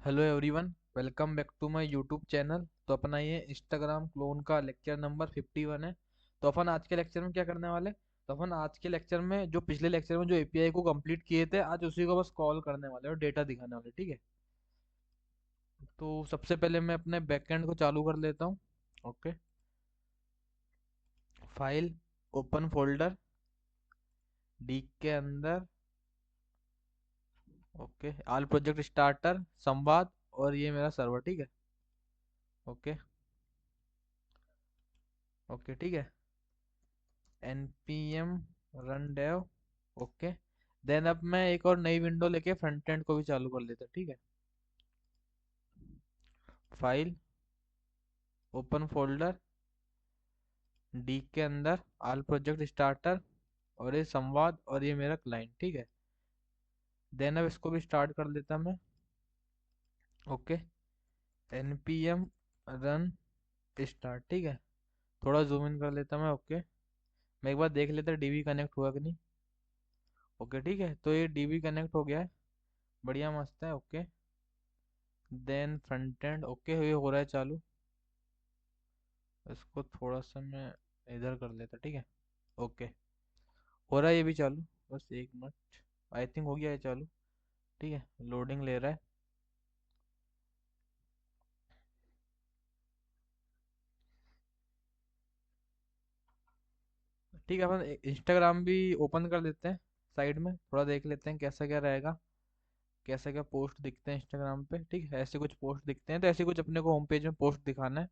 Hello everyone, welcome back to my YouTube channel. तो अपना ये इंस्टाग्राम क्लोन का लेक्चर नंबर 51 है। तो अपन आज के लेक्चर में क्या करने वाले, तो अपन आज के लेक्चर में जो पिछले लेक्चर में जो एपीआई को कंप्लीट किए थे, आज उसी को बस कॉल करने वाले और डेटा दिखाने वाले, ठीक है। तो सबसे पहले मैं अपने बैकएंड को चालू कर लेता हूँ। Okay, file, open folder, D के अंदर, ओके, ऑल प्रोजेक्ट स्टार्टर, संवाद, और ये मेरा सर्वर, ठीक है। ओके, ओके, ठीक है। npm run dev, okay. Then अब मैं एक और नई विंडो लेके फ्रंट एंड को भी चालू कर लेता हूँ, ठीक है। फाइल, ओपन फोल्डर, डी के अंदर, ऑल प्रोजेक्ट स्टार्टर, और ये संवाद, और ये मेरा क्लाइंट, ठीक है। देन अब इसको भी स्टार्ट कर लेता मैं। ओके, npm run start, ठीक है। थोड़ा जूम इन कर लेता मैं। ओके, मैं एक बार देख लेता डीबी कनेक्ट हुआ कि नहीं। ओके, ठीक है, तो ये डीबी कनेक्ट हो गया है, बढ़िया मस्त है। Okay, then front end, okay, ये हो रहा है चालू। इसको थोड़ा सा मैं इधर कर लेता, ठीक है। ओके, हो रहा है ये भी चालू। बस एक मिनट, आई थिंक हो गया है चालू, ठीक है। लोडिंग ले रहा है। ठीक है, अपन इंस्टाग्राम भी ओपन कर लेते हैं, साइड में थोड़ा देख लेते हैं कैसा क्या रहेगा, कैसा क्या पोस्ट दिखते हैं इंस्टाग्राम पे, ठीक है। ऐसे कुछ पोस्ट दिखते हैं, तो ऐसे कुछ अपने को होम पेज में पोस्ट दिखाना है।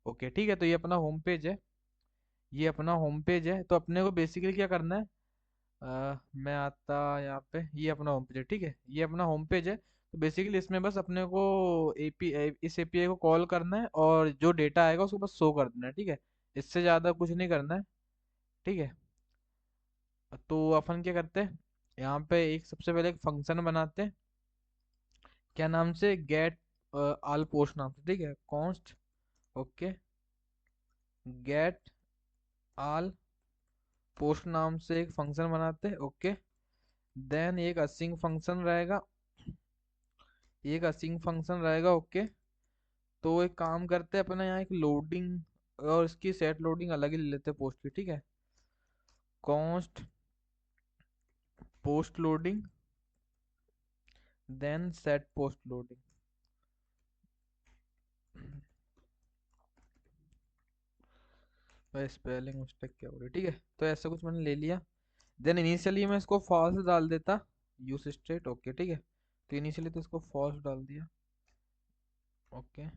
ओके, ठीक है, तो ये अपना होम पेज है। ये अपना होम पेज है, तो अपने को बेसिकली क्या करना है। मैं आता यहाँ पे, ये अपना होम पेज है, ठीक है। ये अपना होम पेज है, तो बेसिकली इसमें बस अपने को इस एपीआई को कॉल करना है, और जो डेटा आएगा उसको बस शो कर देना है, ठीक है। इससे ज़्यादा कुछ नहीं करना है, ठीक है। तो अपन क्या करते हैं, यहाँ पे एक सबसे पहले एक फंक्शन बनाते हैं। क्या नाम से, गेट ऑल पोस्ट नाम से, ठीक है। Const, okay, get all post नाम से एक फंक्शन बनाते हैं। ओके, देन एक असिंग फंक्शन रहेगा, एक असिंग फंक्शन रहेगा। ओके, तो एक काम करते हैं अपना, यहाँ एक लोडिंग और इसकी सेट लोडिंग अलग ही ले लेते हैं पोस्ट की, ठीक है। Const post loading, then set post loading. Spelling mistake क्या हो रही है, ठीक है। तो ऐसा कुछ मैंने ले लिया। देन इनिशियली मैं इसको फॉल्स डाल देता, यूज स्टेट, ओके, ठीक है। तो इनिशियली तो इसको फॉल्स डाल दिया। ओके,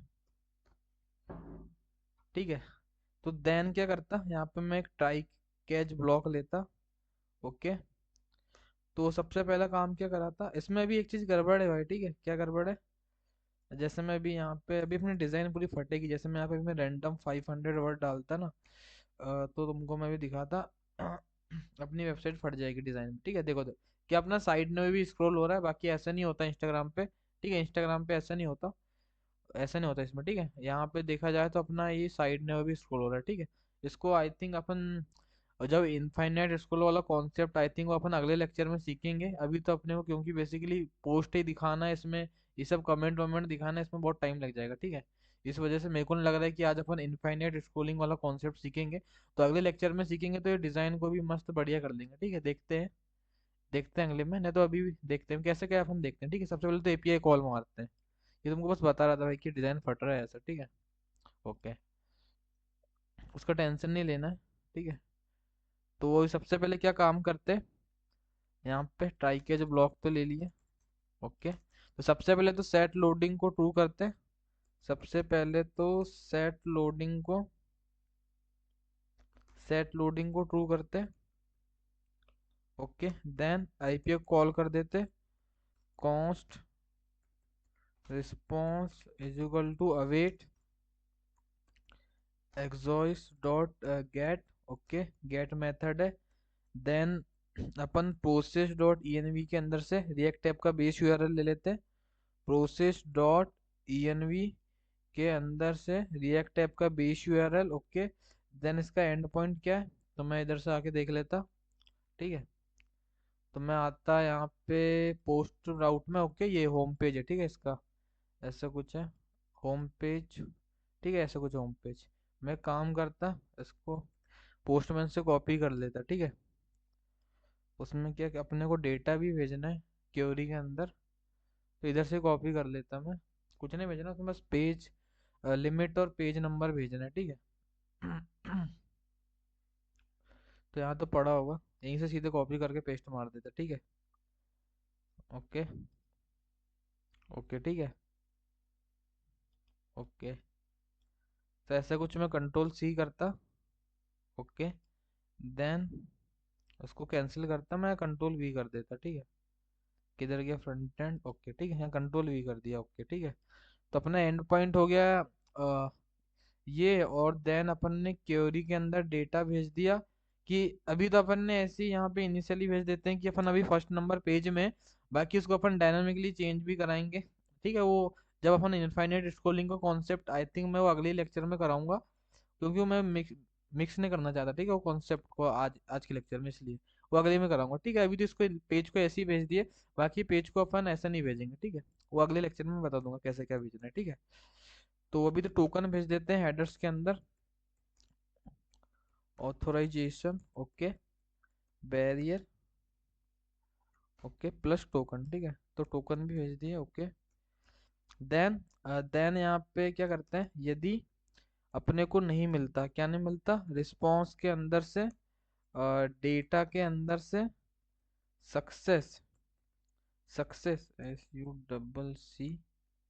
ठीक है। तो देन क्या करता, यहाँ पे मैं एक ट्राई कैच ब्लॉक लेता। ओके, तो सबसे पहला काम क्या करा था, इसमें भी एक चीज़ गड़बड़ है भाई, ठीक है। क्या गड़बड़ है, जैसे मैं अभी यहाँ पे अभी अपनी डिज़ाइन पूरी फटेगी, जैसे मैं यहाँ पे मैं रैंडम 500 वर्ड डालता ना, तो तुमको मैं भी दिखाता। अपनी वेबसाइट फट जाएगी डिज़ाइन में, ठीक है। देखो तो क्या अपना साइड में भी स्क्रॉल हो रहा है, बाकी ऐसा नहीं होता इंस्टाग्राम पे, ठीक है। इंस्टाग्राम पे ऐसा नहीं होता, ऐसा नहीं होता इसमें, ठीक है। यहाँ पे देखा जाए तो अपना ये साइड में भी स्क्रॉल हो रहा है, ठीक है। इसको आई थिंक अपन, और जब इनफाइनाइट स्क्रॉल वाला कॉन्सेप्ट आई थिंक वो अपन अगले लेक्चर में सीखेंगे। अभी तो अपने को क्योंकि बेसिकली पोस्ट ही दिखाना है इसमें, ये सब कमेंट वमेंट दिखाना है, इसमें बहुत टाइम लग जाएगा, ठीक है। इस वजह से मेरे को नहीं लग रहा है कि आज अपन इनफाइनाइट स्क्रोलिंग वाला कॉन्सेप्ट सीखेंगे। तो अगले लेक्चर में सीखेंगे, तो ये डिज़ाइन को भी मस्त बढ़िया कर लेंगे, ठीक है। देखते हैं, देखते हैं अगले में, नहीं तो अभी भी देखते हैं कैसे क्या अपन देखते हैं, ठीक है। सबसे पहले तो एपीआई कॉल मारते हैं। ये तुमको बस बता रहा था भाई कि डिज़ाइन फट रहा है ऐसा, ठीक है। ओके, उसका टेंशन नहीं लेना है, ठीक है। तो वो सबसे पहले क्या काम करते हैं, यहाँ पे ट्राई के जो ब्लॉक तो ले लिए। ओके, तो सबसे पहले तो सेट लोडिंग को ट्रू करते हैं। सबसे पहले तो सेट लोडिंग को ट्रू करते हैं। ओके, देन आईपी कॉल कर देते, const response is equal to await axios dot get, okay, get method है। देन अपन प्रोसेस डॉट env के अंदर से रिएक्ट ऐप का बेस यूआरएल ले लेते हैं। प्रोसेस डॉट env के अंदर से रिएक्ट ऐप का बेस यूआरएल, ओके। देन इसका एंड पॉइंट क्या है, तो मैं इधर से आके देख लेता, ठीक है। तो मैं आता यहाँ पे पोस्ट राउट में, ओके, ये होम पेज है, ठीक है इसका। ऐसा कुछ है होम पेज, ठीक है, ऐसा कुछ होम पेज। मैं काम करता, इसको पोस्टमैन से कॉपी कर लेता, ठीक है। उसमें क्या कि अपने को डेटा भी भेजना है क्वेरी के अंदर, तो इधर से कॉपी कर लेता मैं। कुछ नहीं भेजना उसमें, बस पेज लिमिट और पेज नंबर भेजना है, ठीक है। तो यहाँ तो पड़ा होगा, यहीं से सीधे कॉपी करके पेस्ट मार देता, ठीक है। ओके। ओके ठीक है। ओके, तो ऐसा कुछ मैं कंट्रोल सी करता। ओके, देन उसको कैंसिल करता मैं, कंट्रोल वी कर देता, ठीक है। किधर गया फ्रंट एंड, ओके ठीक है, यहाँ कंट्रोल वी कर दिया, ओके ठीक है। तो अपना एंड पॉइंट हो गया ये। और देन अपन ने क्वेरी के अंदर डेटा भेज दिया कि अभी तो अपन ने ऐसे ही यहाँ पे इनिशियली भेज देते हैं कि अपन अभी फर्स्ट नंबर पेज में, बाकी उसको अपन डायनामिकली चेंज भी कराएंगे, ठीक है। वो जब अपन इनफाइनाइट स्क्रोलिंग का कॉन्सेप्ट, आई थिंक मैं वो अगले लेक्चर में कराऊंगा, क्योंकि वो मैं मिक्स मिक्स नहीं करना चाहता, ठीक है, वो कॉन्सेप्ट को आज आज के लेक्चर में, इसलिए वो अगले में कराऊंगा, ठीक है। अभी तो इसको पेज को ऐसे ही भेज दिए, बाकी पेज को अपन ऐसा नहीं भेजेंगे, ठीक है। वो अगले लेक्चर में मैं बता दूंगा कैसे क्या भेजना है, ठीक है। तो अभी तो टोकन भेज देते हैं हेडर्स के अंदर, authorization, okay, bearer, okay, plus token, ठीक है। तो टोकन भी भेज दिए, ओके। देन देन यहाँ पे क्या करते हैं, यदि अपने को नहीं मिलता, क्या नहीं मिलता, रिस्पॉन्स के अंदर से, डेटा के अंदर से success, success S U double C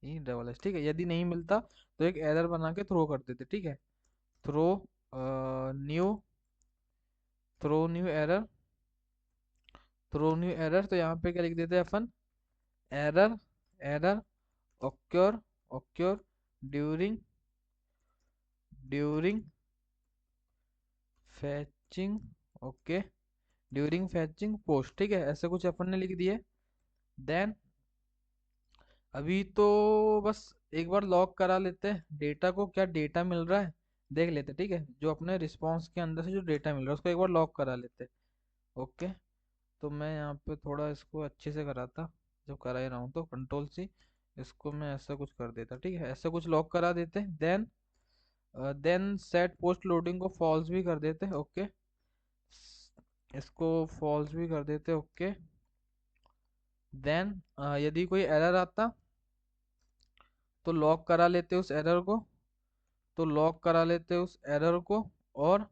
E double S, ठीक है। यदि नहीं मिलता तो एक एरर बना के थ्रो कर देते, ठीक है। Throw new, throw new error, throw new error. तो यहाँ पे क्या लिख देते हैं अपन, error, error occur, occur during, during fetching, okay, during fetching post, ठीक है। ऐसे कुछ अपन ने लिख दिए। देन अभी तो बस एक बार लॉग करा लेते हैं डेटा को, क्या डेटा मिल रहा है देख लेते, ठीक है। जो अपने रिस्पॉन्स के अंदर से जो डेटा मिल रहा है उसको एक बार लॉग करा लेते। ओके, तो मैं यहाँ पे थोड़ा इसको अच्छे से कराता, जब करा ही रहा हूँ तो कंट्रोल सी, इसको मैं ऐसा कुछ कर देता, ठीक है। ऐसा कुछ लॉक करा देते। देन सेट पोस्ट लोडिंग को फॉल्स भी कर देते, ओके, इसको फॉल्स भी कर देते, ओके। देन यदि कोई एरर आता तो लॉक करा लेते उस एरर को, तो लॉक करा लेते उस एरर को, और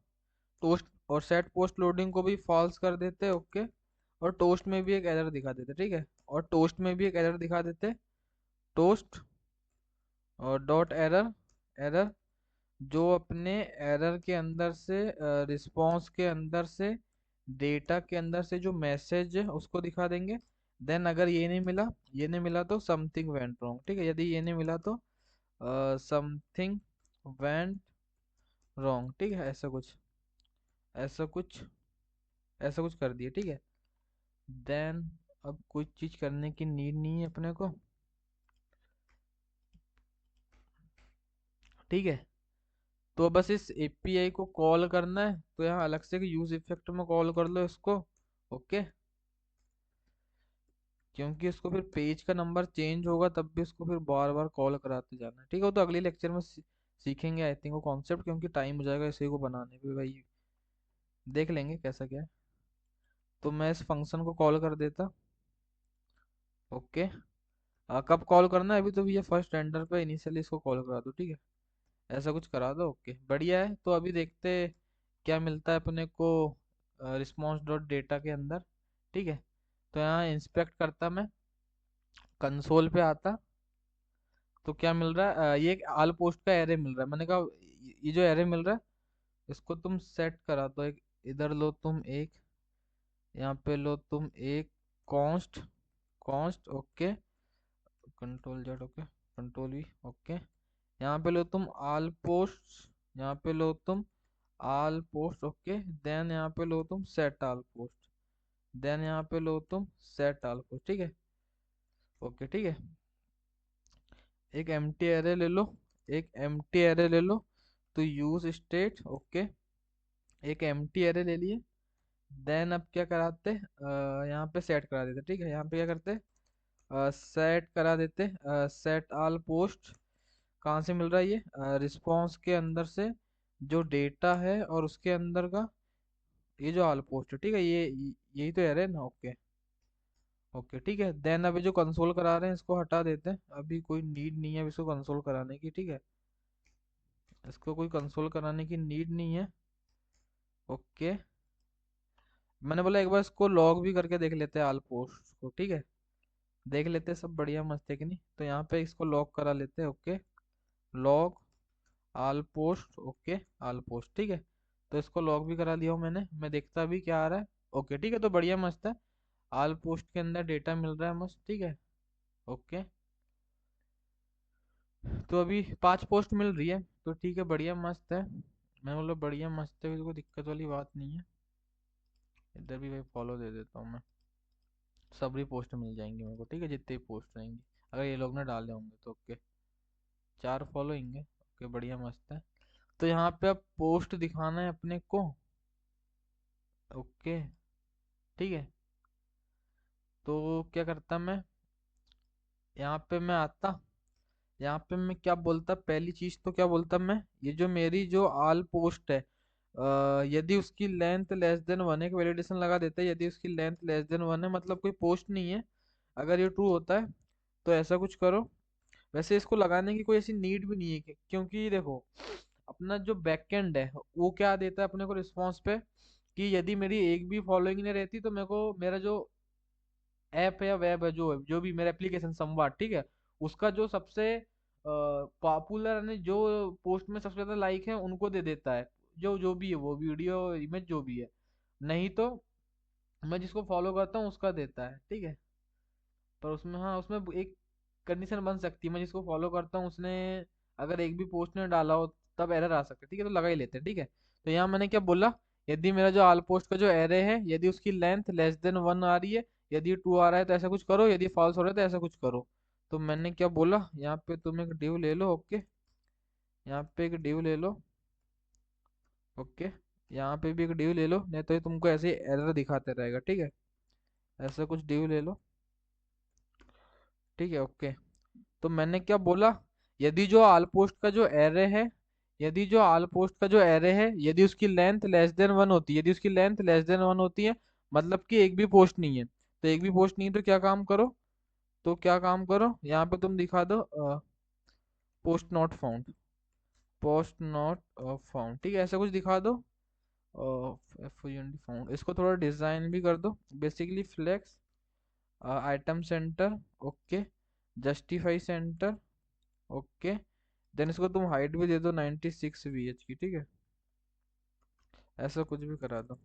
टोस्ट और सेट पोस्ट लोडिंग को भी फॉल्स कर देते, ओके। और टोस्ट में भी एक एरर दिखा देते, ठीक है। और टोस्ट में भी एक एरर दिखा देते, टोस्ट और डॉट एरर, एरर जो अपने एरर के अंदर से, रिस्पॉन्स के अंदर से, डेटा के अंदर से जो मैसेज है उसको दिखा देंगे। देन अगर ये नहीं मिला, ये नहीं मिला तो समथिंग वेंट रॉन्ग, ठीक है। यदि ये नहीं मिला तो समथिंग वेंट रॉन्ग, ठीक है। ऐसा कुछ, ऐसा कुछ, ऐसा कुछ कर दिए, ठीक है। देन अब कुछ चीज करने की नीड नहीं है अपने को, ठीक है। तो बस इस एपीआई को कॉल करना है, तो यहाँ अलग से यूज इफेक्ट में कॉल कर लो इसको, ओके। क्योंकि उसको फिर पेज का नंबर चेंज होगा तब भी उसको फिर बार बार कॉल कराते जाना है, ठीक है। वो तो अगले लेक्चर में सीखेंगे आई थिंक वो कॉन्सेप्ट, क्योंकि टाइम हो जाएगा इसी को बनाने पे भाई, देख लेंगे कैसा क्या है। तो मैं इस फंक्शन को कॉल कर देता, ओके। कब कॉल करना है, अभी तो ये फर्स्ट रेंडर पे इनिशियली इसको कॉल करा दो, ठीक है। ऐसा कुछ करा दो, ओके, बढ़िया है। तो अभी देखते क्या मिलता है अपने को रिस्पॉन्स डॉट डेटा के अंदर, ठीक है। तो यहाँ इंस्पेक्ट करता मैं, कंसोल पे आता, तो क्या मिल रहा है, ये एक आल पोस्ट का एरे मिल रहा है। मैंने कहा ये जो एरे मिल रहा है इसको तुम सेट करा दो, एक इधर लो तुम, एक यहाँ पे लो तुम, एक const, const, okay, control Z, okay, control we, okay. यहाँ पे लो तुम आल पोस्ट, यहाँ पे लो तुम आल पोस्ट, ओके। देन यहाँ पे लो तुम सेट आल पोस्ट, देन यहाँ पे लो तुम सेट आल पोस्ट, ठीक है। ओके ठीक है, एक एम्प्टी एरे ले लो, एक एम्प्टी एरे ले लो। तो यूज स्टेट, ओके, एक एम्प्टी एरे ले लिए। देन अब क्या कराते, यहाँ पे सेट करा देते, ठीक है। यहाँ पे क्या करते, सेट करा देते, सेट ऑल पोस्ट। कहाँ से मिल रहा है ये? रिस्पॉन्स के अंदर से जो डेटा है और उसके अंदर का ये जो ऑल पोस्ट है, ठीक है, ये यही तो एरर है ना। ओके ओके ठीक है। देन अभी जो कंसोल करा रहे हैं इसको हटा देते हैं, अभी कोई नीड नहीं है अभी इसको कंसोल कराने की, ठीक है। इसको कोई कंसोल कराने की नीड नहीं है। ओके, मैंने बोला एक बार इसको लॉग भी करके देख लेते हैं ऑल पोस्ट को, ठीक है। देख लेते हैं सब बढ़िया मस्त है कि नहीं, तो यहाँ पे इसको लॉग करा लेते हैं। Okay, log all post, okay all post, ठीक है। तो इसको लॉग भी करा लिया हूँ मैंने, मैं देखता भी क्या आ रहा है। ओके ठीक है, तो बढ़िया मस्त है, ऑल पोस्ट के अंदर डेटा मिल रहा है मस्त, ठीक है। ओके, तो अभी 5 पोस्ट मिल रही है, तो ठीक है बढ़िया मस्त है। मैं बोला बढ़िया मस्त है, कोई दिक्कत वाली बात नहीं है। इधर भी भाई फॉलो दे देता हूँ मैं, सब भी पोस्ट मिल जाएंगी मेरे को, ठीक है, जितने भी पोस्ट रहेंगी अगर ये लोग ने डाले होंगे तो। ओके, 4 फॉलोइंग है, ओके बढ़िया मस्त है। तो यहाँ पे अब पोस्ट दिखाना है अपने को। ओके ठीक है, तो क्या करता मैं, यहाँ पे मैं आता, यहाँ पे मैं क्या बोलता, पहली चीज तो क्या बोलता मैं, ये जो मेरी जो आल पोस्ट है, यदि उसकी लेंथ लेस देन 1, एक वैलिडेशन लगा देता है, यदि उसकी लेंथ लेस देन 1 है मतलब कोई पोस्ट नहीं है। अगर ये ट्रू होता है तो ऐसा कुछ करो। वैसे इसको लगाने की कोई ऐसी नीड भी नहीं है क्योंकि देखो अपना जो बैकएंड है वो क्या देता है अपने को रिस्पॉन्स पे, कि यदि मेरी एक भी फॉलोइंग नहीं रहती तो मेरे को मेरा जो ऐप है या वेब है, जो भी मेरा एप्लीकेशन संवाद, ठीक है, उसका जो सबसे पॉपुलर है, जो पोस्ट में सबसे ज्यादा लाइक है उनको दे देता है, जो जो भी है वो वीडियो इमेज जो भी है। नहीं तो मैं जिसको फॉलो करता हूँ उसका देता है, ठीक है। पर उसमें हाँ, उसमें एक कंडीशन बन सकती है, मैं जिसको फॉलो करता हूँ उसने अगर एक भी पोस्ट ने डाला हो तब एरर आ सकता है, ठीक है, तो लगा ही लेते हैं, ठीक है। तो यहाँ मैंने क्या बोला, यदि मेरा जो आल पोस्ट का जो एरे है यदि उसकी लेंथ लेस देन 1 आ रही है, यदि 2 आ रहा है तो ऐसा कुछ करो, यदि फॉल्स हो रहा है तो ऐसा कुछ करो। तो मैंने क्या बोला, यहाँ पे तुम एक डिव ले लो। ओके, यहाँ पे एक डिव ले लो। ओके, यहाँ पे भी एक डिव ले लो, नहीं तो ये तुमको ऐसे एरर दिखाते रहेगा, ठीक है। ऐसा कुछ डिव ले लो, ठीक है। ओके, तो मैंने क्या बोला, यदि जो आल पोस्ट का जो एरे है, यदि जो आल पोस्ट का जो एरे है यदि उसकी लेंथ लेस देन 1 होती है, यदि उसकी लेंथ लेस देन 1 होती है मतलब कि एक भी पोस्ट नहीं है, तो एक भी पोस्ट नहीं है तो क्या काम करो, तो क्या काम करो यहाँ पे तुम दिखा दो post not found, post not found, ठीक है, ऐसा कुछ दिखा दो। फाउंड, इसको थोड़ा डिजाइन भी कर दो, basically flex item centre, okay, justify centre, okay. Then इसको तुम हाइट भी दे दो 96 VH की, ठीक है, ऐसा कुछ भी करा दो।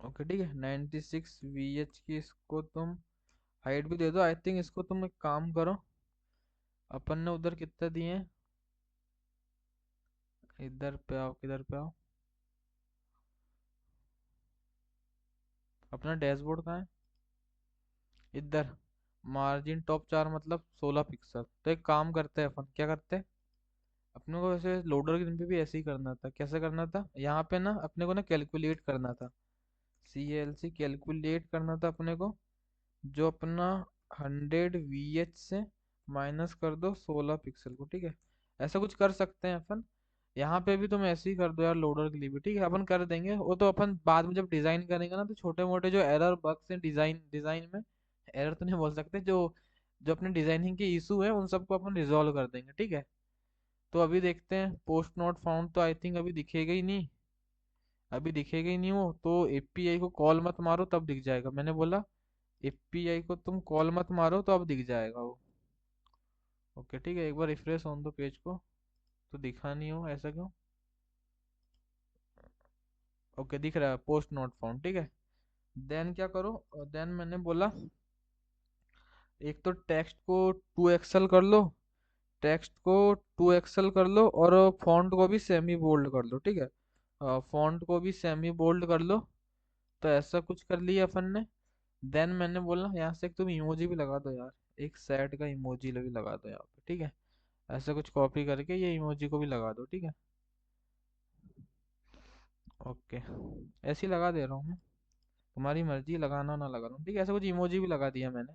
ओके ठीक है, 96 VH की इसको तुम हाइट भी दे दो। आई थिंक इसको तुम एक काम करो, अपन ने उधर कितना दिए हैं, इधर पे आओ, किधर पे आओ, अपना डैशबोर्ड कहाँ है, इधर। मार्जिन टॉप 4 मतलब 16 पिक्सल। तो एक काम करते हैं, अपन क्या करते हैं, अपने को वैसे लोडर के दिन पे भी ऐसे ही करना था, कैसे करना था, यहाँ पे ना अपने को ना कैलकुलेट करना था, CLC कैलकुलेट करना था अपने को, जो अपना 100 VH से माइनस कर दो 16 पिक्सल को, ठीक है। ऐसा कुछ कर सकते हैं अपन, यहाँ पे भी तुम ऐसे ही कर दो यार लोडर के लिए भी, ठीक है, अपन कर देंगे वो तो, अपन बाद में जब डिजाइन करेंगे ना तो छोटे मोटे जो एरर बग्स हैं डिजाइन डिजाइन में, एरर तो नहीं बोल सकते, जो जो अपने डिजाइनिंग के इशू है उन सबको अपन रिजॉल्व कर देंगे, ठीक है। तो अभी देखते हैं, पोस्ट नॉट फाउंड तो आई थिंक अभी दिखेगा ही नहीं, अभी दिखेगा ही नहीं वो तो। एपीआई को कॉल मत मारो तब दिख जाएगा, मैंने बोला एपीआई को तुम कॉल मत मारो तो अब दिख जाएगा वो। ओके ठीक है, एक बार रिफ्रेश होने दो पेज को, तो दिखा नहीं हो, ऐसा क्यों। ओके दिख रहा है पोस्ट नॉट फाउंड, ठीक है। देन क्या करो, देन मैंने बोला एक तो टेक्स्ट को 2 एक्सएल कर लो, टेक्स्ट को 2 एक्सएल कर लो, और फॉन्ट को भी सेमी बोल्ड कर लो, ठीक है, फॉन्ट को भी सेमी बोल्ड कर लो। तो ऐसा कुछ कर लिया अपन ने। देन मैंने बोला यहाँ से एक तुम इमोजी भी लगा दो यार, एक सैड का इमोजी भी लगा दो यहाँ पे, ठीक है। ऐसा कुछ कॉपी करके ये इमोजी को भी लगा दो, ठीक है। ओके, ऐसे ही लगा दे रहा हूँ मैं। तुम्हारी मर्जी, लगाना ना लगा लो, ठीक है। ऐसा कुछ इमोजी भी लगा दिया मैंने,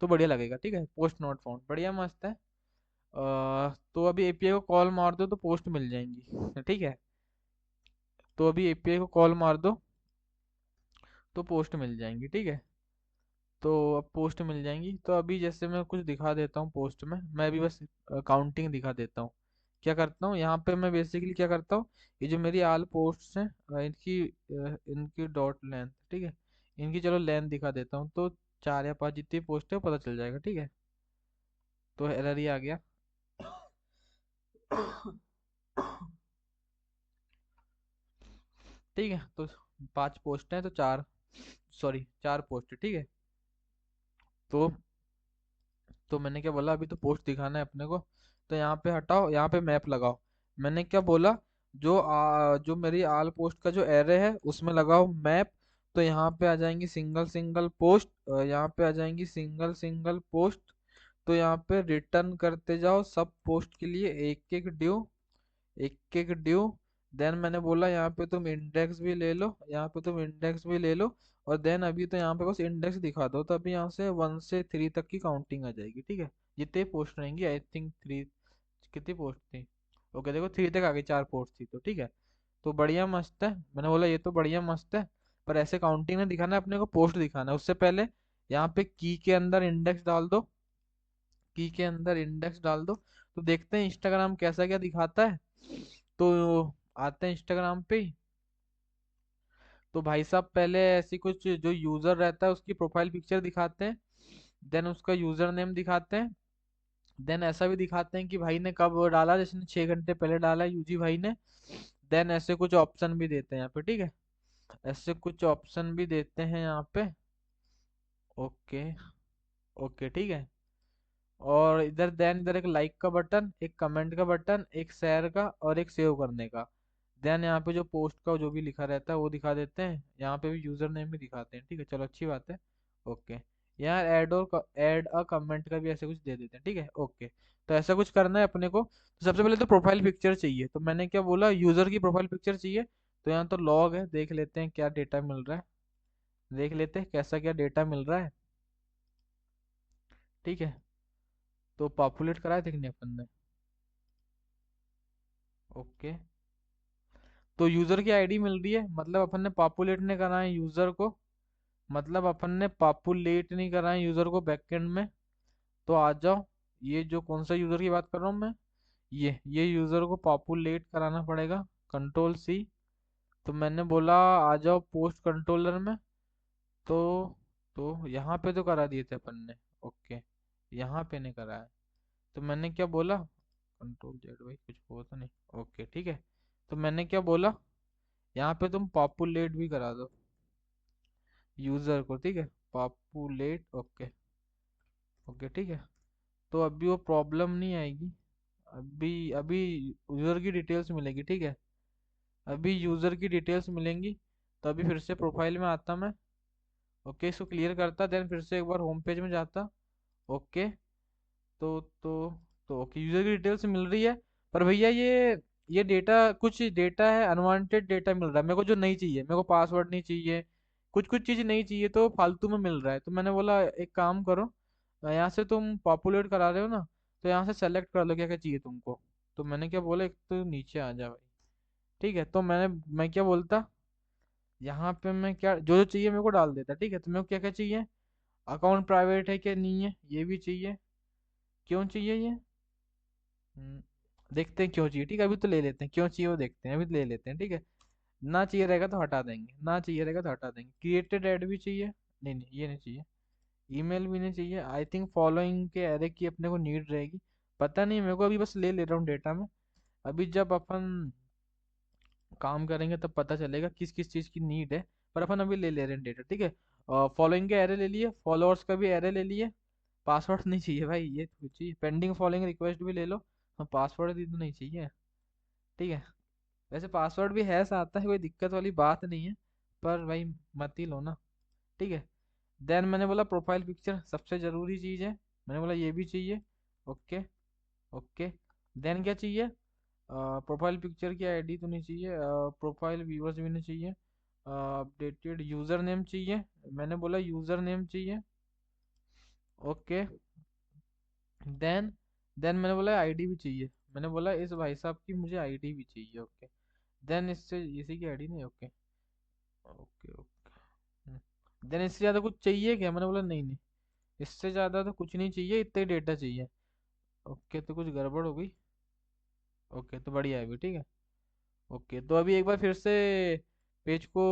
तो बढ़िया लगेगा, ठीक है। पोस्ट नॉट फाउंड, बढ़िया मस्त है। तो अभी एपीआई को कॉल मार दो तो पोस्ट मिल जाएंगी, ठीक है। तो अभी एपीआई को कॉल मार दो तो पोस्ट मिल जाएंगी, ठीक है। तो अब पोस्ट मिल जाएंगी, तो अभी जैसे मैं कुछ दिखा देता हूँ पोस्ट में, मैं अभी बस काउंटिंग दिखा देता हूँ। क्या करता हूँ यहाँ पे मैं, बेसिकली क्या करता हूँ, ये जो मेरी आल पोस्ट हैं, इनकी डॉट लेंथ, ठीक है, इनकी चलो लेंथ दिखा देता हूँ। तो 4 या 5 जितनी पोस्ट है पता चल जाएगा, ठीक है। तो एरर ही आ गया। ठीक है, तो 5 पोस्ट हैं, तो 4 पोस्ट है, ठीक है। तो मैंने क्या बोला, अभी तो पोस्ट दिखाना है अपने को। तो यहाँ पे हटाओ, यहाँ पे मैप लगाओ। मैंने क्या बोला, जो मेरी आल पोस्ट का जो एरे है उसमें लगाओ मैप। तो यहाँ पे आ जाएंगी सिंगल सिंगल पोस्ट, यहाँ पे आ जाएंगी सिंगल सिंगल पोस्ट। तो यहाँ पे रिटर्न करते जाओ सब पोस्ट के लिए एक एक ड्यू, एक एक ड्यू। देन मैंने बोला यहाँ पे तुम इंडेक्स भी ले लो, यहाँ पे तुम इंडेक्स भी ले लो। और देन अभी तो यहाँ पे बस इंडेक्स दिखा दो, तो अभी यहाँ से 1 से 3 तक की काउंटिंग आ जाएगी, ठीक है। जितने पोस्ट रहेंगी, आई थिंक 3, कितनी पोस्ट थी, ओके देखो 3 तक आ गई, 4 पोस्ट थी, तो ठीक है। तो बढ़िया मस्त है, मैंने बोला ये तो बढ़िया मस्त है। पर ऐसे काउंटिंग नहीं दिखाना है अपने को, पोस्ट दिखाना है। उससे पहले यहाँ पे की के अंदर इंडेक्स डाल दो, की के अंदर इंडेक्स डाल दो। तो देखते हैं इंस्टाग्राम कैसा क्या दिखाता है। तो आते हैं इंस्टाग्राम पे ही। तो भाई साहब पहले ऐसी कुछ जो यूजर रहता है उसकी प्रोफाइल पिक्चर दिखाते हैं, देन उसका यूजर नेम दिखाते हैं, देन ऐसा भी दिखाते हैं कि भाई ने कब डाला, जैसे 6 घंटे पहले डाला यूजी भाई ने। देन ऐसे कुछ ऑप्शन भी देते हैं यहाँ पे, ठीक है। ऐसे कुछ ऑप्शन भी देते हैं यहाँ पे, ओके, ओके, ठीक है। और इधर देन इधर एक लाइक का बटन, एक कमेंट का बटन, एक शेयर का और एक सेव करने का। देन यहाँ पे जो पोस्ट का जो भी लिखा रहता है वो दिखा देते हैं, यहाँ पे भी यूजर नेम भी दिखाते हैं, ठीक है, चलो अच्छी बात है। ओके, यहाँ ऐड अ कमेंट का भी ऐसे कुछ दे देते हैं, ठीक है, ओके। तो ऐसा कुछ करना है अपने को। तो सबसे पहले तो प्रोफाइल पिक्चर चाहिए, तो मैंने क्या बोला, यूजर की प्रोफाइल पिक्चर चाहिए। तो यहाँ तो लॉग है, देख लेते हैं क्या डेटा मिल रहा है, देख लेते हैं कैसा क्या डेटा मिल रहा है, ठीक है। तो पॉपुलेट कराया थे कि नहीं अपन ने, ओके। तो यूजर की आईडी मिल रही है, मतलब अपन ने पॉपुलेट नहीं करा है यूजर को, मतलब अपन ने पॉपुलेट नहीं करा है यूजर को बैकएंड में। तो आ जाओ, ये जो कौन सा यूजर की बात कर रहा हूँ मैं, ये यूजर को पॉपुलेट कराना पड़ेगा, कंट्रोल C। तो मैंने बोला आ जाओ पोस्ट कंट्रोलर में। तो यहाँ पे तो करा दिए थे अपन ने, ओके, यहाँ पे नहीं करा है। तो मैंने क्या बोला, कंट्रोल Z, भाई कुछ हो तो नहीं, ओके, ठीक है। तो मैंने क्या बोला, यहाँ पे तुम पॉपुलेट भी करा दो यूजर को, ठीक है, पॉपुलेट, ओके, ओके, ठीक है। तो अभी वो प्रॉब्लम नहीं आएगी, अभी अभी यूजर की डिटेल्स मिलेगी, ठीक है। अभी यूजर की डिटेल्स मिलेंगी। तो अभी फिर से प्रोफाइल में आता मैं, ओके, इसको क्लियर करता, देन फिर से एक बार होम पेज में जाता, ओके। तो तो ओके, यूजर की डिटेल्स मिल रही है। पर भैया ये डेटा, कुछ डेटा है अनवांटेड डेटा मिल रहा है मेरे को, जो नहीं चाहिए मेरे को, पासवर्ड नहीं चाहिए, कुछ कुछ चीज़ नहीं चाहिए, तो फालतू में मिल रहा है। तो मैंने बोला एक काम करो, यहाँ से तुम पॉपुलेट करा रहे हो ना, तो यहाँ से सेलेक्ट कर लो क्या क्या चाहिए तुमको। तो मैंने क्या बोला, एक तो नीचे आ जा भाई, ठीक है। तो मैं क्या बोलता, यहाँ पे मैं क्या जो जो चाहिए मेरे को डाल देता, ठीक है। तो मेरे को क्या क्या चाहिए, अकाउंट प्राइवेट है क्या नहीं है ये भी चाहिए, क्यों चाहिए ये, हम्म, देखते हैं क्यों चाहिए, ठीक है। अभी तो ले लेते हैं, क्यों चाहिए वो देखते हैं, अभी तो ले लेते हैं, ठीक है। ना चाहिए रहेगा तो हटा देंगे, ना चाहिए रहेगा तो हटा देंगे। क्रिएटेड ऐड भी चाहिए, नहीं नहीं ये नहीं चाहिए। ईमेल भी नहीं चाहिए, आई थिंक फॉलोइंग के एरे की अपने को नीड रहेगी, पता नहीं मेरे को, अभी बस ले ले रहा हूँ डेटा में। अभी जब अपन काम करेंगे तब पता चलेगा किस किस चीज़ की नीड है। पर अपन अभी ले ले रहे हैं डेटा, ठीक है। फॉलोइंग के एरे ले लिए, फॉलोअर्स का भी एरे ले लिए। पासवर्ड नहीं चाहिए भाई, ये तो चाहिए, पेंडिंग फॉलोइंग रिक्वेस्ट भी ले लो। हाँ, पासवर्ड भी तो नहीं चाहिए, ठीक है। वैसे पासवर्ड भी है आता है, कोई दिक्कत वाली बात नहीं है, पर भाई मत ही लो ना, ठीक है। देन मैंने बोला प्रोफाइल पिक्चर सबसे ज़रूरी चीज़ है, मैंने बोला ये भी चाहिए, ओके, ओके। देन क्या चाहिए, प्रोफाइल पिक्चर की आईडी तो नहीं चाहिए, प्रोफाइल व्यूअर्स भी नहीं चाहिए, अपडेटेड यूजर नेम चाहिए, मैंने बोला यूजर नेम चाहिए। ओके। देन देन मैंने बोला आईडी भी चाहिए, मैंने बोला इस भाई साहब की मुझे आईडी भी चाहिए। ओके। देन इससे इसी की आईडी नहीं। Okay okay okay. देन इससे ज़्यादा कुछ चाहिए क्या, मैंने बोला नहीं नहीं, इससे ज़्यादा तो कुछ नहीं चाहिए, इतना ही डेटा चाहिए। ओके, तो कुछ गड़बड़ हो गई। ओके, तो बढ़िया है अभी, ठीक है। ओके, तो अभी एक बार फिर से पेज को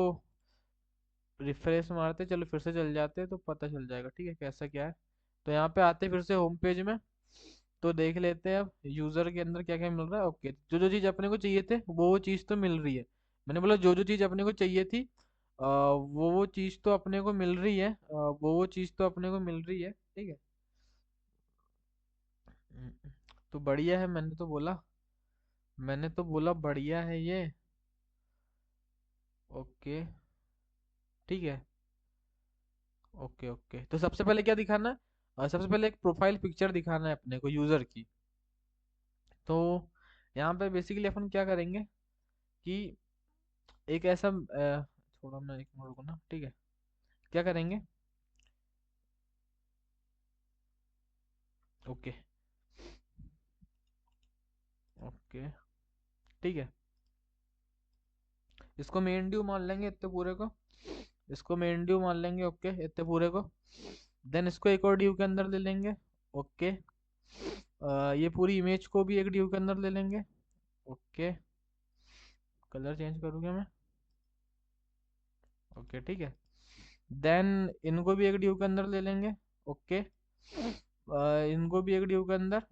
रिफ्रेश मारते, चलो फिर से चल जाते तो पता चल जाएगा, ठीक है, कैसा क्या है। तो यहाँ पे आते फिर से होम पेज में, तो देख लेते हैं अब यूजर के अंदर क्या क्या मिल रहा है। ओके, जो जो चीज़ अपने को चाहिए थे वो चीज़ तो मिल रही है। मैंने बोला जो जो चीज़ अपने को चाहिए थी वो चीज़ तो अपने को मिल रही है, वो चीज़ तो अपने को मिल रही है, ठीक है। तो बढ़िया है, मैंने तो बोला बढ़िया है ये। ओके, ठीक है। ओके ओके, तो सबसे पहले क्या दिखाना है, सबसे पहले एक प्रोफाइल पिक्चर दिखाना है अपने को यूजर की। तो यहाँ पे बेसिकली अपन क्या करेंगे कि एक ऐसा थोड़ा मैं एक मिनट रुको ना, ठीक है। क्या करेंगे। ओके ओके, ठीक है। इसको मेन ड्यू मान लेंगे इतने पूरे को, इसको मेन ड्यू मान लेंगे, ओके, इतने पूरे को। देन इसको एक और ड्यू के अंदर ले लेंगे। ओके। ये पूरी इमेज को भी एक ड्यू के अंदर ले लेंगे। ओके। कलर चेंज करूँ क्या मैं। ओके, ठीक है। देन इनको भी एक ड्यू के अंदर ले लेंगे। ओके। इनको भी एक ड्यू के अंदर,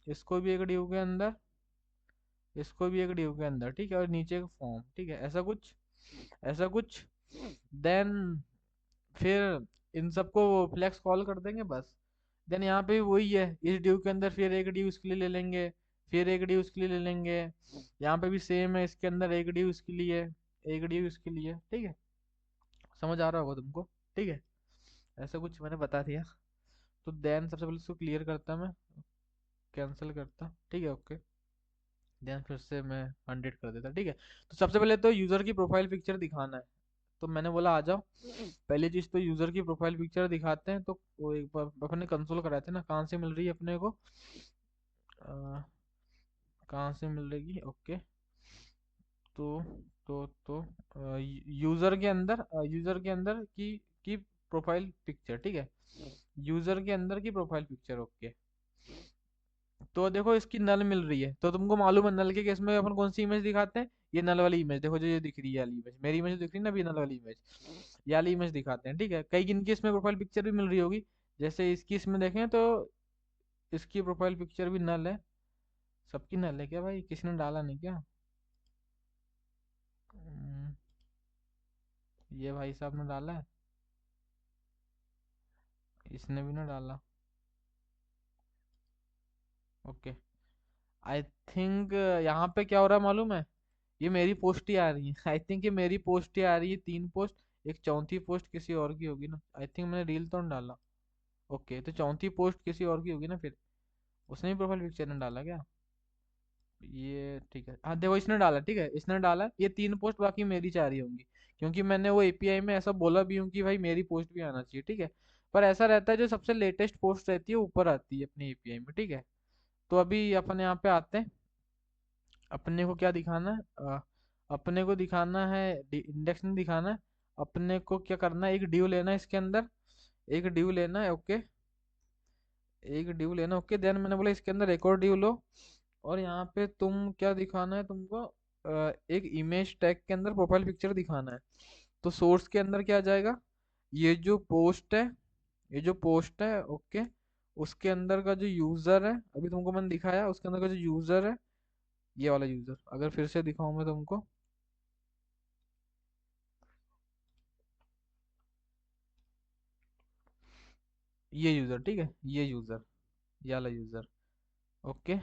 इसको भी एक ड्यू के अंदर, इसको भी एक ड्यू के अंदर, ठीक है, और नीचे का फॉर्म, ठीक है, ऐसा कुछ, ऐसा कुछ। देन फिर इन सबको फ्लेक्स कॉल कर देंगे बस। देन यहाँ पे भी वही है, इस ड्यू के अंदर फिर एक ड्यू इसके लिए ले लेंगे, फिर एक ड्यू इसके लिए ले लेंगे। यहाँ पे भी सेम है, इसके अंदर एक ड्यू इसके लिए, एक ड्यू इसके लिए, ठीक है। समझ आ रहा होगा तुमको, ठीक है। ऐसा कुछ मैंने बता दिया। तो देन सबसे पहले इसको क्लियर करता मैं, कैंसिल करता, ठीक है। ओके। देन फिर से मैं 100 कर देता, ठीक है। तो सबसे पहले तो यूज़र की प्रोफाइल पिक्चर दिखाना है। तो मैंने बोला आ जाओ, पहली चीज़ तो यूज़र की प्रोफाइल पिक्चर दिखाते हैं। तो वो एक बार अपने कंसोल कराए थे ना, कहाँ से मिल रही है अपने को, अ, कहाँ से मिल रही। ओके। तो तो यूज़र के अंदर की प्रोफाइल पिक्चर, ठीक है। यूज़र के अंदर की प्रोफाइल पिक्चर। ओके। तो देखो इसकी नल मिल रही है, तो तुमको मालूम है नल के केस में अपन कौन सी इमेज दिखाते हैं। ये नल वाली इमेज देखो, जो ये दिख रही है वाली इमेज, मेरी इमेज दिख रही है ना अभी, नल वाली इमेज, ये वाली इमेज दिखाते हैं, ठीक है। कई इनकी इसमें प्रोफाइल पिक्चर भी मिल रही होगी, जैसे इसकी इसमें देखें तो इसकी प्रोफाइल पिक्चर भी नल है। सबकी नल है क्या भाई, किसी ने डाला नहीं क्या। हम्म, ये भाई साहब ने डाला है, इसने भी ना डाला। ओके। आई थिंक यहाँ पे क्या हो रहा है मालूम है, ये मेरी पोस्ट ही आ रही है। आई थिंक ये मेरी पोस्ट ही आ रही है, 3 पोस्ट, एक चौथी पोस्ट किसी और की होगी ना। आई थिंक मैंने रील तो नहीं डाला। ओके, तो चौथी पोस्ट किसी और की होगी ना फिर, उसने भी प्रोफाइल पिक्चर ने डाला क्या। ये ठीक है, हाँ देखो इसने डाला, ठीक है, इसने डाला, ये 3 पोस्ट बाकी मेरी चाह रही होंगी, क्योंकि मैंने वो एपीआई में ऐसा बोला भी हूँ कि भाई मेरी पोस्ट भी आना चाहिए, ठीक है। पर ऐसा रहता है जो सबसे लेटेस्ट पोस्ट रहती है ऊपर आती है अपनी एपीआई में, ठीक है। तो अभी अपन यहाँ पे आते हैं, अपने को क्या दिखाना है, अपने को दिखाना है, इंडेक्स नहीं दिखाना है। अपने को क्या करना है, एक ड्यू लेना है इसके अंदर, एक ड्यू लेना है। ओके, एक ड्यू लेना। ओके, देन मैंने बोला इसके अंदर एक और ड्यू लो। और यहाँ पे तुम क्या दिखाना है तुमको, एक इमेज टैग के अंदर प्रोफाइल पिक्चर दिखाना है। तो सोर्स के अंदर क्या आ जाएगा, ये जो पोस्ट है, ये जो पोस्ट है, ओके, उसके अंदर का जो यूजर है, अभी तुमको मैंने दिखाया, उसके अंदर का जो यूजर है, ये वाला यूजर, अगर फिर से दिखाऊं मैं तुमको, ये यूजर, ठीक है, ये यूजर, ये वाला यूजर। ओके।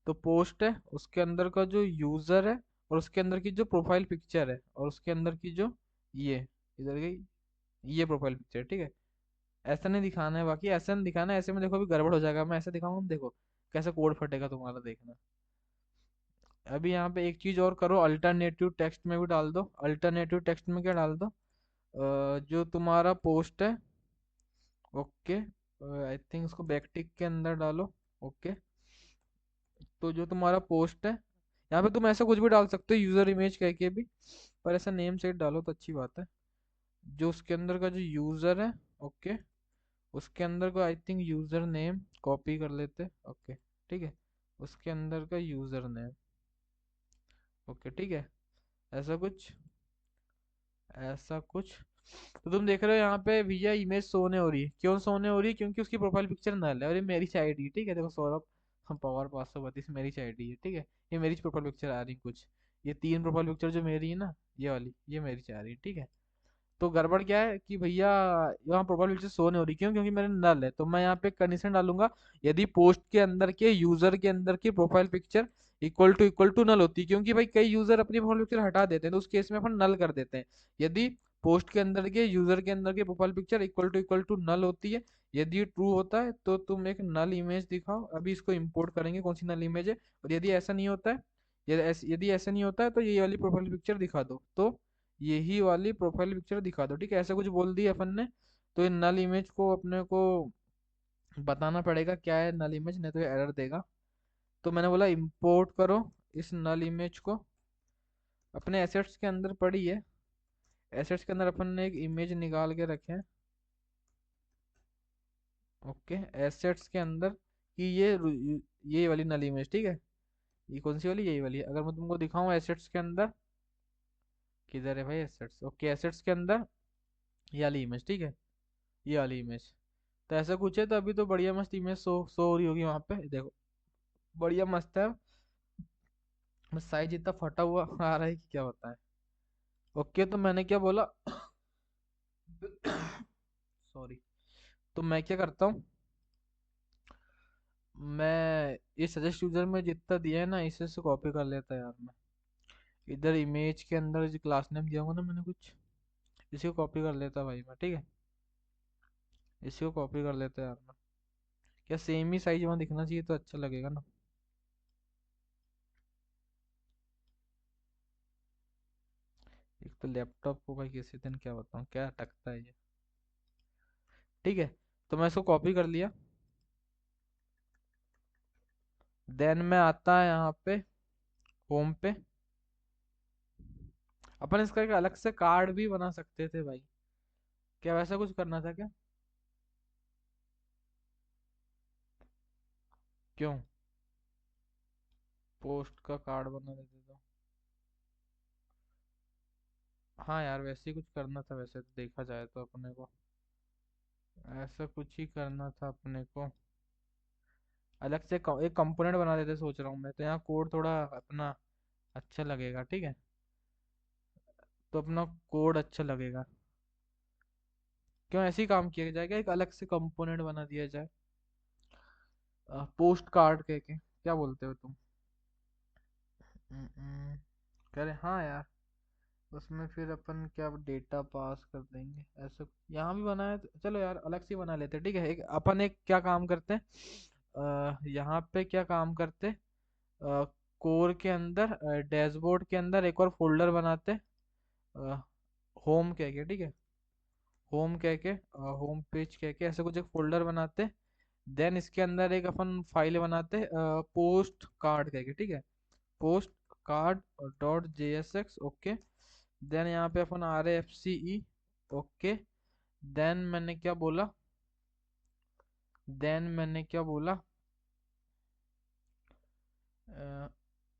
तो पोस्ट है, उसके अंदर का जो यूजर है, और उसके अंदर की जो प्रोफाइल पिक्चर है, और उसके अंदर की जो ये इधर गई, ये प्रोफाइल पिक्चर, ठीक है। ऐसा नहीं दिखाना है, बाकी ऐसा नहीं दिखाना है, ऐसे में देखो अभी गड़बड़ हो जाएगा, मैं ऐसे दिखाऊंगा, देखो कैसे कोड फटेगा तुम्हारा, देखना। अभी यहाँ पे एक चीज और करो, अल्टरनेटिव टेक्स्ट में भी डाल दो। अल्टरनेटिव टेक्स्ट में क्या डाल दो, जो तुम्हारा पोस्ट है, ओके, आई थिंक उसको बैकटिक के अंदर डालो। ओके, तो जो तुम्हारा पोस्ट है, यहाँ पे तुम ऐसा कुछ भी डाल सकते हो यूजर इमेज कह के भी, पर ऐसा नेम सेट डालो तो अच्छी बात है। जो उसके अंदर का जो यूजर है, ओके, उसके अंदर को I think user name copy कर लेते, ओके, ठीक है, उसके अंदर का यूजर नेम, ओके, ठीक है, ऐसा कुछ, ऐसा कुछ। तो तुम देख रहे हो यहाँ पे भैया इमेज शो नहीं हो रही है। क्यों शो नहीं हो रही है? क्योंकि उसकी प्रोफाइल पिक्चर नल है और ये मेरी आईडी है, ठीक है, देखो सौरभ हम पवार 532 मेरी आईडी है, ठीक है, ये मेरी प्रोफाइल पिक्चर आ रही है कुछ, ये तीन प्रोफाइल पिक्चर जो मेरी है ना, ये वाली ये मेरी आ रही है, ठीक है। तो गड़बड़ क्या है कि भैया यहाँ प्रोफाइल पिक्चर शो नहीं हो रही, क्यों? क्योंकि मेरे नल है। तो मैं यहाँ पे कंडीशन डालूंगा, यदि पोस्ट के अंदर के यूजर के अंदर की profile picture equal to null होती है, क्योंकि भाई कई यूजर अपनी प्रोफाइल पिक्चर हटा देते हैं, तो उस केस में अपन नल कर देते हैं। यदि पोस्ट के अंदर के यूजर के अंदर की profile picture equal to null होती है, यदि ट्रू होता है तो तुम एक नल इमेज दिखाओ। अभी इसको इंपोर्ट करेंगे कौन सी नल इमेज है। और यदि ऐसा नहीं होता है, यदि ऐसा नहीं होता है तो ये वाली प्रोफाइल पिक्चर दिखा दो, तो यही वाली प्रोफाइल पिक्चर दिखा दो, ठीक है, ऐसा कुछ बोल दिया अपन ने। तो ये नल इमेज को अपने को बताना पड़ेगा क्या है नल इमेज, नहीं तो ये एरर देगा। तो मैंने बोला इंपोर्ट करो इस नल इमेज को, अपने एसेट्स के अंदर पड़ी है। एसेट्स के अंदर अपन ने एक इमेज निकाल के रखे हैं, ओके, एसेट्स के अंदर कि ये वाली नल इमेज, ठीक है, ये कौन सी वाली, यही वाली है। अगर मैं तुमको दिखाऊं एसेट्स के अंदर, किधर है भाई एसेट्स, ओके, एसेट्स के अंदर ये वाली इमेज, ठीक है, ये वाली इमेज। तो ऐसा कुछ है, तो अभी तो बढ़िया मस्त इमेज शो हो रही होगी वहां पे, देखो बढ़िया मस्त है। बस साइज इतना फटा हुआ आ रहा है कि क्या बताएं। ओके, तो मैंने क्या बोला, सॉरी, तो मैं क्या करता हूँ, मैं ये सजेस्ट यूजर में जितना दिया है ना, इसे से कॉपी कर लेता यार मैं। इधर इमेज के अंदर जो क्लास नेम दिया होगा ना मैंने कुछ, इसी को कॉपी कर लेता भाई मैं, ठीक है, इसी को कॉपी कर लेता यार मैं। क्या सेम ही साइज वहाँ दिखना चाहिए तो अच्छा लगेगा ना। एक तो लैपटॉप को भाई किसी दिन क्या बताऊँ क्या अटकता है ये, ठीक है। तो मैं इसको कॉपी कर लिया। देन मैं आता है यहाँ पे होम पे। अपन इसका एक अलग से कार्ड भी बना सकते थे भाई, क्या वैसा कुछ करना था क्या? क्यों? पोस्ट का कार्ड बना देते तो। हाँ यार, वैसे ही कुछ करना था वैसे तो, देखा जाए तो अपने को ऐसा कुछ ही करना था अपने को। अलग से एक कंपोनेंट बना देते सोच रहा हूँ मैं, तो यहाँ कोड थोड़ा अपना अच्छा लगेगा, ठीक है, तो अपना कोड अच्छा लगेगा। क्यों ऐसे ही काम किया जाएगा, एक अलग से कंपोनेंट बना दिया जाए, पोस्ट कार्ड कह के, क्या बोलते हो तुम? करे हाँ यार, उसमें फिर अपन क्या डेटा पास कर देंगे ऐसा। यहाँ भी बनाया तो चलो यार अलग से ही बना लेते हैं, ठीक है। एक अपन एक क्या काम करते हैं, यहाँ पे क्या काम करते हैं, कोर के अंदर डैशबोर्ड के अंदर एक और फोल्डर बनाते हैं, होम कह के, ठीक है, होम कह के, होम पेज कह के ऐसे कुछ एक फोल्डर बनाते। देन इसके अंदर एक अपन फाइल बनाते, पोस्ट कार्ड कह के, ठीक है, post card dot JSX, okay. Then यहाँ पे अपन RFCE, ओके। देन मैंने क्या बोला, देन मैंने क्या बोला, अ,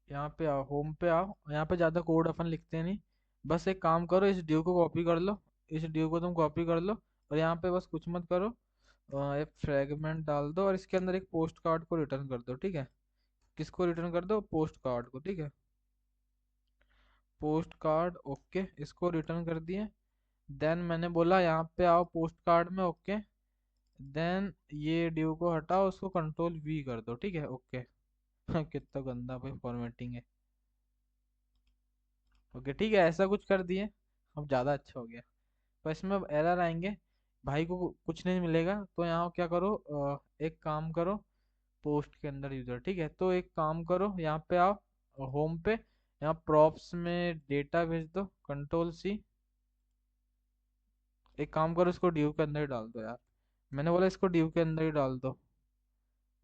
यहाँ पे आओ, होम पे आओ, यहाँ पे ज़्यादा कोड अपन लिखते नहीं। बस एक काम करो, इस ड्यू को कॉपी कर लो, इस ड्यू को तुम कॉपी कर लो, और यहाँ पे बस कुछ मत करो, एक फ्रेगमेंट डाल दो और इसके अंदर एक पोस्ट कार्ड को रिटर्न कर दो, ठीक है। किसको रिटर्न कर दो? पोस्ट कार्ड को, ठीक है, पोस्ट कार्ड, ओके, इसको रिटर्न कर दिए। देन मैंने बोला यहाँ पे आओ पोस्ट कार्ड में, ओके। देन ये ड्यू को हटाओ, उसको कंट्रोल V कर दो, ठीक है, ओके। कितना गंदा भाई फॉर्मेटिंग है, ओके, ठीक है, ऐसा कुछ कर दिए, अब ज़्यादा अच्छा हो गया। पर इसमें अब एरर आएंगे, भाई को कुछ नहीं मिलेगा। तो यहाँ क्या करो, एक काम करो, पोस्ट के अंदर यूजर, ठीक है, तो एक काम करो यहाँ पे आओ, होम पे यहाँ प्रॉप्स में डेटा भेज दो, कंट्रोल C। एक काम करो, इसको ड्यू के अंदर ही डाल दो यार। मैंने बोला इसको ड्यू के अंदर ही डाल दो,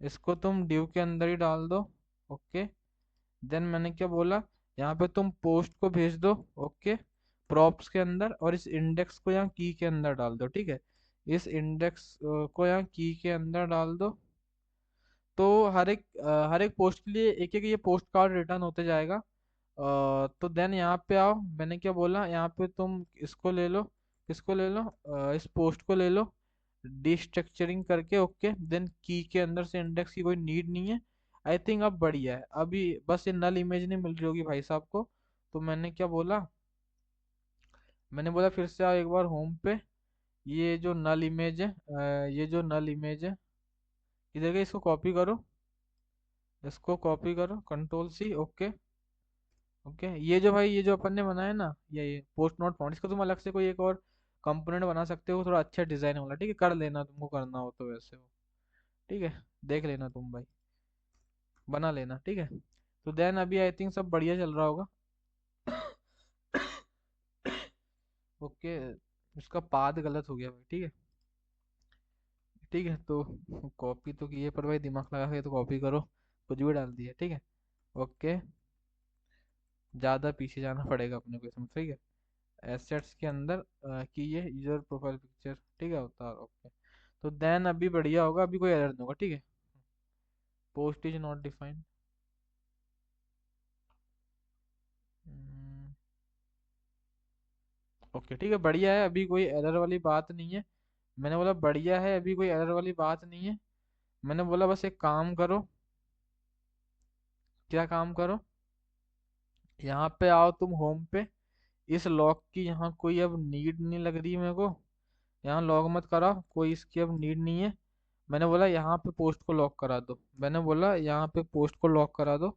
इसको तुम ड्यू के अंदर ही डाल दो। ओके। देन मैंने क्या बोला, यहाँ पे तुम पोस्ट को भेज दो। ओके। प्रॉप्स के अंदर, और इस इंडेक्स को यहाँ की के अंदर डाल दो, ठीक है। इस इंडेक्स को यहाँ की के अंदर डाल दो। तो हर एक पोस्ट के लिए एक एक ये पोस्ट कार्ड रिटर्न होते जाएगा। तो देन यहाँ पे आओ, मैंने क्या बोला, यहाँ पे तुम इसको ले लो, इसको ले लो, इस पोस्ट को ले लो, डिस्ट्रक्चरिंग करके। ओके। देन की के अंदर से इंडेक्स की कोई नीड नहीं है। आई थिंक अब बढ़िया है। अभी बस ये नल इमेज नहीं मिल रही होगी भाई साहब को। तो मैंने क्या बोला, मैंने बोला फिर से आओ एक बार होम पे। ये जो नल इमेज है, ये जो नल इमेज है, इधर के इसको कॉपी करो, इसको कॉपी करो, कंट्रोल C। ओके। ओके। ये जो भाई, ये जो अपन ने बनाया ना, ये पोस्ट नोट फाउंड, इसको तुम अलग से कोई एक और कंपोनेंट बना सकते हो, थोड़ा अच्छा डिजाइन वाला, ठीक है। कर लेना, तुमको करना हो तो वैसे हो, ठीक है। देख लेना तुम भाई, बना लेना, ठीक है। तो देन अभी आई थिंक सब बढ़िया चल रहा होगा। ओके। उसका पाथ गलत हो गया भाई, ठीक है। ठीक है, तो कॉपी तो की है, पर भाई दिमाग लगा के तो कॉपी करो, कुछ भी डाल दिया, ठीक है। ओके। ज़्यादा पीछे जाना पड़ेगा अपने को इसमें, ठीक है। एसेट्स के अंदर कि ये यूजर प्रोफाइल पिक्चर, ठीक है, अवतार। ओके। तो देन अभी बढ़िया होगा, अभी कोई एरर नहीं होगा, ठीक है। Post is not defined. Okay, ठीक है, बढ़िया है, अभी कोई एरर वाली बात नहीं है। मैंने बोला बढ़िया है, अभी कोई एरर वाली बात नहीं है। मैंने बोला बस एक काम करो। क्या काम करो, यहाँ पे आओ तुम होम पे। इस लॉक की यहाँ कोई अब नीड नहीं लग रही मेरे को। यहाँ लॉक मत कराओ, कोई इसकी अब नीड नहीं है। मैंने बोला यहाँ पे पोस्ट को लॉक करा दो, मैंने बोला यहाँ पे पोस्ट को लॉक करा दो।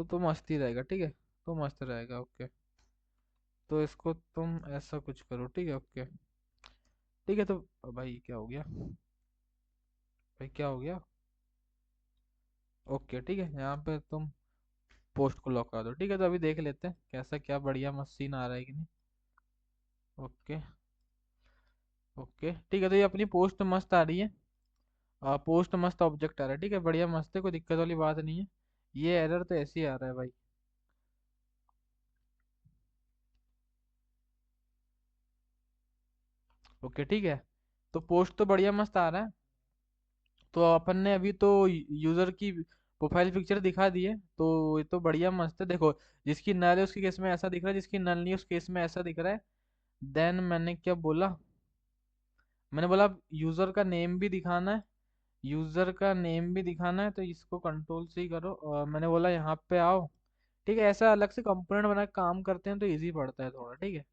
तो मस्त ही रहेगा, ठीक है। तो मस्त रहेगा। ओके। तो इसको तुम ऐसा कुछ करो, ठीक है। ओके। ठीक है, तो भाई क्या हो गया, भाई क्या हो गया। ओके, ठीक है, यहाँ पे तुम पोस्ट को लॉक करा दो, ठीक है। तो अभी देख लेते हैं कैसा क्या बढ़िया मस्त सीन आ रहा है कि नहीं। ओके। ओके, ठीक है, तो ये अपनी पोस्ट मस्त आ रही है। पोस्ट मस्त ऑब्जेक्ट आ रहा है, ठीक है, बढ़िया मस्त है, कोई दिक्कत वाली बात नहीं है। ये एरर तो ऐसे ही आ रहा है भाई। ओके, ठीक है, तो पोस्ट तो बढ़िया मस्त आ रहा है। तो अपन ने अभी तो यूजर की प्रोफाइल पिक्चर दिखा दी है, तो ये तो बढ़िया मस्त है। देखो, जिसकी नल है उसके केस में ऐसा दिख रहा है, जिसकी नल नहीं है उस केस में ऐसा दिख रहा है। देन मैंने क्या बोला, मैंने बोला यूजर का नेम भी दिखाना है, यूजर का नेम भी दिखाना है। तो इसको कंट्रोल C करो, और मैंने बोला यहाँ पे आओ। ठीक है, ऐसा अलग से कंपोनेंट बना के काम करते हैं तो इजी पड़ता है थोड़ा, ठीक है।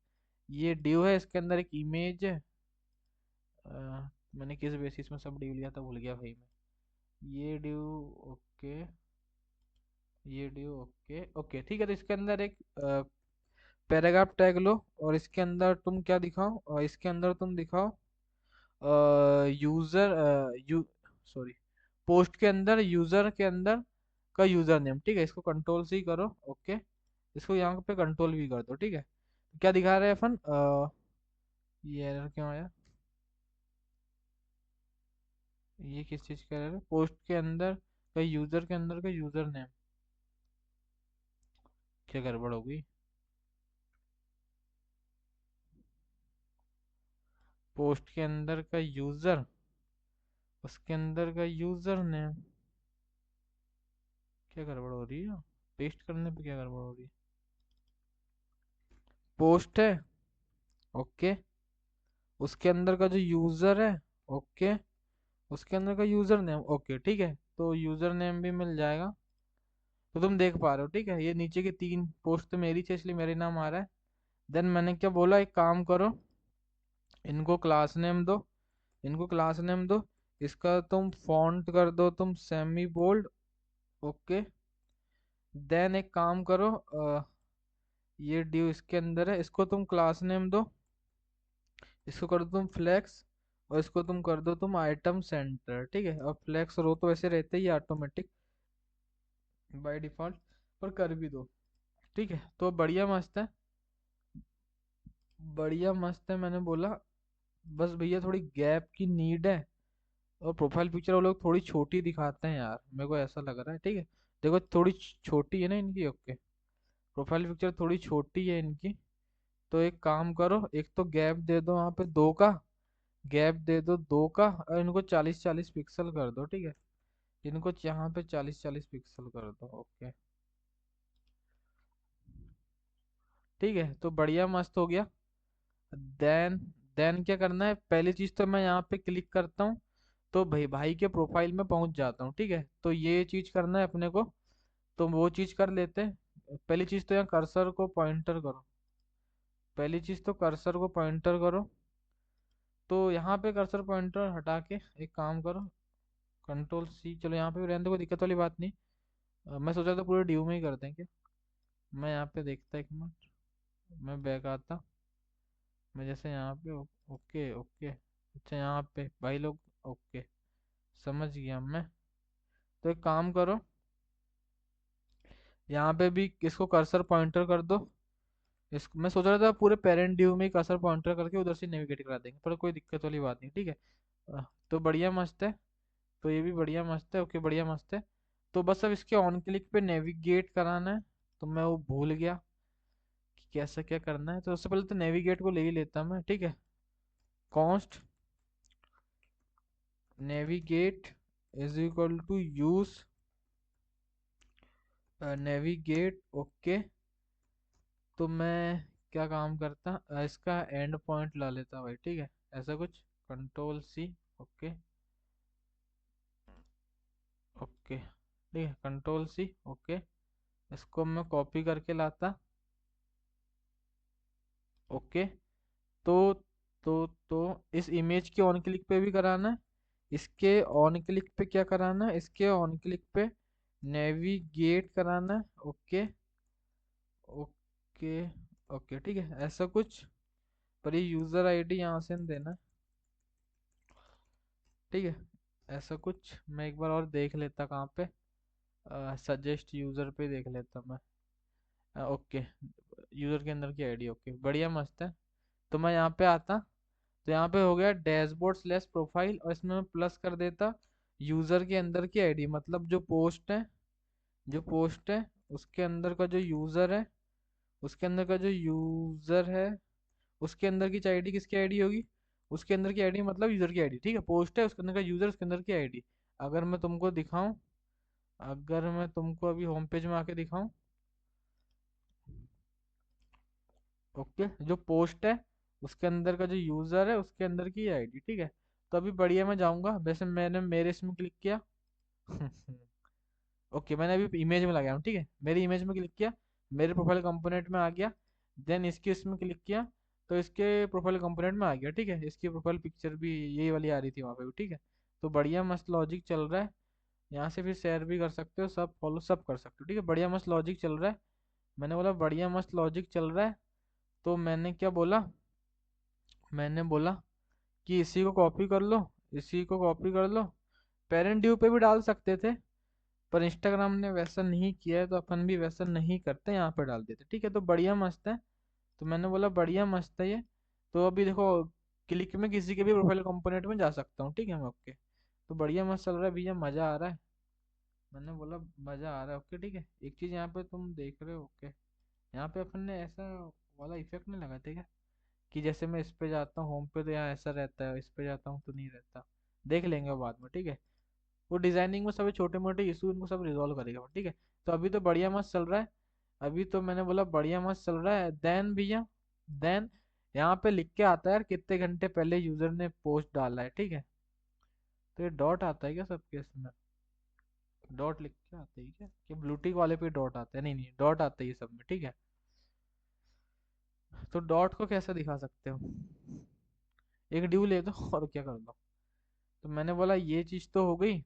ये डिव है, इसके अंदर एक इमेज है। मैंने किस बेसिस में सब डिव लिया था भूल गया भाई मैं। ये डिव। ओके। ये डिव। ओके। ओके, ठीक है, तो इसके अंदर एक पैराग्राफ टैग लो, और इसके अंदर तुम क्या दिखाओ, और इसके अंदर तुम दिखाओ यूजर, यू सॉरी, पोस्ट के अंदर यूजर के अंदर का यूजर नेम, ठीक है। इसको कंट्रोल C करो। ओके। इसको यहाँ पे कंट्रोल V कर दो, ठीक है। क्या दिखा रहे हैं अपन, ये एरर क्यों आया, ये किस चीज का एरर है, पोस्ट के अंदर का यूजर के अंदर का यूजर नेम, क्या गड़बड़ हो गई। पोस्ट के अंदर का यूजर, उसके अंदर का यूजर नेम, क्या गड़बड़ हो रही है, पेस्ट करने पे क्या गड़बड़ हो रही है। पोस्ट है। ओके। उसके अंदर का जो यूजर है। ओके। उसके अंदर का यूजर नेम। ओके, ठीक है, तो यूजर नेम भी मिल जाएगा। तो तुम देख पा रहे हो, ठीक है, ये नीचे की तीन पोस्ट तो मेरी थी इसलिए मेरे नाम आ रहा है। देन मैंने क्या बोला, एक काम करो, इनको क्लास नेम दो, इनको क्लास नेम दो। इसका तुम फॉन्ट कर दो तुम सेमी बोल्ड। ओके। देन एक काम करो, ये ड्यू इसके अंदर है, इसको तुम क्लास नेम दो, इसको कर दो तुम फ्लेक्स, और इसको तुम कर दो तुम आइटम सेंटर, ठीक है। और फ्लेक्स रो तो ऐसे रहते ही ऑटोमेटिक बाय डिफॉल्ट। पर कर भी दो। ठीक है, तो बढ़िया मस्त है, बढ़िया मस्त है। मैंने बोला बस भैया थोड़ी गैप की नीड है, और प्रोफाइल पिक्चर वो लोग थोड़ी छोटी दिखाते हैं यार, मेरे को ऐसा लग रहा है। ठीक है, देखो थोड़ी छोटी है ना इनकी। ओके, प्रोफाइल पिक्चर थोड़ी छोटी है इनकी। तो एक काम करो, एक तो गैप दे दो वहाँ पे 2 का, गैप दे दो 2 का, और इनको 40-40 पिक्सल कर दो। ठीक है, इनको यहाँ पे 40-40 पिक्सल कर दो। ओके, ठीक है, तो बढ़िया मस्त हो गया। देन देन क्या करना है, पहली चीज तो मैं यहाँ पे क्लिक करता हूँ, तो भाई भाई के प्रोफाइल में पहुंच जाता हूँ। ठीक है, तो ये चीज करना है अपने को, तो वो चीज कर लेते हैं। पहली चीज तो यहाँ कर्सर को पॉइंटर करो, पहली चीज तो कर्सर को पॉइंटर करो। तो यहाँ पे कर्सर पॉइंटर हटा के एक काम करो, कंट्रोल C। चलो यहाँ पे भी रहने दो, कोई दिक्कत वाली बात नहीं। मैं सोचा था पूरे ड्यू में ही कर देंगे। मैं यहाँ पे देखता, एक मिनट, मैं बैक आता। मैं जैसे यहाँ पे ओके ओके, अच्छा यहाँ पे भाई लोग, ओके, समझ गया मैं। तो एक काम करो, यहाँ पे भी इसको कर्सर पॉइंटर कर दो। इसको मैं सोच रहा था पूरे पेरेंट ड्यू में कर्सर पॉइंटर करके उधर से नेविगेट करा देंगे, पर कोई दिक्कत वाली बात नहीं। ठीक है, तो बढ़िया मस्त है। तो ये भी बढ़िया मस्त है। ओके, बढ़िया मस्त है। तो बस अब इसके ऑन क्लिक पे नेविगेट कराना है, तो मैं वो भूल गया कि कैसे क्या करना है। तो उससे पहले तो नेविगेट को ले ही लेता मैं। ठीक है, const navigate is equal to use navigate. Okay, तो मैं क्या काम करता, इसका एंड पॉइंट ला लेता भाई। ठीक है, ऐसा कुछ, कंट्रोल C। ओके ओके, ठीक है, कंट्रोल C। ओके, इसको मैं कॉपी करके लाता। ओके, तो तो इस इमेज के ऑन क्लिक पे भी कराना है, इसके ऑन क्लिक पे क्या कराना है, इसके ऑन क्लिक पे नेविगेट कराना है। ओके ओके ओके, ठीक है, ऐसा कुछ। पर ये यूजर आईडी यहाँ से नहीं देना। ठीक है, ऐसा कुछ। मैं एक बार और देख लेता कहाँ पे, सजेस्ट यूजर पे देख लेता मैं। ओके, यूजर के अंदर की आईडी। ओके, बढ़िया मस्त है। तो मैं यहाँ पे आता, तो यहाँ पे हो गया डैशबोर्ड/प्रोफाइल, और इसमें मैं प्लस कर देता यूजर के अंदर की आईडी, मतलब जो पोस्ट है, जो पोस्ट है उसके अंदर का जो यूजर है, उसके अंदर का जो यूजर है, उसके अंदर की आईडी किसकी आईडी होगी, उसके अंदर की आईडी मतलब यूजर की आईडी। ठीक है, पोस्ट है उसके अंदर का यूजर, उसके अंदर की आईडी। अगर मैं तुमको दिखाऊं, अगर मैं तुमको अभी होम पेज में आके दिखाऊं, ओके, जो पोस्ट है उसके अंदर का जो यूजर है उसके अंदर की आईडी। ठीक है, तो अभी बढ़िया मैं जाऊंगा, वैसे मैंने मेरे इसमें क्लिक किया। ओके, मैंने अभी इमेज में लगाया हूँ। ठीक है, मेरी इमेज में क्लिक किया, मेरे प्रोफाइल कंपोनेंट में आ गया। देन इसके इसमें क्लिक किया, तो इसके प्रोफाइल कंपोनेंट में आ गया। ठीक है, इसकी प्रोफाइल पिक्चर भी यही वाली आ रही थी वहाँ पे भी। ठीक है, तो बढ़िया मस्त लॉजिक चल रहा है। यहाँ से फिर शेयर भी कर सकते हो, सब फॉलो सब कर सकते हो। ठीक है, बढ़िया मस्त लॉजिक चल रहा है। मैंने बोला बढ़िया मस्त लॉजिक चल रहा है, तो मैंने क्या बोला, मैंने बोला कि इसी को कॉपी कर लो, इसी को कॉपी कर लो। पेरेंट ड्यू पे भी डाल सकते थे, पर इंस्टाग्राम ने वैसा नहीं किया है, तो अपन भी वैसा नहीं करते, यहाँ पे डाल देते। ठीक है, तो बढ़िया मस्त है। तो मैंने बोला बढ़िया मस्त है ये। तो अभी देखो, क्लिक में किसी के भी प्रोफाइल कंपोनेंट में जा सकता हूँ। ठीक है मैं, ओके, तो बढ़िया मस्त चल रहा है भैया, मजा आ रहा है। मैंने बोला मजा आ रहा है। ओके, ठीक है, एक चीज यहाँ पे तुम देख रहे हो। ओके, यहाँ पे अपन ने ऐसा वाला इफेक्ट नहीं लगा, ठीक है, कि जैसे मैं इस पे जाता हूँ होम पे तो यहाँ ऐसा रहता है, इस पे जाता हूँ तो नहीं रहता। देख लेंगे वो बाद में। ठीक है, वो डिजाइनिंग में सभी छोटे मोटे इशू इनको सब रिजॉल्व करेगा। ठीक है, तो अभी तो बढ़िया मस्त चल रहा है। अभी तो मैंने बोला बढ़िया मस्त चल रहा है। देन भैया, देन यहाँ पे लिख के आता है यार कितने घंटे पहले यूजर ने पोस्ट डाला है। ठीक है, तो ये डॉट आता है क्या सब केस में, डॉट लिख के आता है क्या, कि ब्लूटिक वाले पे डॉट आता है, नहीं नहीं डॉट आता है ये सब में। ठीक है, तो डॉट को कैसे दिखा सकते हो, एक ड्यू ले दो और क्या कर दो। तो मैंने बोला ये चीज तो हो गई,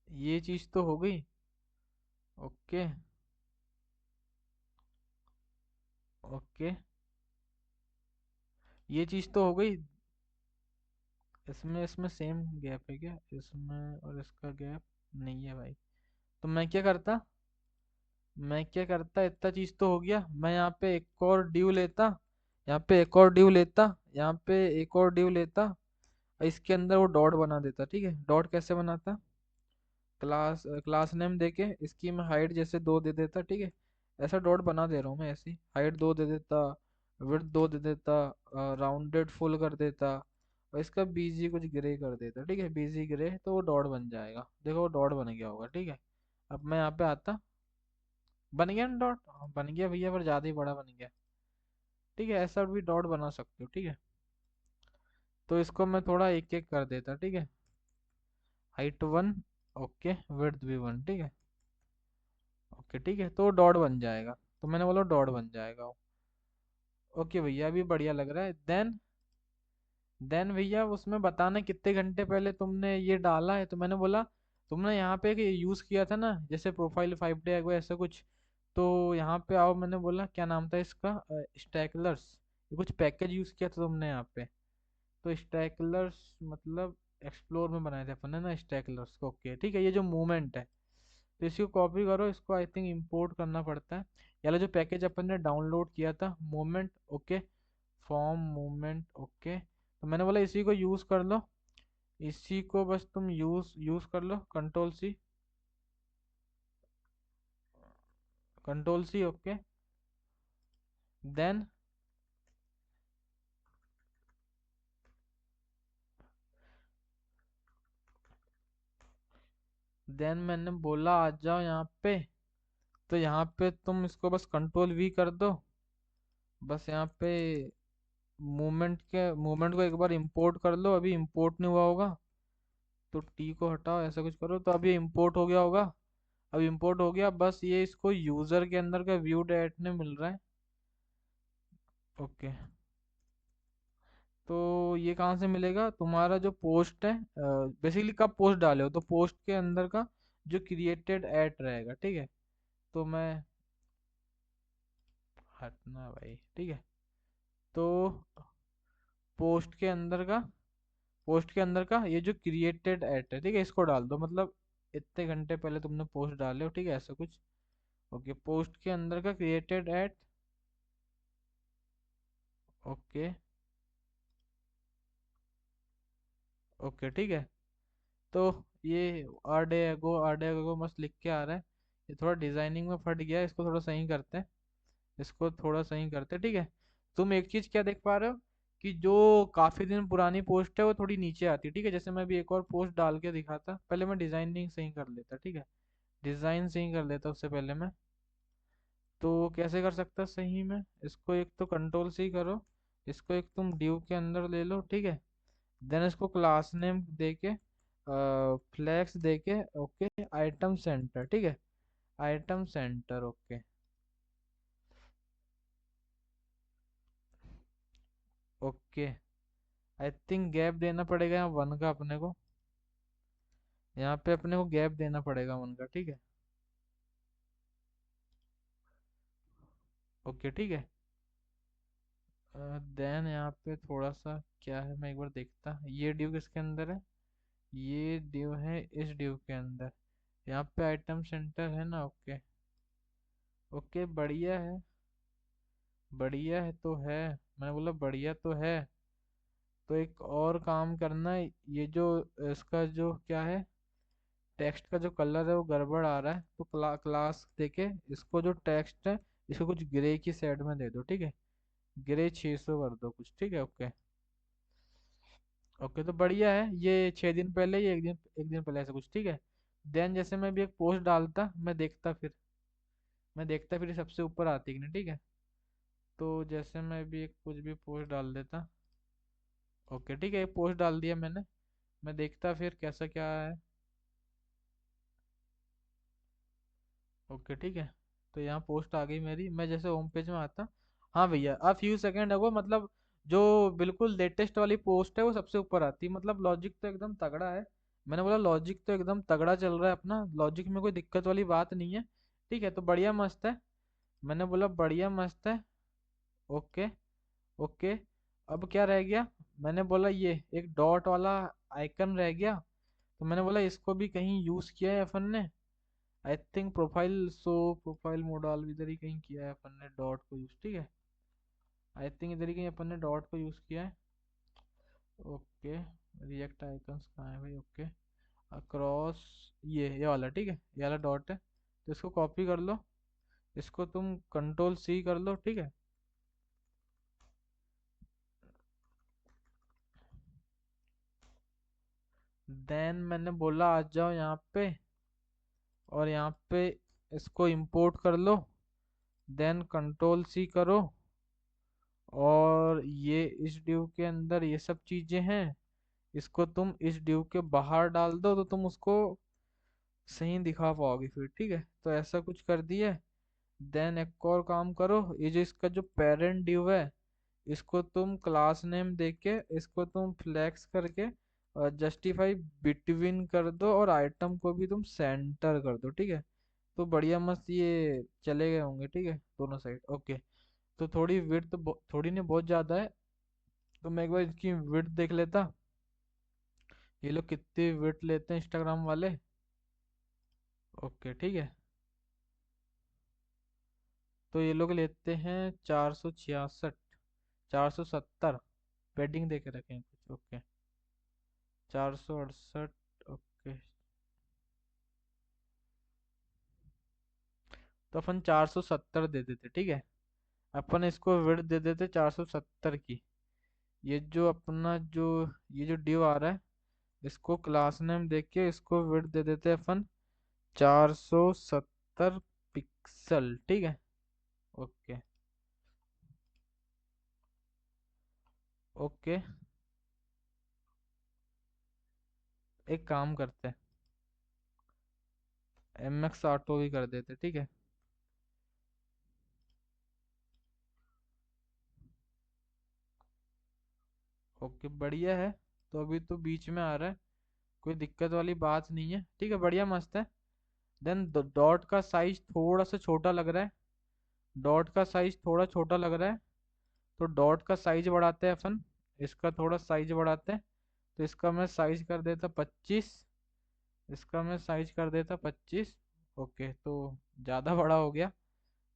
ये चीज तो हो गई। ओके ओके, ये चीज तो हो गई। इसमें इसमें सेम गैप है क्या, इसमें और इसका गैप नहीं है भाई। तो मैं क्या करता, मैं क्या करता, इतना चीज तो हो गया, मैं यहाँ पे एक और ड्यू लेता, यहाँ पे एक और ड्यू लेता, यहाँ पे एक और ड्यू लेता, और इसके अंदर वो डॉट बना देता। ठीक है, डॉट कैसे बनाता, क्लास नेम देके इसकी मैं हाइट जैसे 2 दे देता। ठीक है, ऐसा डॉट बना दे रहा हूँ मैं, ऐसी हाइट 2 दे देता, विड्थ 2 दे देता, राउंडेड फुल कर देता, और इसका बीजी कुछ ग्रे कर देता। ठीक है, बीजी ग्रे, तो वो डॉट बन जाएगा। देखो वो डॉट बन गया होगा। ठीक है, अब मैं यहाँ पे आता, बन गया ना डॉट, बन गया भैया, पर ज़्यादा ही बड़ा बन गया। ठीक है, ऐसा भी डॉट बना सकते हो। ठीक है, तो इसको मैं थोड़ा एक एक कर देता। ठीक है, हाइट 1, ओके, विड्थ भी 1। ठीक है, ओके, ठीक है, तो डॉट बन जाएगा। तो मैंने बोला डॉट बन जाएगा। ओके भैया, अभी बढ़िया लग रहा है। देन भैया उसमें बताना कितने घंटे पहले तुमने ये डाला है। तो मैंने बोला तुमने यहाँ पे यूज़ किया था ना, जैसे प्रोफाइल 5 डे एगो ऐसा कुछ, तो यहाँ पे आओ। मैंने बोला क्या नाम था इसका, स्टैकलर्स, कुछ पैकेज यूज़ किया था तुमने यहाँ पे। तो स्टैकलर्स मतलब एक्सप्लोर में बनाए थे अपन ने ना स्टैकलर्स को। ओके, ठीक है, ये जो मूवमेंट है, तो इसको कॉपी करो, इसको आई थिंक इंपोर्ट करना पड़ता है। यार जो पैकेज अपन ने डाउनलोड किया था movement, okay, form movement, okay, तो मैंने बोला इसी को यूज़ कर लो, इसी को बस तुम यूज़ कर लो, control C, okay. Then then मैंने बोला आ जाओ यहाँ पे, तो यहाँ पे तुम इसको बस कंट्रोल V कर दो। बस यहाँ पे मूवमेंट को एक बार इंपोर्ट कर लो, अभी इंपोर्ट नहीं हुआ होगा, तो टी को हटाओ, ऐसा कुछ करो, तो अभी इंपोर्ट हो गया होगा। अब इंपोर्ट हो गया, बस ये इसको यूजर के अंदर का व्यू देखने मिल रहा है। ओके, तो ये कहाँ से मिलेगा, तुम्हारा जो पोस्ट है, बेसिकली कब पोस्ट डाले हो, तो पोस्ट के अंदर का जो क्रिएटेड एट रहेगा। ठीक है, तो मैं हटना भाई। ठीक है, तो पोस्ट के अंदर का पोस्ट के अंदर का ये जो क्रिएटेड एट है, ठीक है, इसको डाल दो, मतलब इतने घंटे पहले तुमने पोस्ट डाले हो। ठीक है, ऐसा कुछ। ओके, पोस्ट के अंदर का क्रिएटेड एट, ओके, ओके, ठीक है। तो ये आर डे एगो मस्त लिख के आ रहा है। ये थोड़ा डिजाइनिंग में फट गया है, इसको थोड़ा सही करते हैं, इसको थोड़ा सही करते हैं। ठीक है, तुम एक चीज क्या देख पा रहे हो, कि जो काफी दिन पुरानी पोस्ट है वो थोड़ी नीचे आती है। ठीक है, जैसे मैं अभी एक और पोस्ट डाल के दिखाता, पहले मैं डिजाइनिंग सही कर लेता। ठीक है, डिजाइन सही कर लेता उससे पहले मैं। तो कैसे कर सकता सही में, इसको एक तो कंट्रोल C करो, इसको एक तुम ड्यू के अंदर ले लो। ठीक है, देन इसको क्लास नेम देके, फ्लैक्स देके, ओके, आइटम सेंटर। ठीक है, item centre, okay, okay. I think gap देना पड़ेगा यहाँ 1 का अपने को, यहाँ पे अपने को गैप देना पड़ेगा 1 का। ठीक है, ओके, ठीक है। देन यहाँ पे थोड़ा सा क्या है, मैं एक बार देखता, ये ड्यू किसके अंदर है, ये ड्यू है इस ड्यू के अंदर, यहाँ पे आइटम सेंटर है ना। ओके, ओके, बढ़िया है, बढ़िया है तो है, मैंने बोला बढ़िया तो है। तो एक और काम करना है, ये जो इसका जो क्या है, टेक्स्ट का जो कलर है वो गड़बड़ आ रहा है, तो क्लास देके इसको जो टेक्स्ट है इसको कुछ ग्रे की साइड में दे दो। ठीक है, ग्रे 600 कर दो कुछ। ठीक है, ओके, ओके, तो बढ़िया है, ये 6 दिन पहले, ये एक दिन पहले, ऐसा कुछ। ठीक है, देन जैसे मैं भी एक पोस्ट डालता, मैं देखता फिर सबसे ऊपर आती कि नहीं। ठीक है, तो जैसे मैं भी एक कुछ भी पोस्ट डाल देता, ओके, ठीक है, एक पोस्ट डाल दिया मैंने, मैं देखता फिर कैसा क्या है। ओके, ठीक है, तो यहाँ पोस्ट आ गई मेरी, मैं जैसे होम पेज में आता, हाँ भैया, अब फ्यू सेकंड अगो, मतलब जो बिल्कुल लेटेस्ट वाली पोस्ट है वो सबसे ऊपर आती है, मतलब लॉजिक तो एकदम तगड़ा है। मैंने बोला लॉजिक तो एकदम तगड़ा चल रहा है अपना, लॉजिक में कोई दिक्कत वाली बात नहीं है। ठीक है, तो बढ़िया मस्त है, मैंने बोला बढ़िया मस्त है। ओके, ओके, अब क्या रह गया, मैंने बोला ये एक डॉट वाला आइकन रह गया, तो मैंने बोला इसको भी कहीं यूज किया है अपन ने, I think profile, so profile model इधर ही कहीं किया है अपन ने डॉट को यूज, ठीक है। आई थिंक इधर ही कहीं अपन ने डॉट को यूज किया है। ओके, रिएक्ट आइकन्स कहाँ है भाई? ओके, अक्रॉस, ये वाला, ठीक है, ये वाला डॉट है, तो इसको कॉपी कर लो, इसको तुम कंट्रोल सी कर लो, ठीक है। देन मैंने बोला आ जाओ यहाँ पे, और यहाँ पे इसको इंपोर्ट कर लो, देन कंट्रोल सी करो, और ये इस डिव के अंदर ये सब चीजें हैं, इसको तुम इस डिव के बाहर डाल दो तो तुम उसको सही दिखा पाओगे फिर, ठीक है। तो ऐसा कुछ कर दिया। देन एक और काम करो, ये जो इसका जो पेरेंट डिव है, इसको तुम क्लास नेम देके इसको तुम फ्लेक्स करके जस्टिफाई बिटवीन कर दो, और आइटम को भी तुम सेंटर कर दो, ठीक है। तो बढ़िया मस्त ये चले गए होंगे, ठीक है, दोनों साइड। ओके, तो थोड़ी विड्थ थोड़ी नहीं, बहुत ज़्यादा है, तो मैं एक बार इसकी विड्थ देख लेता। ये लोग कितनी विड्थ लेते हैं इंस्टाग्राम वाले। ओके, ठीक है, तो ये लोग लेते हैं 466, 470, पेडिंग दे के रखे हैं कुछ। ओके, 468। ओके, तो अपन 470 दे देते, ठीक है। अपन इसको विड्थ दे देते 470 की। ये जो अपना जो ये जो डिव आ रहा है, इसको क्लास नेम देख के इसको विड्थ दे देते अपन 470 पिक्सल, ठीक है। ओके। ओके, एक काम करते हैं, MX ऑटो भी कर देते, ठीक है। ओके, बढ़िया है। तो अभी तो बीच में आ रहा है, कोई दिक्कत वाली बात नहीं है, ठीक है, बढ़िया मस्त है। देन डॉट का साइज थोड़ा सा छोटा लग रहा है, डॉट का साइज थोड़ा छोटा लग रहा है, तो डॉट का साइज बढ़ाते हैं अपन, इसका थोड़ा साइज बढ़ाते हैं। तो इसका मैं साइज कर देता 25, इसका मैं साइज कर देता 25। ओके, तो ज़्यादा बड़ा हो गया,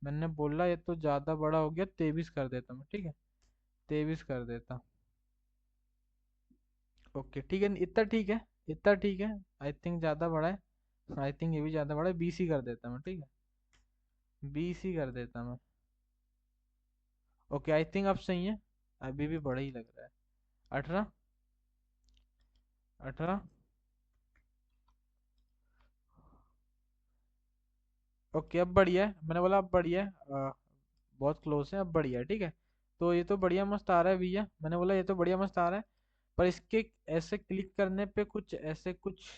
मैंने बोला ये तो ज़्यादा बड़ा हो गया, 23 कर देता मैं, ठीक है, 23 कर देता। ओके, ठीक है, इतना ठीक है, इतना ठीक है। आई थिंक ज़्यादा बड़ा है, आई थिंक ये भी ज़्यादा बड़ा है, 20 ही कर देता मैं, ठीक है, 20 ही कर देता मैं। ओके, आई थिंक अब सही है, अभी भी बड़ा ही लग रहा है। 18, 18। ओके, अब बढ़िया है, मैंने बोला अब बढ़िया है, बहुत क्लोज है, अब बढ़िया है, ठीक है। तो ये तो बढ़िया मस्त आ रहा है भैया, मैंने बोला ये तो बढ़िया मस्त आ रहा है। पर इसके ऐसे क्लिक करने पे कुछ ऐसे कुछ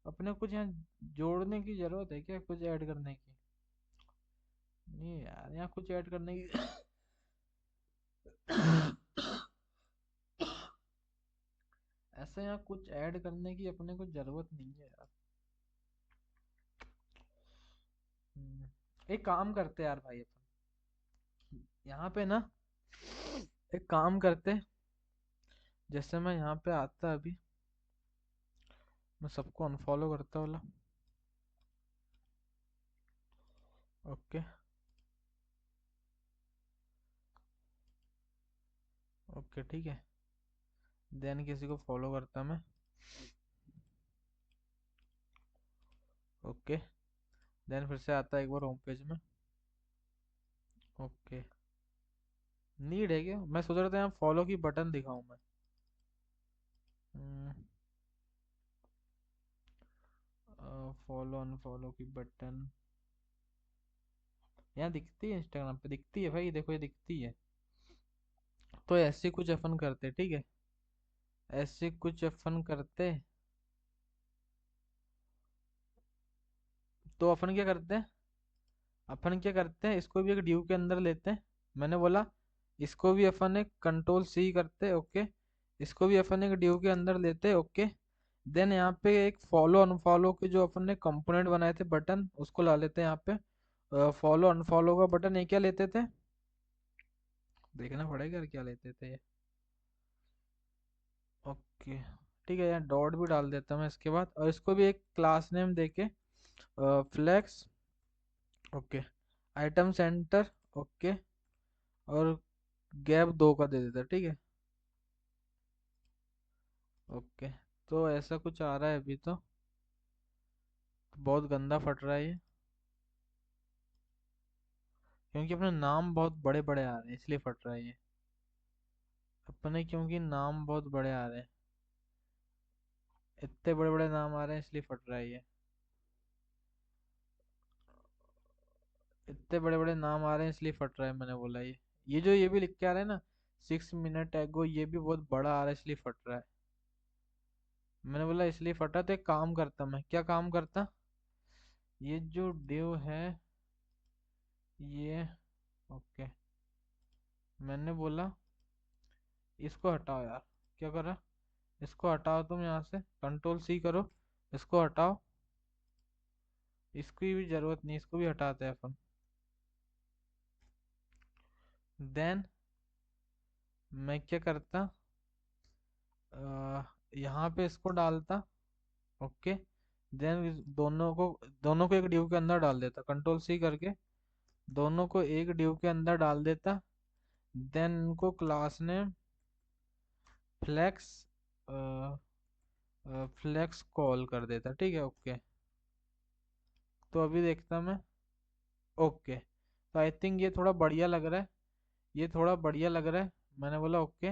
अपने कुछ यहाँ जोड़ने की जरूरत है क्या, कुछ ऐड करने की? नहीं यार, यहाँ कुछ ऐड करने की ऐसे यहाँ कुछ ऐड करने की अपने को जरूरत नहीं है यार। एक काम करते हैं यार भाई, अपन यहाँ पे ना एक काम करते, जैसे मैं यहाँ पे आता अभी, मैं सबको अनफॉलो करता वाला। ओके। ओके, ठीक है, देन किसी को फॉलो करता मैं। ओके, देन फिर से आता है एक बार होम पेज में। ओके, नीड है क्या? मैं सोच रहा था यहाँ फॉलो की बटन दिखाऊं मैं। फॉलो अनफॉलो की बटन यहाँ दिखती है, इंस्टाग्राम पे दिखती है भाई, देखो ये दिखती है। तो ऐसे कुछ अपन करते, ठीक है, ऐसे कुछ अपन करते। तो अपन क्या करते हैं, इसको भी एक ड्यू के अंदर लेते हैं, मैंने बोला इसको भी अपन एक कंट्रोल सी करते, ओके, इसको भी अपन एक ड्यू के अंदर लेते, ओके। देन यहाँ पे एक फॉलो अनफॉलो के जो अपन ने कंपोनेंट बनाए थे बटन, उसको ला लेते हैं यहाँ पे। फॉलो अनफॉलो का बटन ये क्या लेते थे, देखना पड़ेगा यार क्या लेते थे ये। ओके, ठीक है, यहाँ डॉट भी डाल देता हूँ मैं इसके बाद, और इसको भी एक क्लास नेम देके flex, okay, item centre, okay, और गैप 2 का दे देता, ठीक है। ओके, तो ऐसा कुछ आ रहा है अभी तो बहुत गंदा फट रहा है ये, क्योंकि अपने नाम बहुत बड़े बड़े आ रहे हैं इसलिए फट रहा है ये। अपने क्योंकि नाम बहुत बड़े आ रहे हैं, इतने बड़े बड़े नाम आ रहे हैं इसलिए फट रहा है ये। इतने बड़े बड़े नाम आ रहे हैं इसलिए फट रहा है, मैंने बोला ये जो ये भी लिख के आ रहा है ना, 6 मिनट एगो, ये भी बहुत बड़ा आ रहा है इसलिए फट रहा है। मैंने बोला इसलिए फटा, तो एक काम करता, मैं क्या काम करता, ये जो डिव है ये, ओके, मैंने बोला इसको हटाओ यार, क्या कर रहा, इसको हटाओ, तुम यहाँ से कंट्रोल सी करो, इसको हटाओ, इसकी भी जरूरत नहीं, इसको भी हटाते हैं अपन। देन मैं क्या करता, यहाँ पे इसको डालता, ओके, देन दोनों को एक ड्यू के अंदर डाल देता, कंट्रोल सी करके दोनों को एक ड्यू के अंदर डाल देता। देन इनको क्लास ने फ्लेक्स फ्लेक्स कॉल कर देता, ठीक है, ओके। तो अभी देखता मैं, ओके, तो आई थिंक ये थोड़ा बढ़िया लग रहा है, ये थोड़ा बढ़िया लग रहा है, मैंने बोला ओके,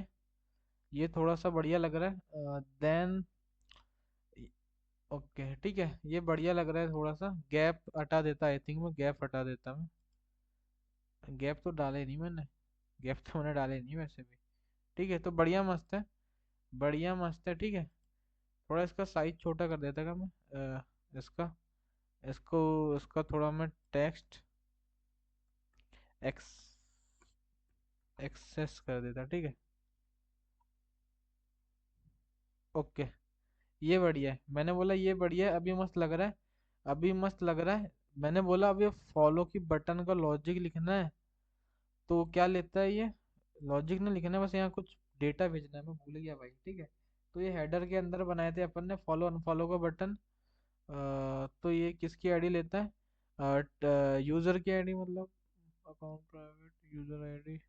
ये थोड़ा सा बढ़िया लग रहा है। देन ओके, ठीक है, ये बढ़िया लग रहा है, थोड़ा सा गैप हटा देता, आई थिंक मैं गैप हटा देता मैं, गैप तो डाले नहीं मैंने, गैप तो मैंने डाले नहीं वैसे भी। ठीक है, तो बढ़िया मस्त है, बढ़िया मस्त है, ठीक है। थोड़ा इसका साइज छोटा कर देता का मैं, इसका, इसका थोड़ा मैं टेक्स्ट एक्स एक्सेस कर देता, ठीक है, ओके। ये बढ़िया है, मैंने बोला ये बढ़िया है, अभी मस्त लग रहा है, अभी मस्त लग रहा है। मैंने बोला अब ये फॉलो की बटन का लॉजिक लिखना है, तो क्या लेता है ये, लॉजिक नहीं लिखना है, बस यहाँ कुछ डेटा भेजना है, मैं भूल गया भाई, ठीक है। तो ये हेडर के अंदर बनाए थे अपन ने फॉलो अनफॉलो का बटन। तो ये किसकी आईडी लेता है, यूजर की आईडी, मतलब account private user ID,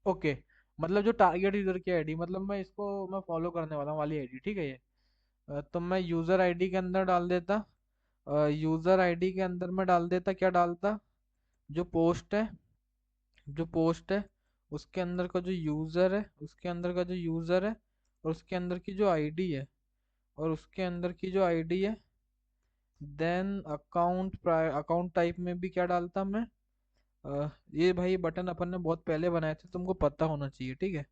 okay, मतलब जो टारगेट यूजर की आईडी, मतलब मैं इसको मैं फॉलो करने वाला हूँ वाली आईडी, ठीक है ये। तो मैं यूजर आईडी के अंदर डाल देता, यूजर आईडी के अंदर मैं डाल देता, क्या डालता, जो पोस्ट है, जो पोस्ट है उसके अंदर का जो यूजर है, उसके अंदर का जो यूजर है, और उसके अंदर की जो आईडी है, और उसके अंदर की जो आईडी है। देन अकाउंट टाइप में भी क्या डालता मैं, ये भाई बटन अपन ने बहुत पहले बनाए थे, तुमको पता होना चाहिए, ठीक है।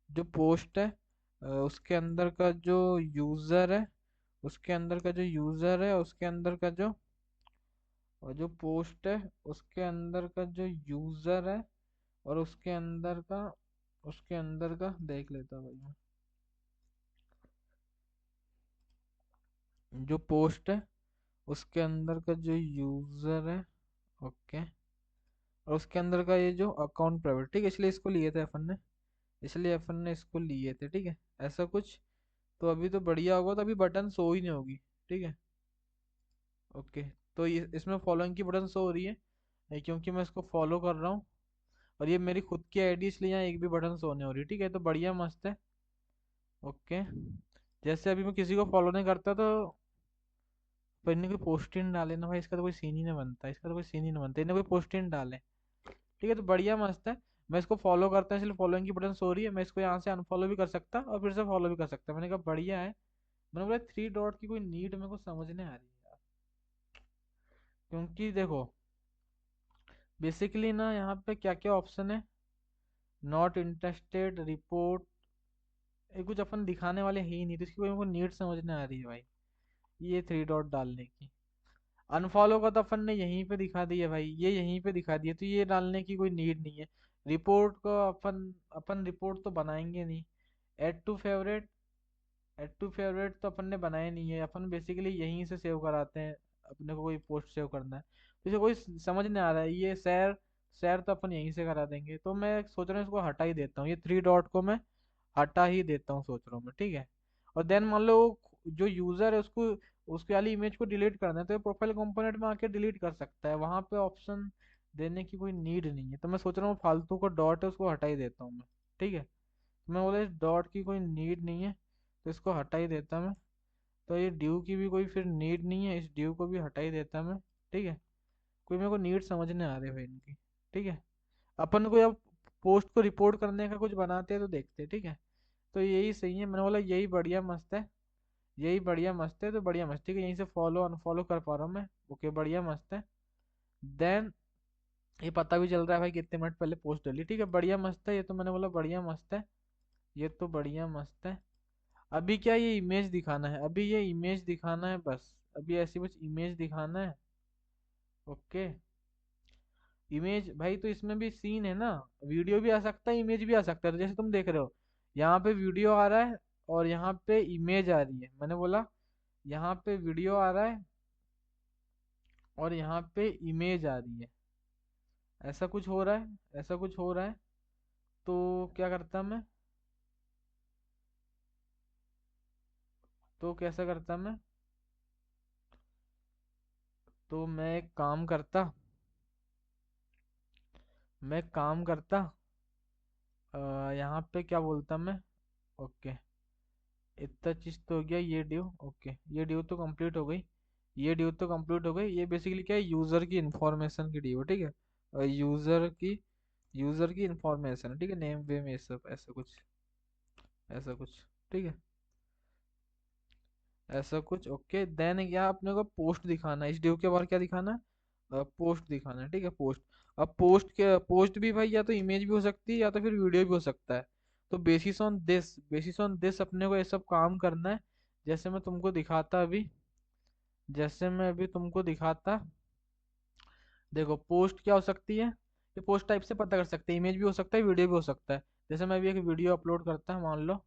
जो पोस्ट है, उसके अंदर का जो यूजर है, उसके अंदर का जो यूजर है, उसके अंदर का जो, और जो पोस्ट है उसके अंदर का जो यूजर है, और उसके अंदर का देख लेता भाई मैं, जो पोस्ट है उसके अंदर का जो यूजर है, ओके, और उसके अंदर का ये जो अकाउंट प्राइवेट, ठीक है, इसलिए इसको लिए थे अपन ने, इसलिए अपन ने इसको लिए थे, ठीक है, ऐसा कुछ। तो अभी तो बढ़िया होगा, तो अभी बटन शो ही नहीं होगी, ठीक है, ओके। तो ये इसमें फॉलोइंग की बटन शो हो रही है, क्योंकि मैं इसको फॉलो कर रहा हूँ, और ये मेरी खुद की आईडी, इसलिए यहाँ एक भी बटन शो नहीं हो रही, ठीक है, तो बढ़िया मस्त है, ओके। जैसे अभी मैं किसी को फॉलो नहीं करता, तो पर इन्हें कोई पोस्ट इन डाले ना भाई, इसका तो कोई सीन ही नहीं बनता, इसका तो कोई सीन ही नहीं बनता, इन्हें कोई पोस्ट इन डाले, ठीक है, तो बढ़िया मस्त है। मैं इसको फॉलो करता हूँ, इसलिए फॉलोइंग की बटन सो रही है, मैं इसको यहाँ से अनफॉलो भी कर सकता और फिर से फॉलो भी कर सकता, मैंने कहा बढ़िया है। मैंने बोला 3 डॉट की कोई नीड मेरे को समझ नहीं आ रही है यार, क्योंकि देखो बेसिकली ना यहाँ पे क्या क्या ऑप्शन है, नॉट इंटरेस्टेड, रिपोर्ट, ये कुछ अपन दिखाने वाले है ही नहीं, तो इसकी कोई मेरे को नीड समझ नहीं आ रही है भाई, ये 3 डॉट डालने की। अनफॉलो का तो अपन ने यहीं पे दिखा दिया भाई, ये यहीं पे दिखा दिया, तो ये डालने की कोई नीड नहीं है। रिपोर्ट को अपन अपन रिपोर्ट तो बनाएंगे नहीं। Add to favourite, add to favourite तो अपन ने बनाया नहीं है, अपन बेसिकली यहीं से सेव कराते हैं, अपने को कोई पोस्ट सेव करना है, तो इसे कोई समझ नहीं आ रहा है, ये शेयर, शेयर तो अपन यहीं से करा देंगे, तो मैं सोच रहा हूँ इसको हटा ही देता हूँ, ये 3 डॉट को मैं हटा ही देता हूँ सोच रहा हूँ मैं, ठीक है। और देन मान लो जो यूजर है उसको उसके वाली इमेज को डिलीट करना है तो ये प्रोफाइल कंपोनेंट में आके डिलीट कर सकता है, वहां पे ऑप्शन देने की कोई नीड नहीं है। तो मैं सोच रहा हूँ फालतू का डॉट है उसको हटा ही देता हूँ मैं। ठीक है, तो मैं बोला इस डॉट की कोई नीड नहीं है तो इसको हटा ही देता मैं। तो ये ड्यू की भी कोई फिर नीड नहीं है, इस ड्यू को भी हटा ही देता मैं। ठीक है, कोई मेरे को नीड समझने आ रही है भाई इनकी। ठीक है, अपन को अब पोस्ट को रिपोर्ट करने का कुछ बनाते हैं तो देखते हैं। ठीक है, तो यही सही है, मैंने बोला यही बढ़िया मस्त है, यही बढ़िया मस्त है। तो बढ़िया मस्त, ठीक है, यहीं से फॉलो अनफॉलो कर पा रहा हूँ मैं। ओके, बढ़िया मस्त है। देन ये पता भी चल रहा है भाई कितने मिनट पहले पोस्ट डाली। ठीक है, बढ़िया मस्त है, ये तो मैंने बोला बढ़िया मस्त है, ये तो बढ़िया मस्त है। अभी क्या ये इमेज दिखाना है, अभी ये इमेज दिखाना है बस, अभी ऐसी बस इमेज दिखाना है। ओके, इमेज भाई तो इसमें भी सीन है ना, वीडियो भी आ सकता है इमेज भी आ सकता है। तो जैसे तुम देख रहे हो यहाँ पे वीडियो आ रहा है और यहाँ पे इमेज आ रही है। मैंने बोला यहाँ पे वीडियो आ रहा है और यहाँ पे इमेज आ रही है, ऐसा कुछ हो रहा है, ऐसा कुछ हो रहा है। तो क्या करता मैं, तो कैसा करता मैं, तो मैं एक काम करता, मैं एक काम करता, यहाँ पे क्या बोलता मैं। ओके, इतना चीज तो हो गया, ये ड्यू। ओके, ये ड्यू तो कंप्लीट हो गई, ये ड्यू तो कंप्लीट हो गई। ये बेसिकली क्या है, यूजर की इंफॉर्मेशन की ड्यू है। ठीक है, यूजर की इंफॉर्मेशन है। ठीक है, नेम वेम ये सब ऐसा कुछ, ऐसा कुछ। ठीक है, ऐसा कुछ। ओके, देन क्या अपने को पोस्ट दिखाना है, इस ड्यू के बाद क्या दिखाना है, पोस्ट दिखाना है। ठीक है, पोस्ट। अब पोस्ट के पोस्ट भी भाई या तो इमेज भी हो सकती है या तो फिर वीडियो भी हो सकता है। तो बेसिस ऑन दिस अपने को ये सब काम करना है। जैसे मैं तुमको दिखाता अभी, जैसे मैं अभी तुमको दिखाता, देखो पोस्ट क्या हो सकती है, ये पोस्ट टाइप से पता कर सकते हैं, इमेज भी हो सकता है वीडियो भी हो सकता है। जैसे मैं अभी एक वीडियो अपलोड करता हूँ, मान लो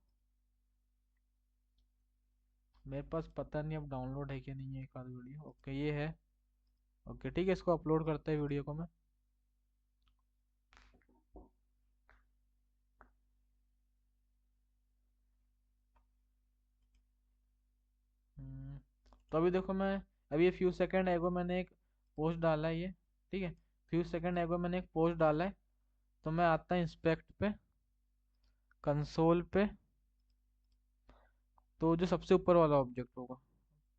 मेरे पास पता नहीं अब डाउनलोड है कि नहीं है एक आध वीडियो। ओके, ये है। ओके, ठीक है, इसको अपलोड करते हैं वीडियो को मैं। हम्म, तो अभी देखो मैं, अभी ये फ्यू सेकंड एगो मैंने एक पोस्ट डाला है ये। ठीक है, फ्यू सेकंड एगो मैंने एक पोस्ट डाला है। तो मैं आता है इंस्पेक्ट पे, कंसोल पे, तो जो सबसे ऊपर वाला ऑब्जेक्ट होगा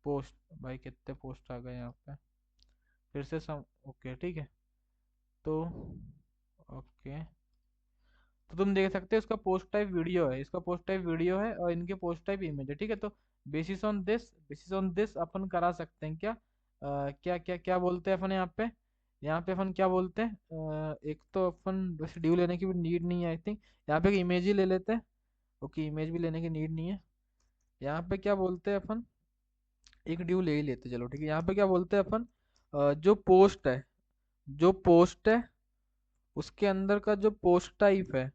पोस्ट, भाई कितने पोस्ट आ गए यहाँ पे, फिर से सम। ओके, ठीक है, तो ओके, तो तुम देख सकते हो इसका पोस्ट टाइप वीडियो है, इसका पोस्ट टाइप वीडियो है और इनके पोस्ट टाइप इमेज है। ठीक है, तो बेसिस ऑन दिस अपन करा सकते हैं क्या, क्या क्या क्या बोलते हैं अपन यहाँ पे, यहाँ पे अपन क्या बोलते हैं, एक तो अपन वैसे ड्यू लेने की भी नीड नहीं है आई थिंक, यहाँ पे एक इमेज ही ले लेते हैं। ओके, इमेज भी लेने की नीड नहीं है। यहाँ पे क्या बोलते हैं अपन, एक ड्यू ले ही लेते, चलो ठीक है। यहाँ पे क्या बोलते हैं अपन, जो पोस्ट है, जो पोस्ट है उसके अंदर का जो पोस्ट टाइप है,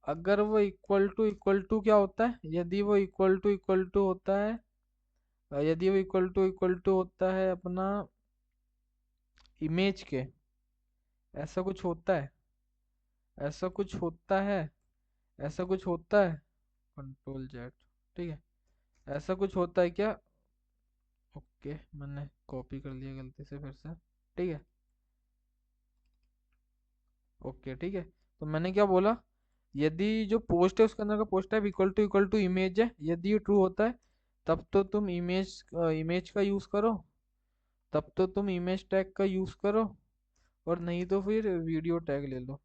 अगर वो इक्वल टू क्या होता है, यदि वो इक्वल टू होता है, यदि वो इक्वल टू होता है अपना इमेज के, ऐसा कुछ होता है, ऐसा कुछ होता है, ऐसा कुछ होता है, कंट्रोल जेड। ठीक है, ऐसा कुछ होता है क्या। ओके, मैंने कॉपी कर लिया गलती से फिर से। ठीक है, ओके, ठीक है, तो मैंने क्या बोला, यदि जो पोस्ट है उसके अंदर का post type equal to image है, यदि ये ट्रू होता है तब तो तुम इमेज का यूज करो, तब तो तुम इमेज टैग का यूज करो, और नहीं तो फिर वीडियो टैग ले लो।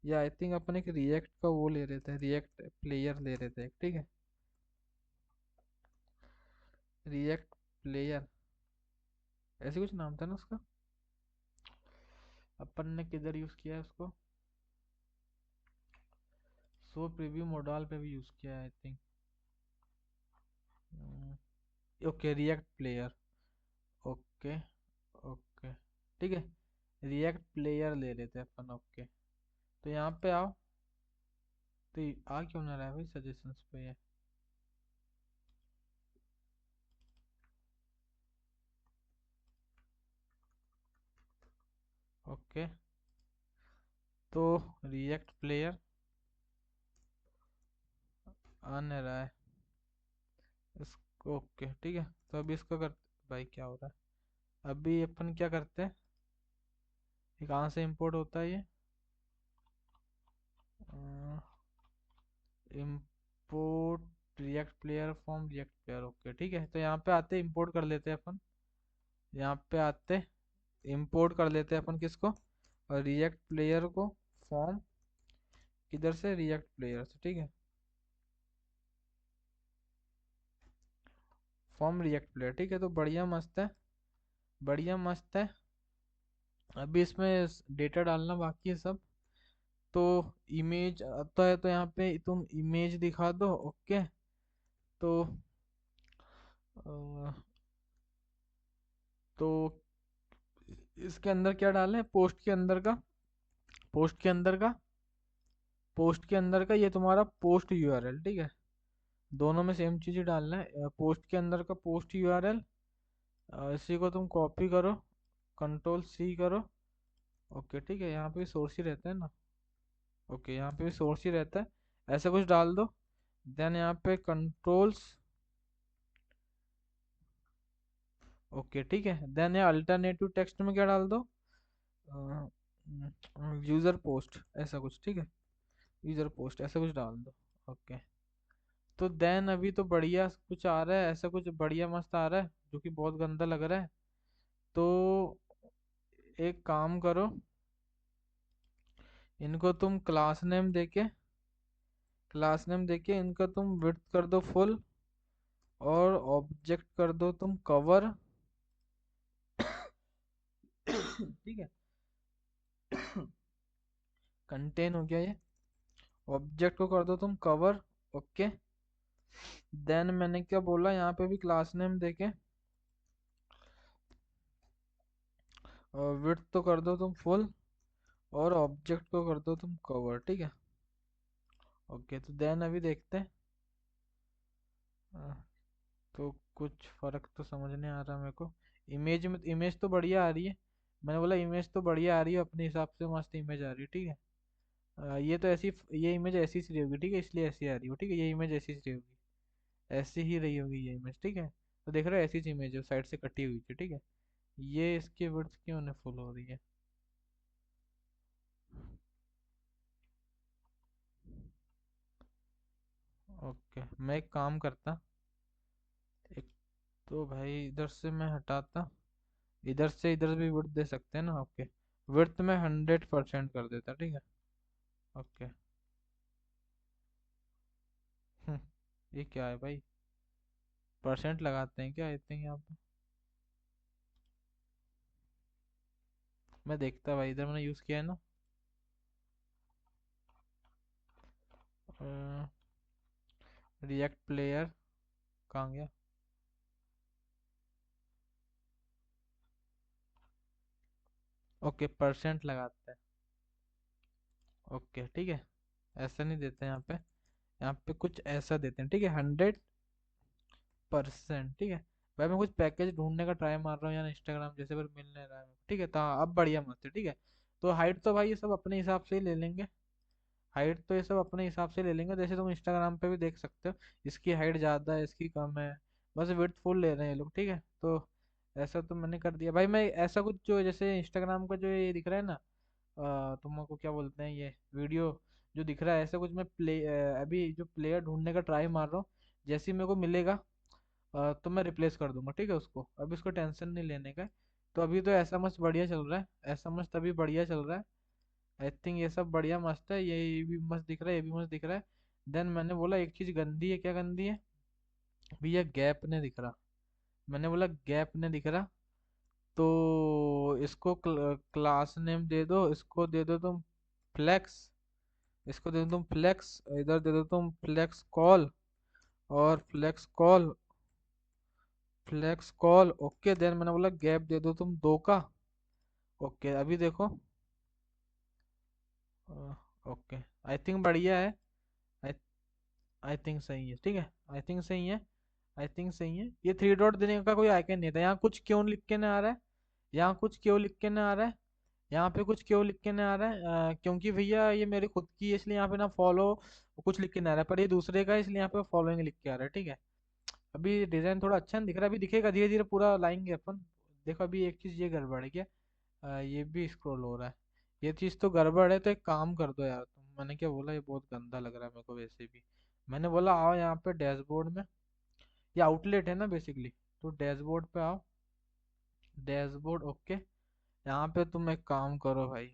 या आई थिंक अपन एक रिएक्ट का वो ले रहे थे, रिएक्ट प्लेयर ले रहे थे, ठीक है, रिएक्ट प्लेयर ऐसे कुछ नाम था ना उसका। अपन ने किधर यूज किया है उसको, सो प्रीव्यू मोडाल पे भी यूज किया है I think. Okay, react player. Okay, okay, ठीक है, रिएक्ट प्लेयर ले लेते हैं अपन। ओके, तो यहाँ पे आओ, तो आ क्यों ना रहा है भाई सजेशंस पे ये। ओके, तो रिएक्ट प्लेयर आ नहीं रहा है, ओके ठीक है। तो अभी इसको कर, भाई क्या हो रहा है, अभी अपन क्या करते हैं, ये कहाँ से इंपोर्ट होता है ये, import react player from react player. Okay ठीक है, तो यहाँ पे आते इंपोर्ट कर लेते हैं अपन, यहाँ पे आते इंपोर्ट कर लेते हैं अपन किसको, रिएक्ट प्लेयर को, फॉर्म किधर से, रिएक्ट प्लेयर से, ठीक है, फॉर्म रिएक्ट प्लेयर, ठीक है। तो बढ़िया मस्त है, बढ़िया मस्त है। अभी इसमें डेटा डालना बाकी है सब। तो इमेज आता है तो यहाँ पे तुम इमेज दिखा दो। ओके, तो अ, तो इसके अंदर क्या डालें, पोस्ट के अंदर का, पोस्ट के अंदर का, पोस्ट के अंदर का ये तुम्हारा पोस्ट यूआरएल, ठीक है। दोनों में सेम चीज़ ही डालना है, पोस्ट के अंदर का पोस्ट यूआरएल, इसी को तुम कॉपी करो, कंट्रोल सी करो। ओके ठीक है, यहाँ पे सोर्स ही रहता है ना, ओके यहाँ पे भी सोर्स ही रहता है, ऐसा कुछ डाल दो। देन यहाँ पे कंट्रोल्स, ओके ठीक है। देन यहाँ अल्टरनेटिव टेक्स्ट में क्या डाल दो, यूजर पोस्ट ऐसा कुछ, ठीक है, यूजर पोस्ट ऐसा कुछ डाल दो। ओके, तो देन अभी तो बढ़िया कुछ आ रहा है, ऐसा कुछ बढ़िया मस्त आ रहा है जो कि बहुत गंदा लग रहा है। तो एक काम करो, इनको तुम क्लास नेम देके इनका तुम विड्थ कर दो फुल, और ऑब्जेक्ट कर दो तुम कवर। ठीक है, कंटेन हो गया ये, ऑब्जेक्ट को कर दो तुम कवर। ओके, देन मैंने क्या बोला, यहाँ पे भी क्लास नेम देके विड्थ तो कर दो तुम फुल, और ऑब्जेक्ट को कर दो तुम कवर, ठीक है। ओके, तो देन अभी देखते हैं, अ, तो कुछ फर्क तो समझ नहीं आ रहा मेरे को। इमेज में, इमेज तो बढ़िया आ रही है, मैंने बोला इमेज तो बढ़िया आ रही है, अपने हिसाब से मस्त इमेज आ रही है, ठीक है। ये तो ऐसी, ये इमेज ऐसी सी रही होगी, ठीक है, इसलिए ऐसी आ रही हो, ठीक है, ये इमेज ऐसी सी रही होगी, ऐसी ही रही होगी ये इमेज, ठीक है। तो देख रहे हो ऐसी सी इमेज है, साइड से कटी हुई थी, ठीक है। ये इसकी विड्थ क्यों नहीं फुल हो रही है, ओके मैं एक काम करता, एक, तो भाई इधर से मैं हटाता, इधर से इधर भी विड्थ दे सकते हैं ना। ओके, विड्थ में 100% कर देता, ठीक है। ओके, ये क्या है भाई, परसेंट लगाते हैं क्या, आई थिंक यहाँ पे, मैं देखता भाई, इधर मैंने यूज़ किया है ना, रिएक्ट प्लेयर कहाँ गया, ओके परसेंट लगाते हैं। ओके ठीक है, ऐसा नहीं देते हैं यहाँ पे कुछ ऐसा देते हैं, ठीक है, 100%, ठीक है। भाई मैं कुछ पैकेज ढूंढने का ट्राई मार रहा हूँ यार, इंस्टाग्राम जैसे, पर मिल नहीं रहा है, ठीक है। तो हाँ, अब बढ़िया मस्त है, ठीक है। तो हाइट तो भाई ये सब अपने हिसाब से ही ले लेंगे, हाइट तो ये सब अपने हिसाब से ले लेंगे, जैसे तुम इंस्टाग्राम पे भी देख सकते हो, इसकी हाइट ज़्यादा है, इसकी कम है, बस विड्थ फुल ले रहे हैं ये लोग, ठीक है। तो ऐसा तो मैंने कर दिया भाई, मैं ऐसा कुछ जो जैसे इंस्टाग्राम का जो ये दिख रहा है ना, तुमको क्या बोलते हैं, ये वीडियो जो दिख रहा है, ऐसा कुछ मैं अभी जो प्लेयर ढूंढने का ट्राई मार रहा हूँ, जैसे ही मेरे को मिलेगा तो मैं रिप्लेस कर दूंगा, ठीक है उसको, अभी उसको टेंशन नहीं लेने का है। तो अभी तो ऐसा मस्त बढ़िया चल रहा है, ऐसा मस्त अभी बढ़िया चल रहा है, आई थिंक ये सब बढ़िया मस्त है, ये भी मस्त दिख रहा है, ये भी मस्त दिख रहा है। देन मैंने बोला एक चीज गंदी है, क्या गंदी है, भैया गैप नहीं दिख रहा, मैंने बोला गैप नहीं दिख रहा। तो इसको क्लास नेम दे दो, इसको दे दो तुम फ्लेक्स, इसको दे दो तुम फ्लेक्स, इधर दे दो तुम फ्लेक्स कॉल, और फ्लेक्स कॉल ओके। देन मैंने बोला गैप दे दो तुम 2 का। ओके अभी देखो, ओके आई थिंक बढ़िया है, आई आई थिंक सही है, ठीक है, आई थिंक सही है, आई थिंक सही है। ये 3 डॉट देने का कोई आइकन नहीं था, यहाँ कुछ क्यों लिख के नहीं आ रहा है, यहाँ कुछ क्यों लिख के नहीं आ रहा है, यहाँ पे कुछ क्यों लिख के नहीं आ रहा है, क्योंकि भैया ये मेरी खुद की है, इसलिए यहाँ पे ना फॉलो कुछ लिख के नहीं आ रहा है, पर ये दूसरे का है, इसलिए यहाँ पे फॉलोइंग लिख के आ रहा है, ठीक है। अभी डिजाइन थोड़ा अच्छा नहीं दिख रहा, अभी दिखेगा, धीरे धीरे पूरा लाएंगे अपन। देखो अभी एक चीज ये गड़बड़ है क्या, ये भी स्क्रॉल हो रहा है, ये चीज तो गड़बड़ है। तो एक काम कर दो यार तुम, मैंने क्या बोला, ये बहुत गंदा लग रहा है मेरे को वैसे भी। मैंने बोला आओ यहाँ पे डैशबोर्ड में, ये आउटलेट है ना बेसिकली, तो डैशबोर्ड पे आओ। डैशबोर्ड ओके, यहाँ पे तुम एक काम करो भाई,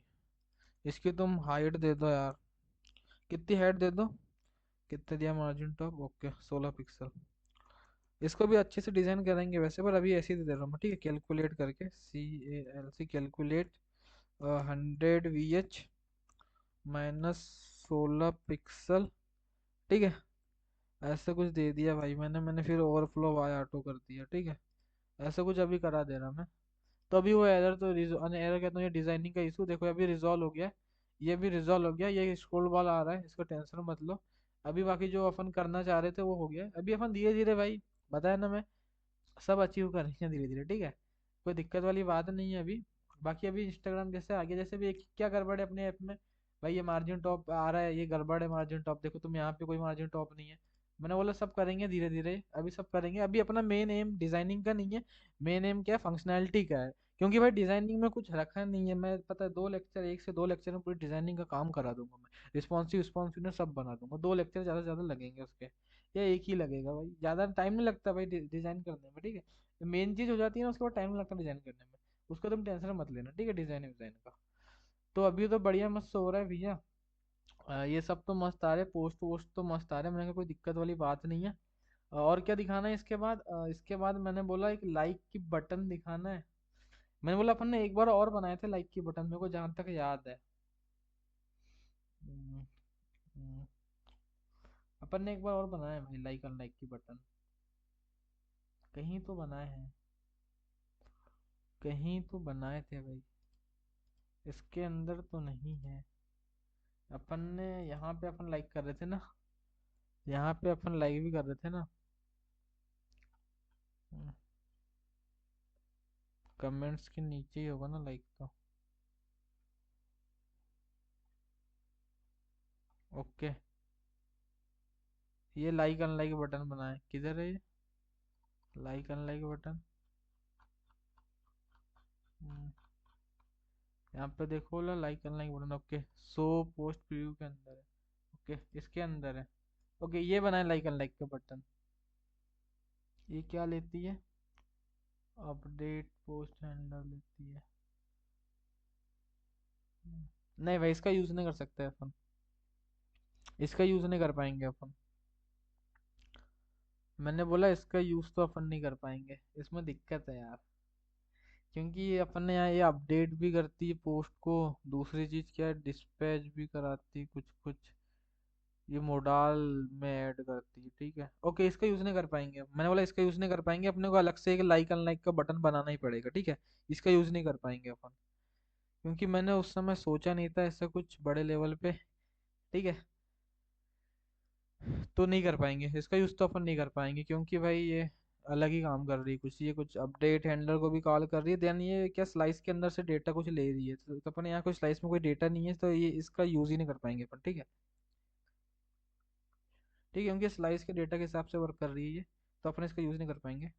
इसकी तुम हाइट दे दो यार, कितनी हाइट दे दो, कितने दिया मार्जिन टॉप, ओके 16 पिक्सल। इसको भी अच्छे से डिजाइन करेंगे वैसे, पर अभी ऐसे ही दे रहा हूँ मैं, ठीक है। कैलकुलेट करके CALC calculate 100 VH minus 16 pixel, ठीक है। ऐसा कुछ दे दिया भाई मैंने, फिर ओवरफ्लो वाई ऑटो कर दिया, ठीक है। ऐसा कुछ अभी करा दे रहा मैं। तो अभी वो एरर तो एरर कहता हूँ, ये डिजाइनिंग का इशू देखो अभी रिजॉल्व हो गया है। ये भी रिजॉल्व हो गया, ये स्क्रोल बॉल आ रहा है, इसको टेंशन मत लो। अभी बाकी जो अपन करना चाह रहे थे वो हो गया है। अभी अपन धीरे धीरे भाई, बताया ना मैं, सब अचीव करेंगे धीरे धीरे, ठीक है। कोई दिक्कत वाली बात नहीं है अभी। बाकी अभी इंस्टाग्राम जैसे आगे, जैसे भी एक क्या गड़बड़ है अपने ऐप में भाई, ये मार्जिन टॉप आ रहा है, ये गड़बड़ है मार्जिन टॉप, देखो तुम यहाँ पे कोई मार्जिन टॉप नहीं है। मैंने बोला सब करेंगे धीरे धीरे, अभी सब करेंगे। अभी अपना मेन एम डिजाइनिंग का नहीं है, मेन एम क्या है, फंक्शनैलिटी का है। क्योंकि भाई डिजाइनिंग में कुछ रखा नहीं है, मैं पता है 2 लेक्चर, 1 से 2 लेक्चर में पूरी डिजाइनिंग का काम करा दूंगा मैं, रिस्पॉन्सिव रिस्पॉन्सिव सब बना दूंगा। 2 लेक्चर ज़्यादा से ज़्यादा लगेंगे उसके, या एक ही लगेगा भाई, ज़्यादा टाइम नहीं लगता भाई डिजाइन करने में, ठीक है। मेन चीज़ हो जाती है ना, उसके बाद टाइम लगता है डिजाइन करने में, उसका तुम टेंशन मत लेना, ठीक है, डिजाइन डिजाइन का। तो अभी तो बढ़िया मस्त हो रहा है भैया। ये सब तो मस्त आ रहे, पोस्ट वोस्ट तो मस्त आ रहे, मैंने कहा कोई दिक्कत वाली बात नहीं है। और क्या दिखाना है इसके बाद, इसके बाद मैंने बोला एक लाइक की बटन दिखाना है। मैंने बोला अपन ने एक बार और बनाए थे लाइक की बटन, मेरे को जहाँ तक याद है। हम्म, हम्म, अपन ने एक बार और बनाया है भाई लाइक अनलाइक की बटन, कहीं तो बनाए हैं, कहीं तो बनाए थे भाई, इसके अंदर तो नहीं है। अपन ने यहाँ पे अपन लाइक कर रहे थे ना, यहाँ पे अपन लाइक भी कर रहे थे ना। कमेंट्स के नीचे ही होगा ना लाइक तो, ओके। ये लाइक अनलाइक बटन बनाए, किधर है ये लाइक अनलाइक बटन, यहाँ पे देखो ला like unlike button, okay. So post preview के अंदर है, ओके इसके अंदर है, ओके ये बनाए लाइक अनलाइक का बटन। ये क्या लेती है, अपडेट पोस्ट हैंडलर लेती है। नहीं भाई इसका यूज नहीं कर सकते अपन, इसका यूज नहीं कर पाएंगे अपन। मैंने बोला इसका यूज तो अपन नहीं कर पाएंगे, इसमें दिक्कत है यार। क्योंकि ये अपन ने यहाँ ये अपडेट भी करती है पोस्ट को, दूसरी चीज क्या है, डिस्पैच भी कराती है कुछ कुछ, ये मोडाल में ऐड करती है, ठीक है। ओके इसका यूज नहीं कर पाएंगे, मैंने बोला इसका यूज नहीं कर पाएंगे, अपने को अलग से एक लाइक अनलाइक का बटन बनाना ही पड़ेगा, ठीक है। इसका यूज नहीं कर पाएंगे अपन, क्योंकि मैंने उस समय सोचा नहीं था ऐसा कुछ बड़े लेवल पे, ठीक है। तो नहीं कर पाएंगे इसका यूज, तो अपन नहीं कर पाएंगे, क्योंकि भाई ये अलग ही काम कर रही है कुछ, ये कुछ अपडेट हैंडलर को भी कॉल कर रही है, देन ये क्या स्लाइस के अंदर से डेटा कुछ ले रही है, तो अपन यहाँ कोई स्लाइस में कोई डेटा नहीं है, तो ये इसका यूज ही नहीं कर पाएंगे अपन, ठीक है। ठीक है, क्योंकि स्लाइस के डेटा के हिसाब से वर्क कर रही है ये, तो अपन इसका यूज नहीं कर पाएंगे।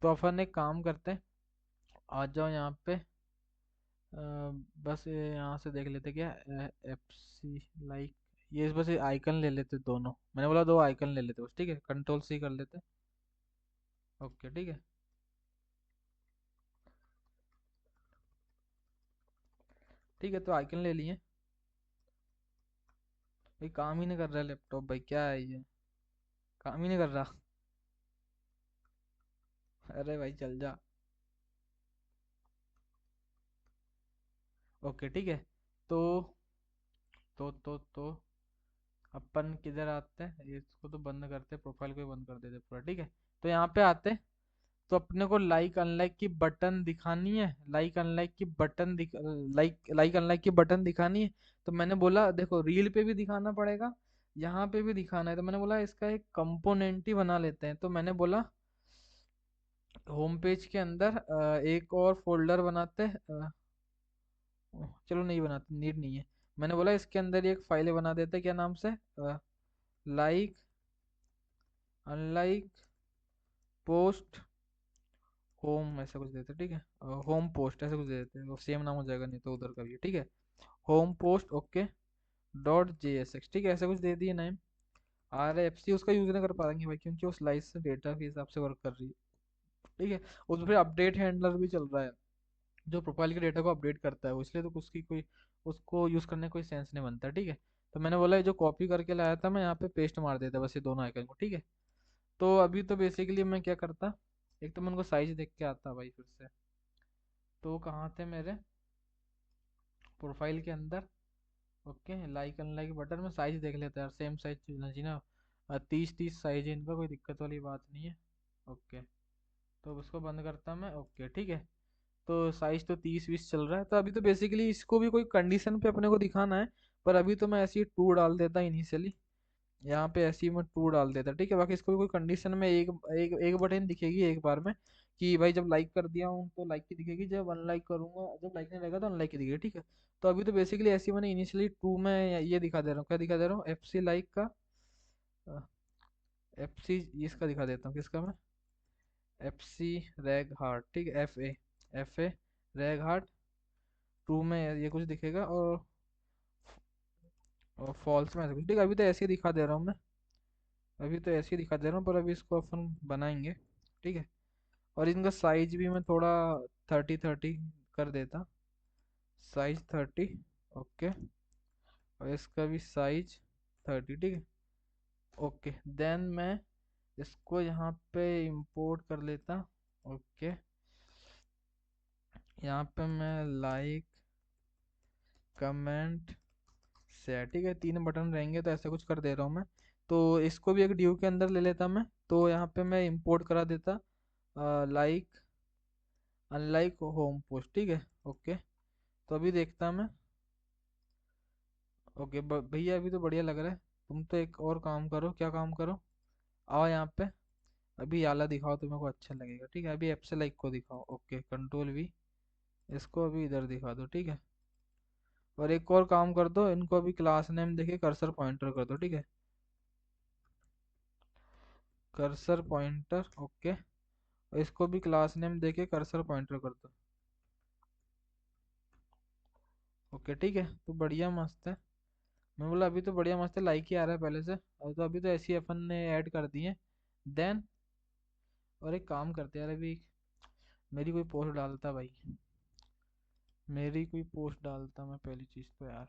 तो अपन एक काम करते हैं, आ जाओ यहाँ पे, बस ये यहाँ से देख लेते क्या, एफ सी लाइक, ये बस आइकन ले लेते दोनों, मैंने बोला 2 आइकन ले लेते बस, ठीक है, कंट्रोल C कर लेते। ओके ठीक है, ठीक है तो आइकन ले लिए। भाई काम ही नहीं कर रहा लैपटॉप, भाई क्या है ये, काम ही नहीं कर रहा। अरे भाई चल जा। ओके ठीक है। तो तो अपन किधर आते हैं, इसको तो बंद करते, प्रोफाइल को ही बंद कर देते पूरा, ठीक है। तो यहाँ पे आते हैं, तो अपने को लाइक अनलाइक की बटन दिखानी है, लाइक अनलाइक की बटन लाइक लाइक अनलाइक की बटन दिखानी है। तो मैंने बोला देखो रील पे भी दिखाना पड़ेगा, यहाँ पे भी दिखाना है, तो मैंने बोला इसका एक कंपोनेंट ही बना लेते हैं। तो मैंने बोला होम पेज के अंदर एक और फोल्डर बनाते हैं, चलो नहीं बनाते, नीड नहीं है। मैंने बोला इसके अंदर ही एक फाइल बना देते हैं, क्या नाम से, लाइक, अनलाइक, पोस्ट, होम, ऐसा कुछ देते हैं, ठीक है। होम पोस्ट ऐसा कुछ दे देते हैं, वो सेम नाम हो जाएगा नहीं तो उधर का भी, ठीक है। Home post, okay, dot JSX, ठीक है, ऐसा कुछ दे दिए नेम। RFC उसका यूज नहीं कर पाएंगे भाई, क्योंकि वो स्लाइस से डेटा के हिसाब से वर्क कर रही है, ठीक है। उस पर अपडेट हैंडलर भी चल रहा है, जो प्रोफाइल के डेटा को अपडेट करता है वो, इसलिए तो उसकी कोई, उसको यूज करने का कोई सेंस नहीं बनता, ठीक है। तो मैंने बोला ये जो कॉपी करके लाया था मैं यहाँ पे पेस्ट मार देता बस, ये दोनों आइकन को, ठीक है। तो अभी तो बेसिकली मैं क्या करता, एक तो मैं उनको साइज देख के आता भाई फिर से। तो कहाँ थे मेरे, प्रोफाइल के अंदर, ओके, लाइक अनलाइक बटन में साइज देख लेते हैं यार, सेम साइज चलना चाहिए ना। 30-30 साइज है इनका, कोई दिक्कत वाली बात नहीं है। ओके, तो उसको बंद करता मैं, ओके ठीक है। तो साइज तो 30-20 चल रहा है, तो अभी तो बेसिकली इसको भी कोई कंडीशन पे अपने को दिखाना है। पर अभी तो मैं ऐसे ही टू डाल देता इनिशियली, यहाँ पे ऐसे ही मैं टू डाल देता, ठीक है। बाकी इसको भी कोई कंडीशन में एक एक एक बटन दिखेगी एक बार में, कि भाई जब लाइक कर दिया हूँ तो लाइक की दिखेगी, जब अनलाइक करूंगा, जब लाइक नहीं लगेगा तो अनलाइक की दिखेगी, ठीक है। तो अभी तो बेसिकली ऐसे ही मैंने इनिशियली टू में ये दिखा दे रहा हूँ, क्या दिखा दे रहा हूँ, FC लाइक का, FC इसका दिखा देता हूँ, किसका मैं, FC रैग हार्ट, ठीक है, FA रैग हार्ट, टू में ये कुछ दिखेगा, और फॉल्स में ऐसा कुछ, ठीक है। अभी तो ऐसे ही दिखा दे रहा हूँ मैं, अभी तो ऐसे ही दिखा दे रहा हूँ, पर अभी इसको अपन बनाएंगे, ठीक है। और इनका साइज भी मैं थोड़ा 30-30 कर देता, साइज 30, ओके, और इसका भी साइज 30, ठीक है। ओके, देन मैं इसको यहाँ पे इंपोर्ट कर लेता, ओके। यहाँ पे मैं लाइक, कमेंट, शेयर, ठीक है, तीन बटन रहेंगे, तो ऐसा कुछ कर दे रहा हूँ मैं। तो इसको भी एक ड्यू के अंदर ले लेता मैं, तो यहाँ पे मैं इंपोर्ट करा देता, लाइक, अनलाइक, होम पोस्ट, ठीक है, ओके। तो अभी देखता मैं, ओके, भैया अभी तो बढ़िया लग रहा है। तुम तो एक और काम करो, क्या काम करो, आओ यहाँ पे, अभी आला दिखाओ तो मेरे को अच्छा लगेगा, ठीक है। अभी एप्स लाइक को दिखाओ, ओके, कंट्रोल V, इसको अभी इधर दिखा दो, ठीक है। और एक और काम कर दो, इनको अभी क्लास नेम देके कर्सर पॉइंटर कर दो, ठीक है, कर्सर पॉइंटर, ओके। और इसको भी क्लास नेम देके कर्सर पॉइंटर कर दो, ओके ठीक है। तो बढ़िया मस्त है, मैं बोला अभी तो बढ़िया मस्त है, लाइक ही आ रहा है पहले से, और तो अभी तो ऐसी अपन ने ऐड कर दी है। देन, और एक काम करते हैं यार, अभी मेरी कोई पोस्ट डालता भाई, मेरी कोई पोस्ट डालता मैं पहली चीज तो यार,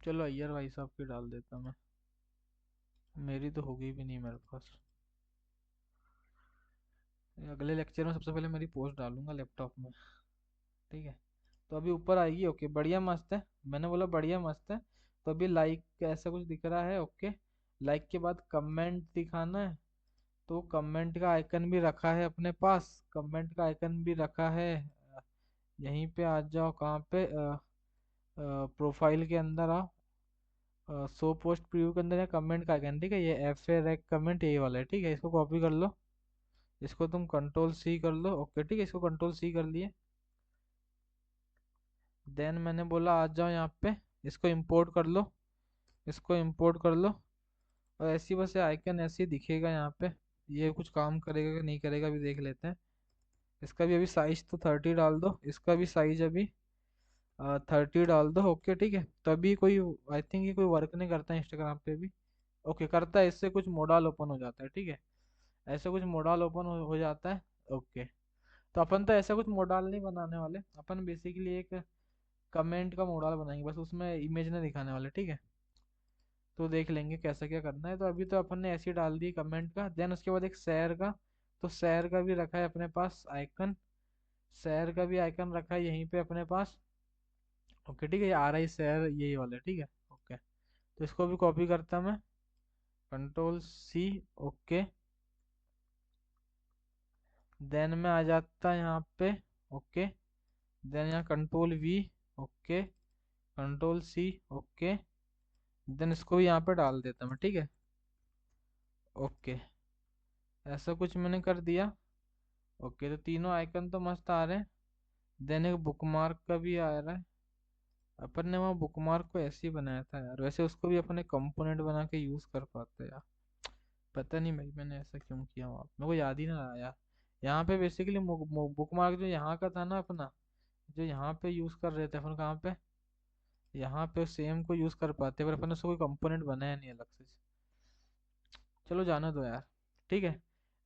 चलो अय्यर भाई साहब की डाल देता मैं, मेरी तो होगी भी नहीं मेरे पास। अगले लेक्चर में सबसे पहले मेरी पोस्ट डालूंगा लैपटॉप में, ठीक है। तो अभी ऊपर आएगी, ओके, बढ़िया मस्त है, मैंने बोला बढ़िया मस्त है। तो अभी लाइक ऐसा कुछ दिख रहा है, ओके। लाइक के बाद कमेंट दिखाना है, तो कमेंट का आइकन भी रखा है अपने पास, कमेंट का आइकन भी रखा है। यहीं पे आ जाओ, कहाँ पे, प्रोफाइल के अंदर आओ, शो पोस्ट प्रीव्यू के अंदर है कमेंट का आइकन, ठीक है, ये FA रैक कमेंट यही वाला है, ठीक है। इसको कॉपी कर लो, इसको तुम कंट्रोल C कर लो, ओके ठीक है, इसको कंट्रोल C कर लिए। देन मैंने बोला आ जाओ यहाँ पे, इसको इंपोर्ट कर लो, इसको इंपोर्ट कर लो, और ऐसी बस आइकन ऐसे ही दिखेगा यहाँ पे। ये कुछ काम करेगा कि नहीं करेगा अभी देख लेते हैं। इसका भी अभी साइज तो 30 डाल दो, इसका भी साइज अभी 30 डाल दो, ओके ठीक है। तो अभी कोई, आई थिंक ये कोई वर्क नहीं करता है इंस्टाग्राम पे भी, ओके करता है, इससे कुछ मोडाल ओपन हो जाता है, ठीक है, ऐसे कुछ मोडाल ओपन हो जाता है, ओके। तो अपन तो ऐसा कुछ मोडाल नहीं बनाने वाले, अपन बेसिकली एक कमेंट का मोडाल बनाएंगे बस, उसमें इमेज नहीं दिखाने वाले, ठीक है। तो देख लेंगे कैसा क्या करना है। तो अभी तो अपन ने ऐसे ही डाल दी कमेंट का, देन उसके बाद एक शेयर का, तो शेयर का भी रखा है अपने पास आइकन, शेयर का भी आइकन रखा है यहीं पे अपने पास, ओके ठीक है। ये आ रहा है शेयर यही वाला, ठीक है, ओके। तो इसको भी कॉपी करता मैं, कंट्रोल C, ओके। देन मैं आ जाता यहाँ पे, ओके। देन यहाँ control V, okay, control C, okay. Then इसको भी यहाँ पे डाल देता मैं, ठीक है, ओके। ऐसा कुछ मैंने कर दिया, ओके। तो तीनों आइकन तो मस्त आ रहे हैं। देन एक बुकमार्क का भी आ रहा है। अपन ने वहाँ बुकमार्क को ऐसे ही बनाया था यार, वैसे उसको भी अपने कंपोनेंट बना के यूज कर पाते यार। पता नहीं भाई मैंने ऐसा क्यों किया, वहाँ मेरे को याद ही ना आया। यहाँ पे बेसिकली बुकमार्क जो यहाँ का था ना अपना, जो यहाँ पे यूज कर रहे थे अपन, कहाँ पे, यहाँ पे सेम को यूज कर पाते, पर अपन ने उसको कोई कंपोनेंट बनाया नहीं अलग से। चलो जाने दो यार। ठीक है,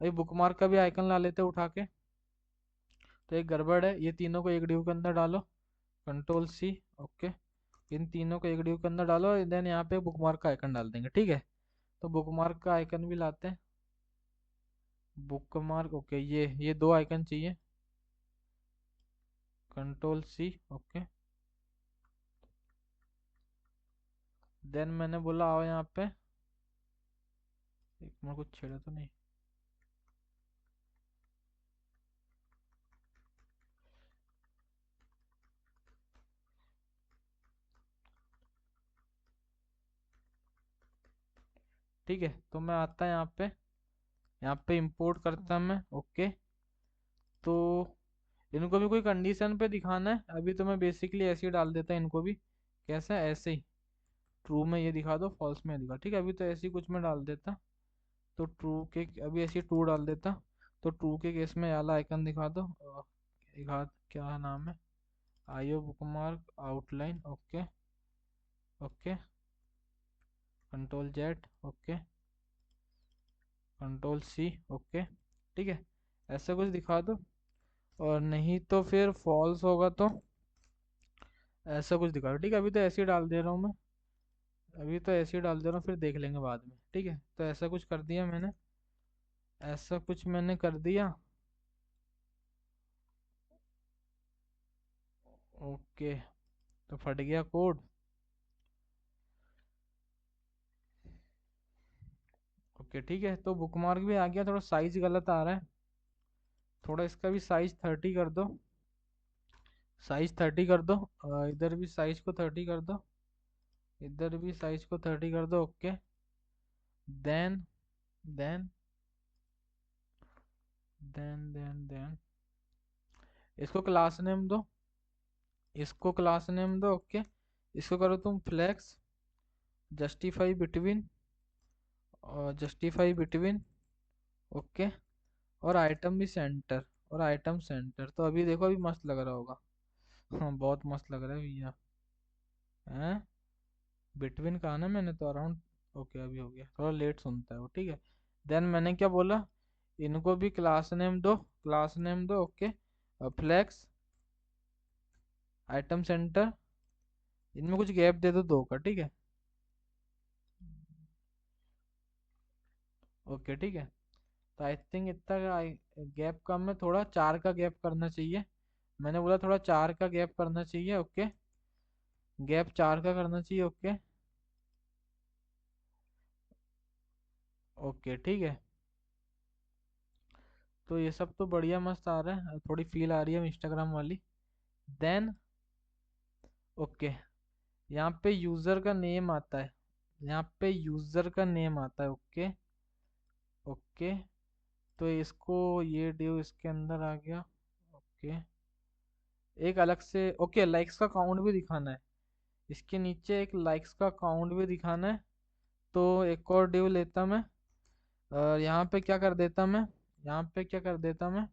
अभी बुकमार्क का भी आइकन ला लेते हैं उठा के। तो एक गड़बड़ है, ये तीनों को एक ड्यू के अंदर डालो, कंट्रोल सी। ओके, इन तीनों को एक ड्यू के अंदर डालो, देन यहाँ पे बुकमार्क का आइकन डाल देंगे। ठीक है, तो बुकमार्क का आइकन भी लाते हैं। बुकमार्क, ओके, ये दो आइकन चाहिए, कंट्रोल सी। ओके, देन मैंने बोला आओ यहाँ पे, एक मिनट, कुछ छेड़ा तो नहीं। ठीक है, तो मैं आता यहाँ पे इंपोर्ट करता मैं। ओके, तो इनको भी कोई कंडीशन पे दिखाना है अभी, तो मैं बेसिकली ऐसे ही डाल देता इनको भी। कैसा, ऐसे ही ट्रू में ये दिखा दो, फॉल्स में ये दिखा। ठीक है, अभी तो ऐसे ही कुछ मैं डाल देता। तो ट्रू के, अभी ऐसे ही ट्रू डाल देता। तो ट्रू के केस में वाला आइकन दिखा दो। एक हाथ, क्या नाम है, IO bookmark outline. Okay, okay, control Z. Okay, control C. Okay, ठीक है, ऐसा कुछ दिखा दो। और नहीं तो फिर फॉल्स होगा तो ऐसा कुछ दिखा दो। ठीक है, अभी तो ऐसे ही डाल दे रहा हूँ मैं, अभी तो ऐसे ही डाल दे रहा हूँ, फिर देख लेंगे बाद में। ठीक है, तो ऐसा कुछ कर दिया मैंने, ऐसा कुछ मैंने कर दिया। ओके, तो फट गया कोड। ओके, ठीक है, तो बुकमार्क भी आ गया, थोड़ा साइज गलत आ रहा है, थोड़ा इसका भी साइज 30 कर दो, साइज 30 कर दो। इधर भी साइज को 30 कर दो, इधर भी साइज को 30 कर दो। ओके, देन देन देन इसको क्लास नेम दो, इसको क्लास नेम दो। ओके, इसको करो तुम फ्लेक्स जस्टिफाई बिटवीन, और जस्टिफाई बिटवीन। ओके, और आइटम भी सेंटर, और आइटम सेंटर। तो अभी देखो, अभी मस्त लग रहा होगा। हाँ, बहुत मस्त लग रहा है भैया। हैं, बिटवीन कहा ना मैंने तो, अराउंड। ओके, अभी हो गया, थोड़ा लेट सुनता है वो। ठीक है, देन मैंने क्या बोला, इनको भी क्लास नेम दो, क्लास नेम दो। ओके, फ्लेक्स आइटम सेंटर, इनमें कुछ गैप दे दो 2 का। ठीक है, ओके, ठीक है, तो आई थिंक इतना गैप कम है, थोड़ा 4 का गैप करना चाहिए। मैंने बोला थोड़ा 4 का गैप करना चाहिए। ओके, गैप 4 का करना चाहिए। ओके, ओके, ठीक है, तो ये सब तो बढ़िया मस्त आ रहा है, थोड़ी फील आ रही है इंस्टाग्राम वाली। देन ओके, यहाँ पे यूजर का नेम आता है, यहाँ पे यूजर का नेम आता है। ओके, ओके, तो इसको, ये ड्यू इसके अंदर आ गया। ओके, एक अलग से, ओके, लाइक्स का काउंट भी दिखाना है, इसके नीचे एक लाइक्स का काउंट भी दिखाना है। तो एक और ड्यू लेता मैं, और यहाँ पे क्या कर देता मैं, यहाँ पे क्या कर देता मैं,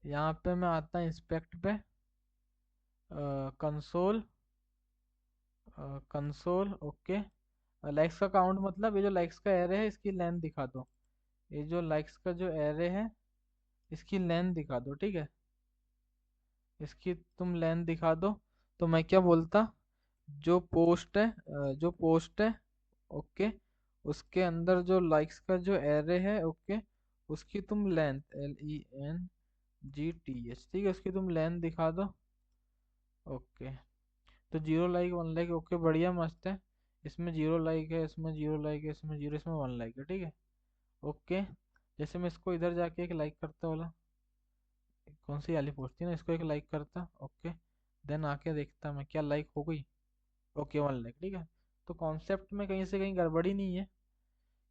यहाँ पे मैं आता इंस्पेक्ट पे, कंसोल, कंसोल। ओके, लाइक्स का काउंट मतलब ये जो लाइक्स का एरे है इसकी लेंथ दिखा दो, ये जो लाइक्स का जो एरे है इसकी लेंथ दिखा दो। ठीक है, इसकी तुम लेंथ दिखा दो। तो मैं क्या बोलता, जो पोस्ट है, जो पोस्ट है, ओके, उसके अंदर जो लाइक्स का जो एरे है, ओके, उसकी तुम लेंथ, LENGTH, ठीक है, उसकी तुम लेंथ दिखा दो। ओके, तो 0 लाइक 1 लाइक। ओके, बढ़िया मस्त है, इसमें 0 लाइक है, इसमें 0 लाइक है, इसमें 0, इसमें 1 लाइक है। ठीक है, ओके, जैसे मैं इसको इधर जाके एक लाइक करता वाला, कौन सी वाली पोस्ट थी ना, इसको एक लाइक करता। ओके, देन आके देखता मैं क्या लाइक हो गई। Okay, 1 like. ठीक है, तो कॉन्सेप्ट में कहीं से कहीं गड़बड़ी नहीं है,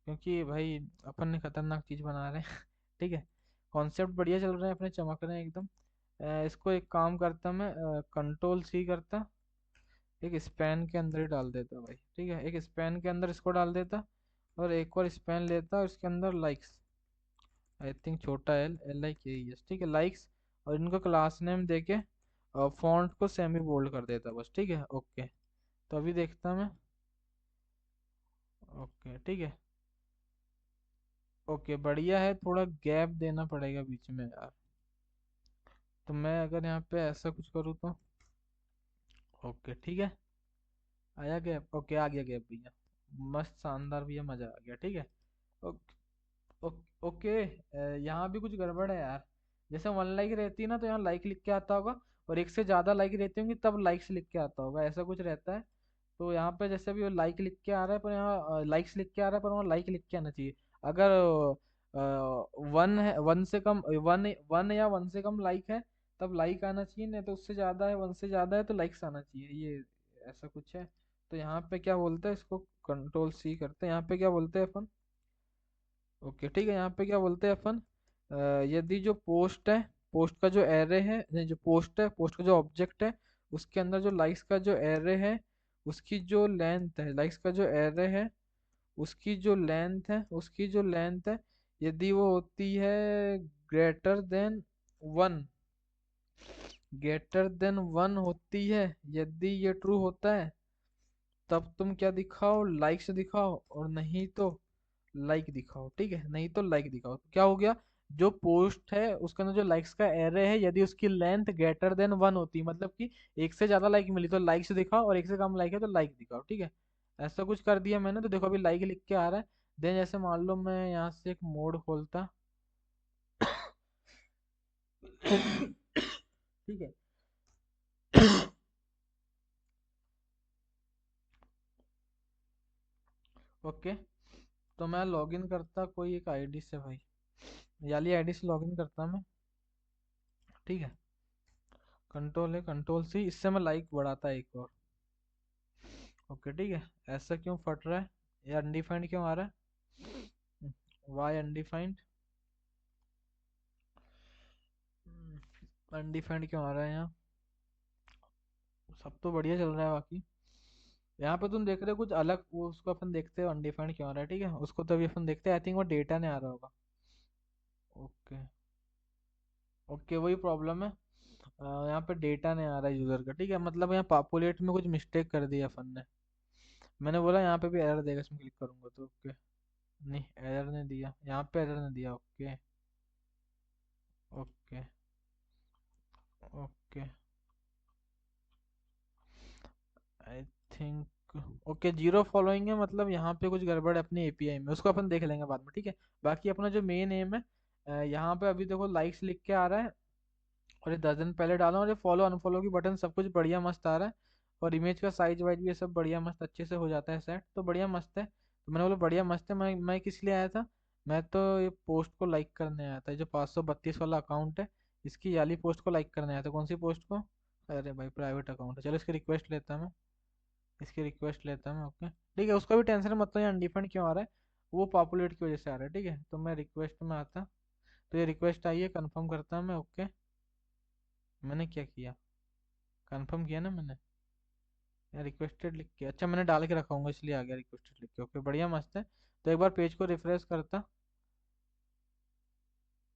क्योंकि भाई अपन ने खतरनाक चीज बना रहे हैं। ठीक है, कॉन्सेप्ट बढ़िया चल रहे हैं अपने, चमक रहे हैं एकदम। इसको एक काम करता मैं, कंट्रोल सी करता, एक स्पैन के अंदर ही डाल देता भाई, ठीक है, एक स्पैन के अंदर इसको डाल देता, और एक और स्पैन लेता और इसके अंदर लाइक्स, आई थिंक छोटा एल, एल आई के एस, ठीक है, लाइक्स, और इनको क्लास नेम देके फॉन्ट को सेमी बोल्ड कर देता बस, ठीक है, ओके। तो अभी देखता मैं, ओके ठीक है, ओके बढ़िया है, थोड़ा गैप देना पड़ेगा बीच में यार। तो मैं अगर यहाँ पे ऐसा कुछ करूँ तो, ओके ठीक है, आया गैप, ओके आ गया गैप भैया, मस्त शानदार भैया, मजा आ गया, ठीक है। ओके, ओके, यहाँ भी कुछ गड़बड़ है यार। जैसे 1 लाइक रहती है ना, तो यहाँ लाइक लिख के आता होगा, और एक से ज्यादा लाइक रहती होंगी तब लाइक्स लिख के आता होगा, ऐसा कुछ रहता है। तो यहाँ पे जैसे भी लाइक लिख के आ रहा है, पर यहाँ लाइक्स लिख के आ रहा है, पर वहाँ लाइक लिख के आना चाहिए। अगर 1 से कम, वन वन या 1 से कम लाइक है तब लाइक आना चाहिए, नहीं तो उससे ज्यादा है, 1 से ज्यादा है तो लाइक्स आना चाहिए, ये ऐसा कुछ है। तो यहाँ पे क्या बोलते हैं इसको, कंट्रोल सी करते हैं, यहाँ पे क्या बोलते हैं अपन, ओके ठीक है, यहाँ पे क्या बोलते हैं अपन, यदि जो पोस्ट है, पोस्ट का जो एरे है, नहीं जो पोस्ट है, पोस्ट का जो ऑब्जेक्ट है, उसके अंदर जो लाइक्स का जो एरे है, उसकी जो लेंथ है, लाइक्स का जो एरे है, उसकी जो लेंथ है, यदि वो होती है ग्रेटर देन 1, ग्रेटर देन 1 होती है, यदि ये ट्रू होता है, तब तुम क्या दिखाओ, लाइक्स दिखाओ, और नहीं तो लाइक दिखाओ, ठीक है, नहीं तो लाइक दिखाओ। तो क्या हो गया, जो पोस्ट है उसके अंदर जो लाइक्स का एरे है, यदि उसकी लेंथ ग्रेटर देन 1 होती है, मतलब कि एक से ज्यादा लाइक मिली तो लाइक्स दिखाओ, और एक से कम लाइक है तो लाइक दिखाओ, ठीक है। ऐसा कुछ कर दिया मैंने, तो देखो अभी लाइक लिख के आ रहा है। देन जैसे मान लो मैं यहाँ से एक मोड खोलता, ठीक है, ओके। तो मैं लॉगिन करता कोई एक आईडी से भाई, याली आईडी से लॉगिन करता मैं, ठीक है, कंट्रोल है, कंट्रोल सी, इससे मैं लाइक बढ़ाता एक और, ओके ठीक है। ऐसा क्यों फट रहा है, ये अनडिफाइंड क्यों आ रहा है, वाई अनडिफाइंड, अनडिफाइंड क्यों आ रहा है यहाँ, सब तो बढ़िया चल रहा है बाकी। यहाँ पे तुम देख रहे हो कुछ अलग, वो उसको अपन देखते हो अनडिफाइंड क्यों आ रहा है, ठीक है, उसको तभी अपन देखते हैं, आई थिंक वो डेटा ने आ रहा होगा, ओके, ओके वही प्रॉब्लम है। यहाँ पे डेटा नहीं आ रहा है यूजर का, ठीक है, मतलब यहाँ पॉपुलेट में कुछ मिस्टेक कर दिया अपन ने। मैंने बोला यहाँ पे भी एरर देगा, इसमें क्लिक करूंगा तो, ओके, नहीं एरर ने दिया, यहाँ पे एरर ने दिया, okay, okay, okay, I think, okay zero following है, मतलब यहाँ पे कुछ गड़बड़ है अपनी एपीआई में, उसको अपन देख लेंगे बाद में, ठीक है। बाकी अपना जो मेन एम है, यहाँ पे अभी देखो लाइक्स लिख के आ रहा है, और ये 10 दिन पहले डाला, और ये फॉलो अनफॉलो की बटन सब कुछ बढ़िया मस्त आ रहा है, और इमेज का साइज वाइज भी ये सब बढ़िया मस्त अच्छे से हो जाता है सेट, तो बढ़िया मस्त है। तो मैंने बोला बढ़िया मस्त है, मैं किस लिए आया था, मैं तो ये पोस्ट को लाइक करने आया था, ये जो 532 वाला अकाउंट है, इसकी याली पोस्ट को लाइक करने आया था, कौन सी पोस्ट को, अरे भाई प्राइवेट अकाउंट है, चलो इसकी रिक्वेस्ट लेता मैं, इसकी रिक्वेस्ट लेता मैं, ओके ठीक है, उसका भी टेंशन मत लो, ये अनडिफाइंड क्यों आ रहा है, वो पॉपुलेट की वजह से आ रहा है, ठीक है। तो मैं रिक्वेस्ट में आता, तो ये रिक्वेस्ट आई है, कन्फर्म करता मैं, ओके, मैंने क्या किया, कंफर्म किया ना मैंने, या रिक्वेस्टेड लिख के, अच्छा मैंने डाल के रखा हूँ इसलिए आ गया रिक्वेस्टेड लिख के, ओके बढ़िया मस्त है। तो एक बार पेज को रिफ्रेश करता,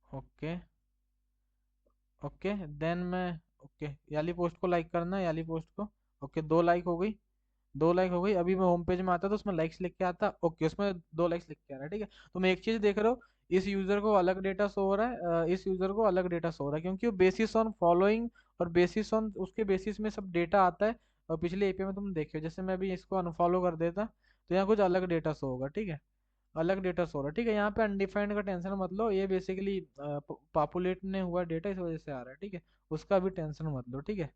ओके, ओके देन मैं, ओके याली पोस्ट को लाइक करना, याली पोस्ट को, ओके 2 लाइक हो गई, 2 लाइक हो गई। अभी मैं होम पेज में आता तो उसमें लाइक्स लिख के आता, ओके उसमें 2 लाइक्स लिख के आ रहा है, ठीक है। तो मैं एक चीज देख रहा हूँ, इस यूजर को अलग डेटा शो हो रहा है, इस यूजर को अलग डेटा शो हो रहा है, क्योंकि वो बेसिस ऑन फॉलोइंग, और बेसिस ऑन उसके बेसिस में सब डेटा आता है। और पिछले एपीआई में तुम देखियो, जैसे मैं अभी इसको अनफॉलो कर देता तो यहाँ कुछ अलग डेटा शो होगा, ठीक है, अलग डेटा शो रहा है, ठीक है। यहाँ पे अनडिफाइंड का टेंशन मत लो, ये बेसिकली पॉपुलेट ने हुआ डेटा, इस वजह से आ रहा है, ठीक है, उसका भी टेंशन मत लो, ठीक है।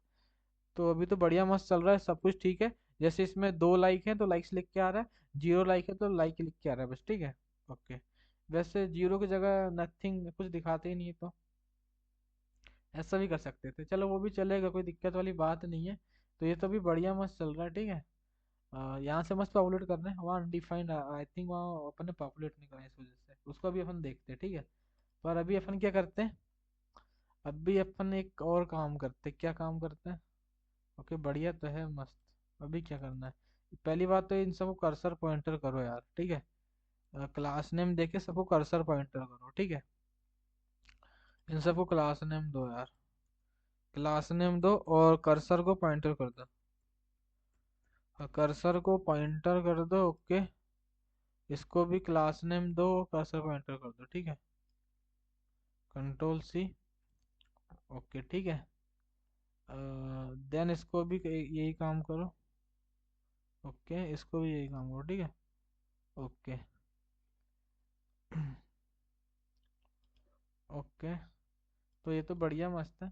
तो अभी तो बढ़िया मस्त चल रहा है, सब कुछ ठीक है। जैसे इसमें 2 लाइक है तो लाइक्स लिख के आ रहा है, 0 लाइक है तो लाइक लिख के आ रहा है बस, ठीक है, ओके। वैसे जीरो की जगह नथिंग कुछ दिखाते ही नहीं है, तो ऐसा भी कर सकते थे, चलो वो भी चलेगा, कोई दिक्कत वाली बात नहीं है। तो ये तो भी बढ़िया मस्त चल रहा है, ठीक है। यहाँ से मस्त पॉपुलेट करना है, वहाँ अनडिफाइंड आई थिंक वहाँ अपन ने पॉपुलेट नहीं करा है, इस वजह से उसको अभी अपन देखते हैं, ठीक है। पर अभी अपन क्या करते हैं, अभी अपन एक और काम करते, क्या काम करते हैं? ओके, बढ़िया तो है, मस्त। अभी क्या करना है? पहली बात तो इन सबको कर्सर पॉइंटर करो यार, ठीक है? क्लास नेम देके सबको कर्सर पॉइंटर करो, ठीक है? इन सबको क्लास नेम दो यार, क्लास नेम दो और कर्सर को पॉइंटर कर दो। कर्सर को पॉइंटर कर दो, ओके। इसको भी क्लास नेम दो, कर्सर पॉइंटर कर दो, ठीक है? Control C। ओके, ठीक है। देन इसको भी यही काम करो। ओके, इसको भी यही काम करो, ठीक है? ओके। ओके, तो ये तो बढ़िया मस्त है।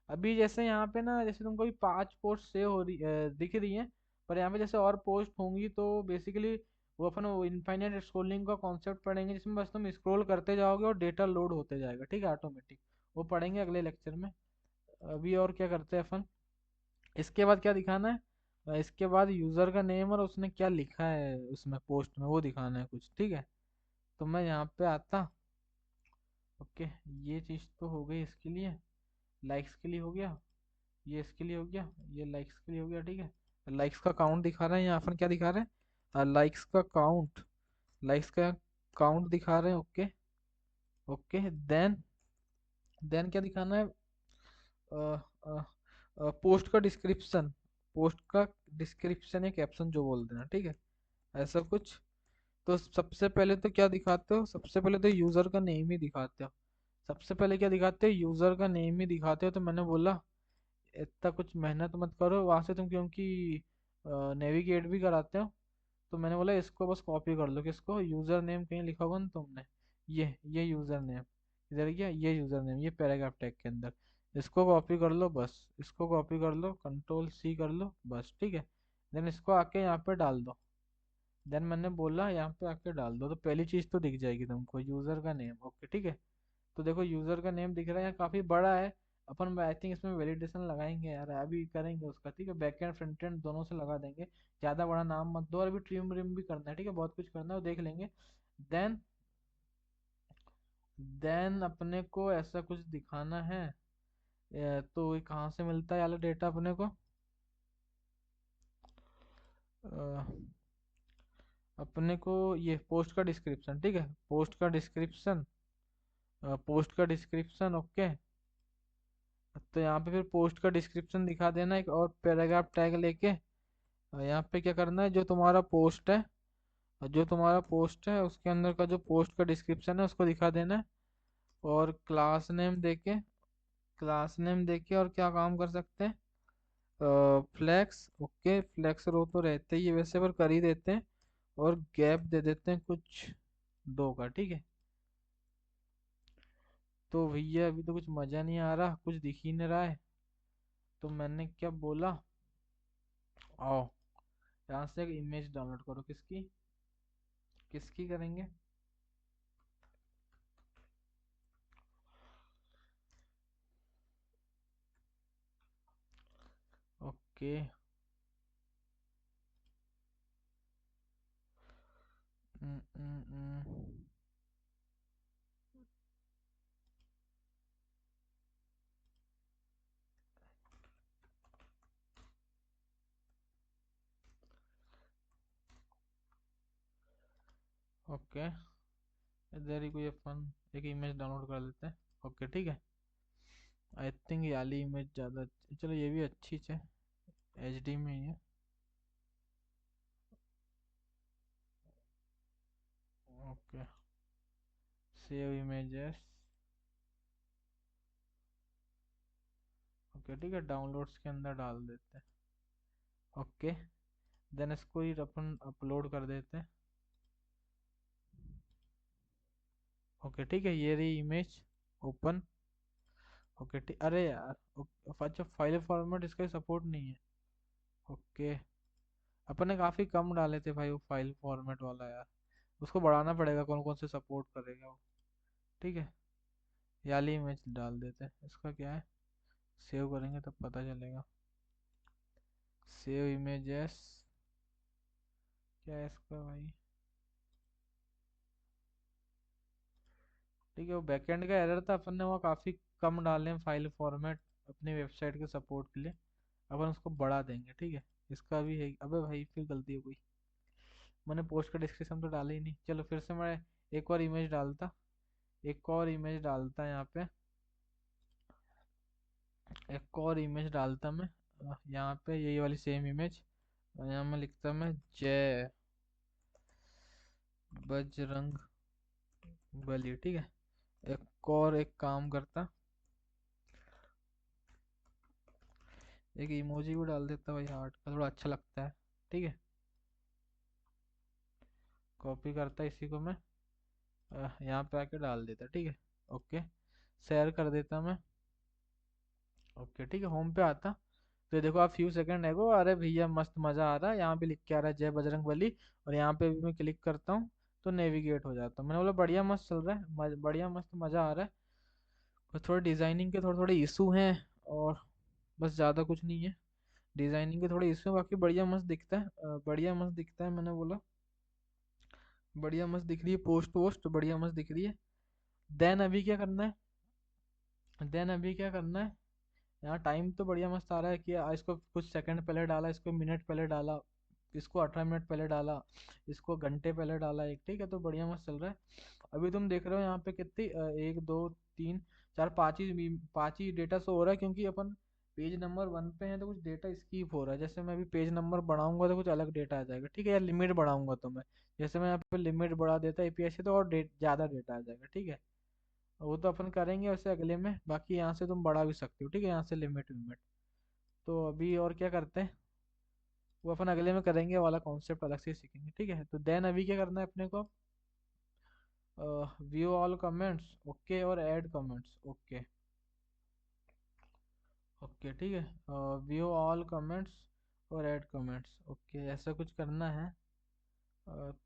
अभी जैसे यहाँ पे ना, जैसे तुमको भी 5 पोस्ट सेव हो रही दिख रही है, पर यहाँ पे जैसे और पोस्ट होंगी तो बेसिकली वो अपन वो इनफाइनाइट स्क्रोलिंग का कॉन्सेप्ट पढ़ेंगे, जिसमें बस तुम स्क्रॉल करते जाओगे और डेटा लोड होते जाएगा, ठीक है? ऑटोमेटिक। वो पढ़ेंगे अगले लेक्चर में। अभी और क्या करते हैं अपन? इसके बाद क्या दिखाना है? इसके बाद यूजर का नेम और उसने क्या लिखा है उसमें पोस्ट में, वो दिखाना है कुछ, ठीक है? तो मैं यहाँ पे आता। ओके, ये चीज़ तो हो गई इसके लिए, लाइक्स के लिए हो गया, ये इसके लिए हो गया, ये लाइक्स के लिए हो गया, ठीक है? लाइक्स का काउंट दिखा रहे हैं यहाँ पर, क्या दिखा रहे हैं? लाइक्स का काउंट, लाइक्स का काउंट दिखा रहे हैं, ओके। ओके, देन क्या दिखाना है? पोस्ट का डिस्क्रिप्शन, पोस्ट का डिस्क्रिप्शन या कैप्शन जो बोलते हैं, ठीक है? ऐसा कुछ। तो सबसे पहले तो क्या दिखाते हो? सबसे पहले तो यूजर का नेम ही दिखाते हो। सबसे पहले क्या दिखाते हो? यूजर का नेम ही दिखाते हो। तो मैंने बोला इतना कुछ मेहनत मत करो वहां से तुम, क्योंकि नेविगेट भी कराते हो। तो मैंने बोला इसको बस कॉपी कर लो, किसको? यूजर नेम कहीं लिखा होगा ना तुमने, ये यूजर नेम इधर गया, ये यूजर नेम ये पैराग्राफ टैग के अंदर, इसको कॉपी कर लो बस। इसको कॉपी कर लो, कंट्रोल C कर लो बस, ठीक है? देन इसको आके यहाँ पे डाल दो। देन मैंने बोला यहाँ पे आके डाल दो, तो पहली चीज तो दिख जाएगी तुमको, यूजर का नेम, ओके, ठीक है? तो देखो यूजर का नेम दिख रहा है यहाँ, काफी बड़ा है। अपन आई थिंक इसमें वैलिडेशन लगाएंगे यार, अभी करेंगे उसका, ठीक है? बैक एंड फ्रंट एंड दोनों से लगा देंगे। ज्यादा बड़ा नाम मत दो, और अभी ट्रिम रिम भी करना है, ठीक है? बहुत कुछ करना है, वो देख लेंगे। देन देन अपने को ऐसा कुछ दिखाना है। तो ये कहाँ से मिलता है यार डेटा अपने को? अ, अपने को ये पोस्ट का डिस्क्रिप्शन, ठीक है? पोस्ट का डिस्क्रिप्शन, पोस्ट का डिस्क्रिप्शन, ओके। तो यहाँ पे फिर पोस्ट का डिस्क्रिप्शन दिखा देना एक और पैराग्राफ टैग लेके। यहाँ पे क्या करना है? जो तुम्हारा पोस्ट है उसके अंदर का जो पोस्ट का डिस्क्रिप्शन है उसको दिखा देना है। और क्लास नेम देके और क्या काम कर सकते हैं? फ्लेक्स, ओके, फ्लेक्स रो तो रहते ही है वैसे, पर कर ही देते हैं। और गैप दे देते हैं कुछ 2 का, ठीक है? तो भैया अभी तो कुछ मजा नहीं आ रहा, कुछ दिख ही नहीं रहा है। तो मैंने क्या बोला, आओ यहाँ से एक इमेज डाउनलोड करो। किसकी? किसकी करेंगे? ओके। हम्म, हम्म, ओके, इधर ही कोई अपन एक इमेज डाउनलोड कर लेते हैं। ओके, ठीक है। आई थिंक ये वाली इमेज ज़्यादा चलो, ये भी अच्छी है, HD में ही है। Okay, save images. ओके, ठीक है, डाउनलोड्स के अंदर डाल देते हैं। ओके, देन इसको ही अपन अपलोड कर देते हैं। ओके, ठीक है, ये रही इमेज ओपन। ओके, ठीक, अरे यार अच्छा, फाइल फॉर्मेट इसका सपोर्ट नहीं है। ओके, अपन ने काफ़ी कम डाले थे भाई वो फाइल फॉर्मेट वाला यार, उसको बढ़ाना पड़ेगा, कौन कौन से सपोर्ट करेगा वो, ठीक है? ये वाली इमेज डाल देते हैं। इसका क्या है? सेव करेंगे तब पता चलेगा। सेव इमेजेस, क्या है इसका भाई? ठीक है, वो बैकएंड का एरर था, अपन ने वहाँ काफ़ी कम डालें फाइल फॉर्मेट अपनी वेबसाइट के सपोर्ट के लिए, अपन उसको बढ़ा देंगे, ठीक है। इसका भी है, अबे भाई फिर गलती हो गई, मैंने पोस्ट का डिस्क्रिप्शन तो डाला ही नहीं। चलो फिर से मैं एक और इमेज डालता, एक और इमेज डालता यहाँ पे, एक और इमेज डालता मैं यहाँ पे, यही वाली सेम इमेज। यहाँ मैं लिखता मैं जय बजरंग बली, ठीक है। एक और एक काम करता, एक इमोजी भी डाल देता भाई, हार्ट का थोड़ा अच्छा लगता है, ठीक है। कॉपी करता इसी को मैं यहाँ पे आके डाल देता, ठीक है। ओके, शेयर कर देता मैं। ओके ठीक है, होम पे आता। तो ये देखो आप, फ्यू सेकंड है वो, अरे भैया मस्त मज़ा आ रहा है, यहाँ पे लिख के आ रहा है जय बजरंग बली। और यहाँ पे भी मैं क्लिक करता हूँ तो नेविगेट हो जाता हूँ। मैंने बोला बढ़िया मस्त चल रहा है, बढ़िया मस्त मज़ा आ रहा है। बस थोड़े डिज़ाइनिंग के थोड़े थोड़े इशू हैं, और बस ज़्यादा कुछ नहीं है। डिज़ाइनिंग के थोड़े इशू हैं, बाकी बढ़िया मस्त दिखता है, बढ़िया मस्त दिखता है, मैंने बोला बढ़िया मस्त दिख रही है, पोस्ट वोस्ट बढ़िया मस्त दिख रही है। देन अभी क्या करना है, देन अभी क्या करना है, यहाँ टाइम तो बढ़िया मस्त आ रहा है कि इसको कुछ सेकंड पहले डाला, इसको मिनट पहले डाला, इसको 18 मिनट पहले डाला, इसको घंटे पहले डाला एक, ठीक है। तो बढ़िया मस्त चल रहा है। अभी तुम देख रहे हो यहाँ पे कितनी एक दो तीन चार पाँच ही डेटा शो हो रहा है, क्योंकि अपन पेज नंबर 1 पे है तो कुछ डेटा स्कीप हो रहा है। जैसे मैं अभी पेज नंबर बढ़ाऊंगा तो कुछ अलग डेटा आ जाएगा, ठीक है। या लिमिट बढ़ाऊंगा तो मैं, जैसे मैं यहाँ पे लिमिट बढ़ा देता एपीआई से तो और ज़्यादा डेटा आ जाएगा, ठीक है। वो तो अपन करेंगे वैसे अगले में, बाकी यहाँ से तुम बढ़ा भी सकते हो, ठीक है, यहाँ से लिमिट विमिट। तो अभी और क्या करते हैं, वो अपन अगले में करेंगे, वाला कॉन्सेप्ट अलग से सीखेंगे, ठीक है। तो देन अभी क्या करना है अपने को, व्यू ऑल कमेंट्स, ओके, और ऐड कमेंट्स, ओके। ओके ठीक है, व्यू ऑल कमेंट्स और ऐड कमेंट्स, ओके, ऐसा कुछ करना है।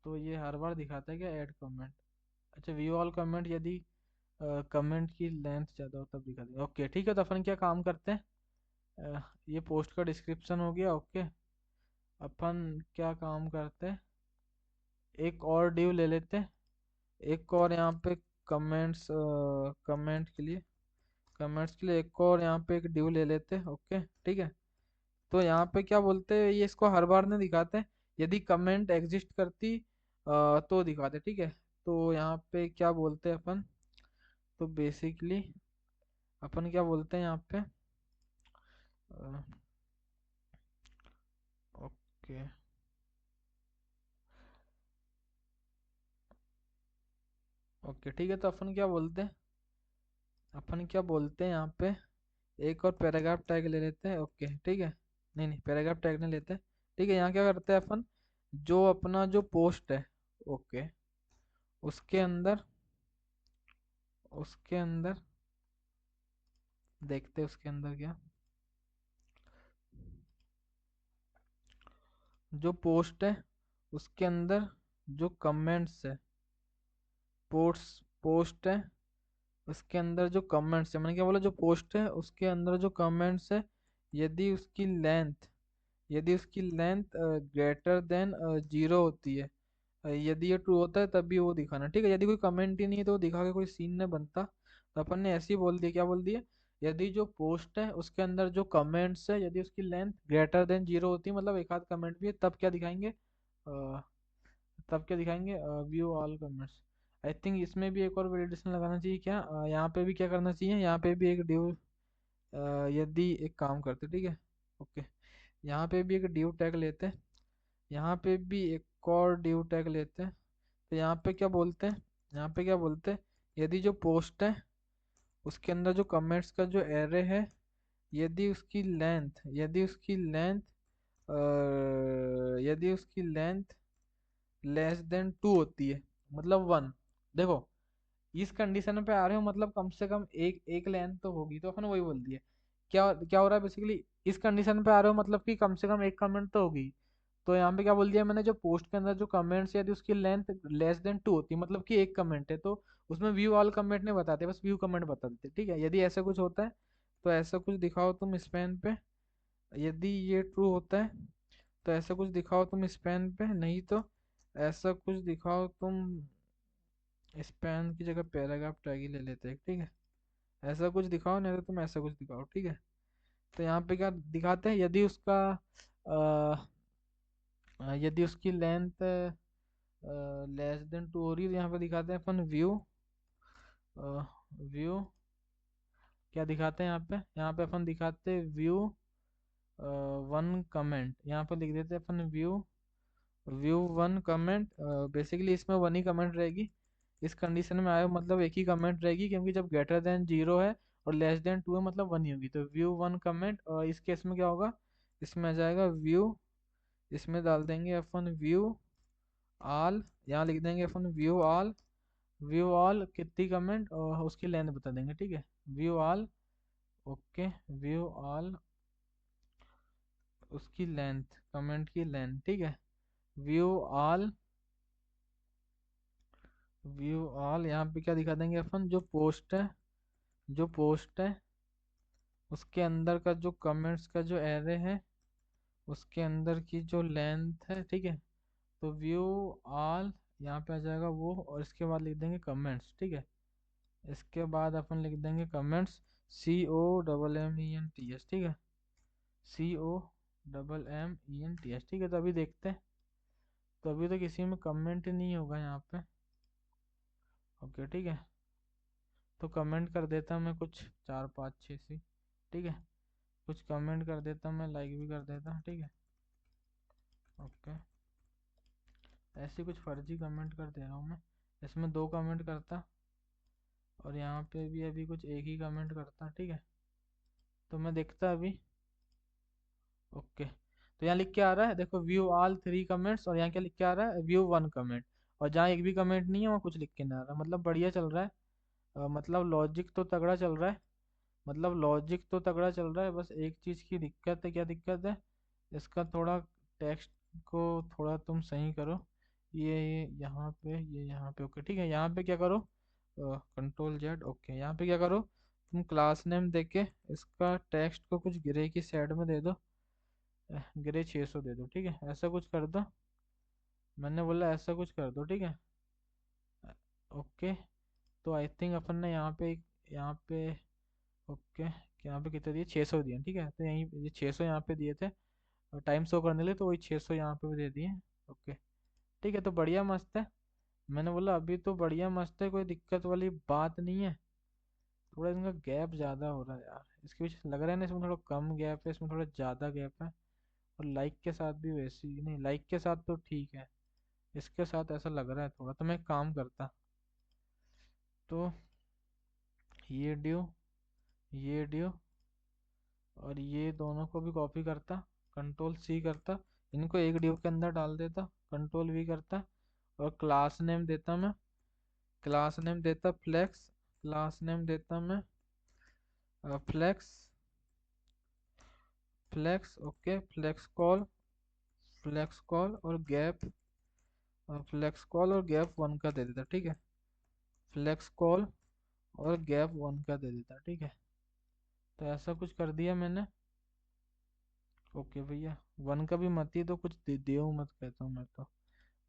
तो ये हर बार दिखाता है क्या ऐड कमेंट? अच्छा, व्यू ऑल कमेंट यदि कमेंट की लेंथ ज़्यादा हो तब दिखा देगा, ओके ठीक है। तो अपन क्या काम करते हैं, ये पोस्ट का डिस्क्रिप्शन हो गया, ओके। अपन क्या काम करते हैं, एक और डिव ले लेते हैं, एक और यहाँ पे कमेंट्स, कमेंट्स के लिए एक और यहाँ पे एक डिव ले लेते हैं, ओके ठीक है। तो यहाँ पे क्या बोलते हैं, ये इसको हर बार नहीं दिखाते, यदि कमेंट एग्जिस्ट करती तो दिखाते, ठीक है। तो यहाँ पे क्या बोलते हैं अपन, तो बेसिकली अपन क्या बोलते हैं यहाँ पे, ओके ओके ठीक है। तो अपन क्या बोलते हैं, अपन क्या बोलते हैं यहाँ पे, एक और पैराग्राफ टैग ले लेते हैं, ओके ठीक है। नहीं नहीं, पैराग्राफ टैग नहीं लेते, ठीक है। यहाँ क्या करते हैं अपन, जो अपना जो पोस्ट है, ओके, उसके अंदर, उसके अंदर देखते हैं उसके अंदर क्या, जो पोस्ट है उसके अंदर जो कमेंट्स है, पोस्ट है उसके अंदर जो कमेंट्स है, मैंने क्या बोला, जो पोस्ट है उसके अंदर जो कमेंट्स है, यदि उसकी लेंथ, यदि उसकी लेंथ ग्रेटर देन 0 होती है, यदि ये ट्रू होता है तब भी वो दिखाना, ठीक है। यदि कोई कमेंट ही नहीं है तो वो दिखा के कोई सीन नहीं बनता, तो अपन ने ऐसे ही बोल दिया, क्या बोल दिया, यदि जो पोस्ट है उसके अंदर जो कमेंट्स है, यदि उसकी लेंथ ग्रेटर देन 0 होती है, मतलब एक आध कमेंट भी है, तब क्या दिखाएंगे, तब क्या दिखाएंगे, view all comments. I think इसमें भी एक और वैलिडेशन लगाना चाहिए क्या, यहाँ पे भी क्या करना चाहिए, यहाँ पे भी एक ड्यू, यदि एक काम करते, ठीक है, ओके, यहाँ पे भी एक ड्यू टैग लेते हैं, यहाँ पे भी एक और ड्यू टैग लेते हैं। तो यहाँ पे क्या बोलते हैं, यहाँ पे क्या बोलते हैं, यदि जो पोस्ट है उसके अंदर जो कमेंट्स का जो एरे है, यदि उसकी लेंथ लेस देन 2 होती है, मतलब 1, देखो इस कंडीशन पे आ रहे हो, मतलब कम से कम एक एक लेंथ तो होगी, तो अपन वही बोल दिए। क्या क्या हो रहा है बेसिकली, इस कंडीशन पे आ रहे हो मतलब कि कम से कम एक कमेंट तो होगी। तो यहाँ पे क्या बोल दिया मैंने, जो पोस्ट के अंदर जो कमेंट्स है यदि उसकी लेंथ लेस देन 2 होती है, मतलब कि एक कमेंट है, तो उसमें व्यू ऑल कमेंट नहीं बताते, बस व्यू कमेंट बता देते, ठीक है। यदि ऐसा कुछ होता है तो ऐसा कुछ दिखाओ तुम स्पैन पे, यदि ये ट्रू होता है तो ऐसा कुछ दिखाओ तुम स्पैन पे, नहीं तो ऐसा कुछ दिखाओ तुम, स्पैन की जगह पैराग्राफ टैग ही ले लेते हैं, ठीक है। ऐसा कुछ दिखाओ, नहीं तो तुम ऐसा कुछ दिखाओ, ठीक है। तो यहाँ पे क्या दिखाते हैं, यदि उसका यदि उसकी लेंथ लेस देन 2 हो रही है, तो यहाँ पे दिखाते हैं अपन व्यू। व्यू क्या दिखाते हैं यहाँ पे, यहाँ पे अपन दिखाते हैं व्यू वन कमेंट, यहाँ पे लिख देते हैं अपन view view one comment. Basically इसमें वन ही कमेंट रहेगी, इस कंडीशन में आए मतलब एक ही कमेंट रहेगी, क्योंकि जब ग्रेटर देन 0 है और लेस देन 2 है मतलब वन ही होगी। तो व्यू वन कमेंट, और इस केस में क्या होगा, इसमें आ जाएगा व्यू, इसमें डाल देंगे अपन व्यू ऑल, यहाँ लिख देंगे अपन व्यू ऑल। व्यू ऑल कितनी कमेंट और उसकी लेंथ बता देंगे, ठीक है। View all, okay. View all उसकी लेंथ, कमेंट की लेंथ, ठीक है। व्यू ऑल, व्यू ऑल यहाँ पे क्या दिखा देंगे अपन, जो पोस्ट है, जो पोस्ट है उसके अंदर का जो कमेंट्स का जो एरे है, उसके अंदर की जो लेंथ है, ठीक है। तो व्यू ऑल यहाँ पे आ जाएगा वो, और इसके बाद लिख देंगे कमेंट्स, ठीक है। इसके बाद अपन लिख देंगे कमेंट्स, COMMENTS, ठीक है। COMMENTS, ठीक है। तो अभी देखते हैं, तो अभी तो किसी में कमेंट नहीं होगा यहाँ पे, ओके, ठीक है। तो कमेंट कर देता मैं कुछ 4 5 6 सी, ठीक है। कुछ कमेंट कर देता मैं, लाइक भी कर देता, ठीक है, ओके। ऐसे कुछ फर्जी कमेंट कर दे रहा हूँ मैं, इसमें 2 कमेंट करता, और यहाँ पे भी अभी कुछ एक ही कमेंट करता, ठीक है। तो मैं देखता अभी, ओके। तो यहाँ लिख के आ रहा है, देखो व्यू ऑल 3 कमेंट्स, और यहाँ क्या लिख के आ रहा है, व्यू वन कमेंट। और जहाँ एक भी कमेंट नहीं है वहाँ कुछ लिख के नहीं आ रहा, मतलब बढ़िया चल रहा है। मतलब लॉजिक तो तगड़ा चल रहा है, मतलब लॉजिक तो तगड़ा चल रहा है। बस एक चीज़ की दिक्कत है, क्या दिक्कत है, इसका थोड़ा टेक्स्ट को थोड़ा तुम सही करो। ये यहाँ पे, ये यहाँ पे, ओके, ठीक है। यहाँ पे क्या करो, कंट्रोल Z, ओके। यहाँ पे क्या करो, तुम क्लास नेम देके इसका टेक्स्ट को कुछ ग्रे की साइड में दे दो, ग्रे 600 दे दो, ठीक है। ऐसा कुछ कर दो, मैंने बोला ऐसा कुछ कर दो, ठीक है, ओके। तो आई थिंक अपन ने यहाँ पे यहाँ पे, ओके, यहाँ पे कितने दिए, 600 दिए, ठीक है। तो यहीं ये 600 यहाँ पे दिए थे, और टाइम शो करने लिए तो वही 600 यहाँ पे भी दे दिए, ओके, ठीक है। तो बढ़िया मस्त है, मैंने बोला अभी तो बढ़िया मस्त है, कोई दिक्कत वाली बात नहीं है। थोड़ा इनका गैप ज़्यादा हो रहा है यार, इसके पीछे लग रहा है ना, इसमें थोड़ा कम गैप है, इसमें थोड़ा ज़्यादा गैप है। और लाइक के साथ भी वैसे ही नहीं, लाइक के साथ तो ठीक है, इसके साथ ऐसा लग रहा है थोड़ा। तो मैं एक काम करता, तो ये ड्यू, ये ड्यू, और ये दोनों को भी कॉपी करता, कंट्रोल C करता, इनको एक ड्यू के अंदर डाल देता, कंट्रोल V करता, और क्लास नेम देता मैं, क्लास नेम देता फ्लेक्स, क्लास नेम देता मैं flex, flex, okay. Flex col, flex col और गैप, फ्लेक्स कॉल और गैप वन का दे देता, ठीक है। फ्लेक्स कॉल और गैप वन का दे देता, ठीक है। तो ऐसा कुछ कर दिया मैंने, ओके भैया। वन का भी मत ही, तो कुछ देव मत कहता हूँ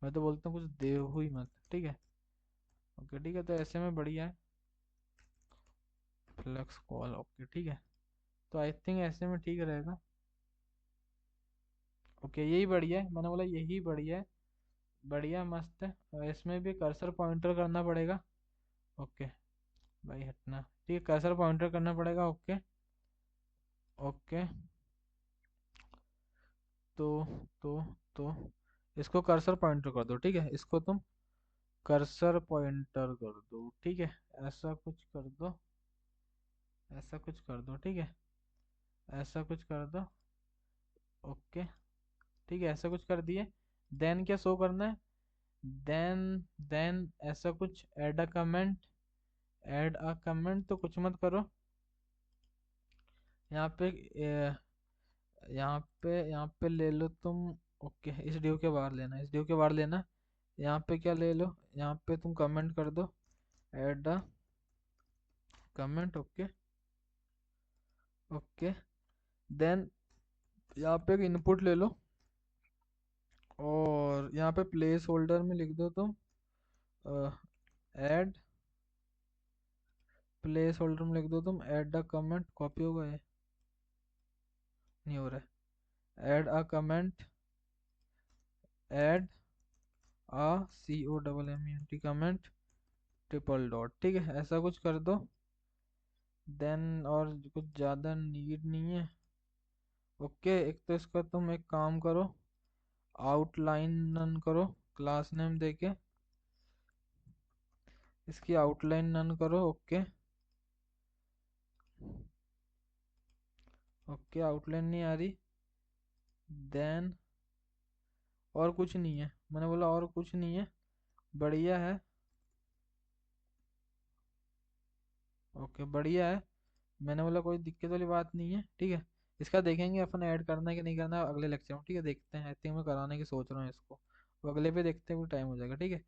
मैं तो बोलता हूँ कुछ देव ही मत, ठीक है, ओके, ठीक है। तो ऐसे में बढ़िया है, फ्लेक्स कॉल, ओके, ठीक है। तो आई थिंक ऐसे में ठीक रहेगा, ओके, यही बढ़िया है, मैंने बोला यही बढ़िया है, बढ़िया मस्त है। और इसमें भी कर्सर पॉइंटर करना पड़ेगा, ओके भाई हटना, ठीक है, कर्सर पॉइंटर करना पड़ेगा, ओके, ओके। तो तो तो इसको कर्सर पॉइंटर कर दो, ठीक है, इसको तुम कर्सर पॉइंटर कर दो, ठीक है। ऐसा कुछ कर दो, ऐसा कुछ कर दो, ठीक है, ऐसा कुछ कर दो, ओके, ठीक है। ऐसा कुछ कर दिए, देन क्या शो करना है, देन देन ऐसा कुछ add a comment, add a comment तो कुछ मत करो, यहाँ पे यहाँ पे ले लो तुम, ओके। इस ड्यू के बाहर लेना, इस ड्यू के बाहर लेना, यहाँ पे क्या ले लो, यहाँ पे तुम कमेंट कर दो, add a comment, okay, okay. Then यहाँ पे एक इनपुट ले लो, और यहाँ पे प्लेस होल्डर में लिख दो तुम ऐड प्लेस होल्डर में लिख दो तुम ऐड अ कमेंट, कॉपी होगा ये? नहीं हो रहा है। Add a comment, add a COMMENT comment triple dot, ठीक है ऐसा कुछ कर दो। देन और कुछ ज़्यादा नीड नहीं है। ओके, एक तो इसका तुम एक काम करो, आउटलाइन नन करो क्लास नेम देके, इसकी आउटलाइन नन करो। ओके, ओके आउटलाइन नहीं आ रही। देन और कुछ नहीं है, मैंने बोला और कुछ नहीं है, बढ़िया है। ओके बढ़िया है, मैंने बोला कोई दिक्कत वाली बात नहीं है, ठीक है। इसका देखेंगे अपन ऐड करना है कि नहीं करना है अगले लेक्चर में, ठीक है देखते हैं। आई थिंक मैं कराने की सोच रहा हूँ इसको, तो अगले पे देखते हैं, टाइम हो जाएगा, ठीक है।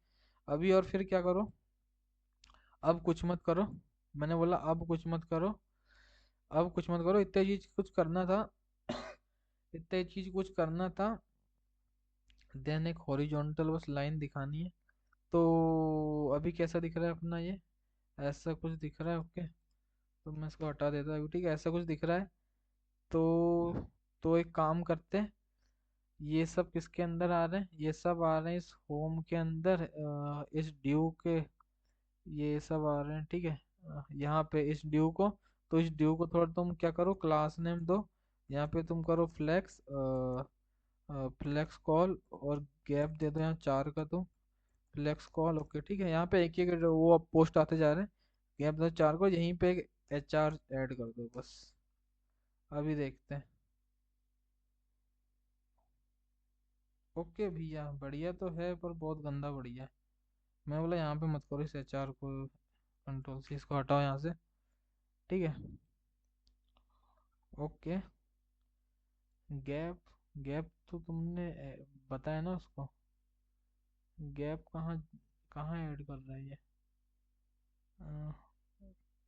अभी और फिर क्या करो, अब कुछ मत करो। मैंने बोला अब कुछ मत करो, अब कुछ मत करो, इतने चीज कुछ करना था इतने चीज कुछ करना था। देन एक हॉरिजॉन्टल बस लाइन दिखानी है। तो अभी कैसा दिख रहा है अपना ये, ऐसा कुछ दिख रहा है। ओके, तो मैं इसको हटा देता हूँ, ठीक है ऐसा कुछ दिख रहा है। तो एक काम करते हैं, ये सब किसके अंदर आ रहे हैं, ये सब आ रहे हैं इस होम के अंदर, इस ड्यू के, ये सब आ रहे हैं, ठीक है। यहाँ पे इस ड्यू को, तो इस ड्यू को थोड़ा तुम क्या करो, क्लास नेम दो। यहाँ पे तुम करो फ्लेक्स, फ्लेक्स कॉल, और गैप दे दो यहाँ 4 का तुम, फ्लेक्स कॉल। ओके ठीक है, यहाँ पे एक एक वो पोस्ट आते जा रहे हैं, गैप दो 4 को, यहीं पे एक HR ऐड कर दो बस। अभी देखते हैं। ओके भैया, बढ़िया तो है पर बहुत गंदा बढ़िया है। मैं बोला यहाँ पे मत करो इस HR को, कंट्रोल C इसको हटाओ यहाँ से, ठीक है। ओके, गैप, गैप तो तुमने बताया ना उसको, गैप कहाँ कहाँ ऐड कर रहा है ये,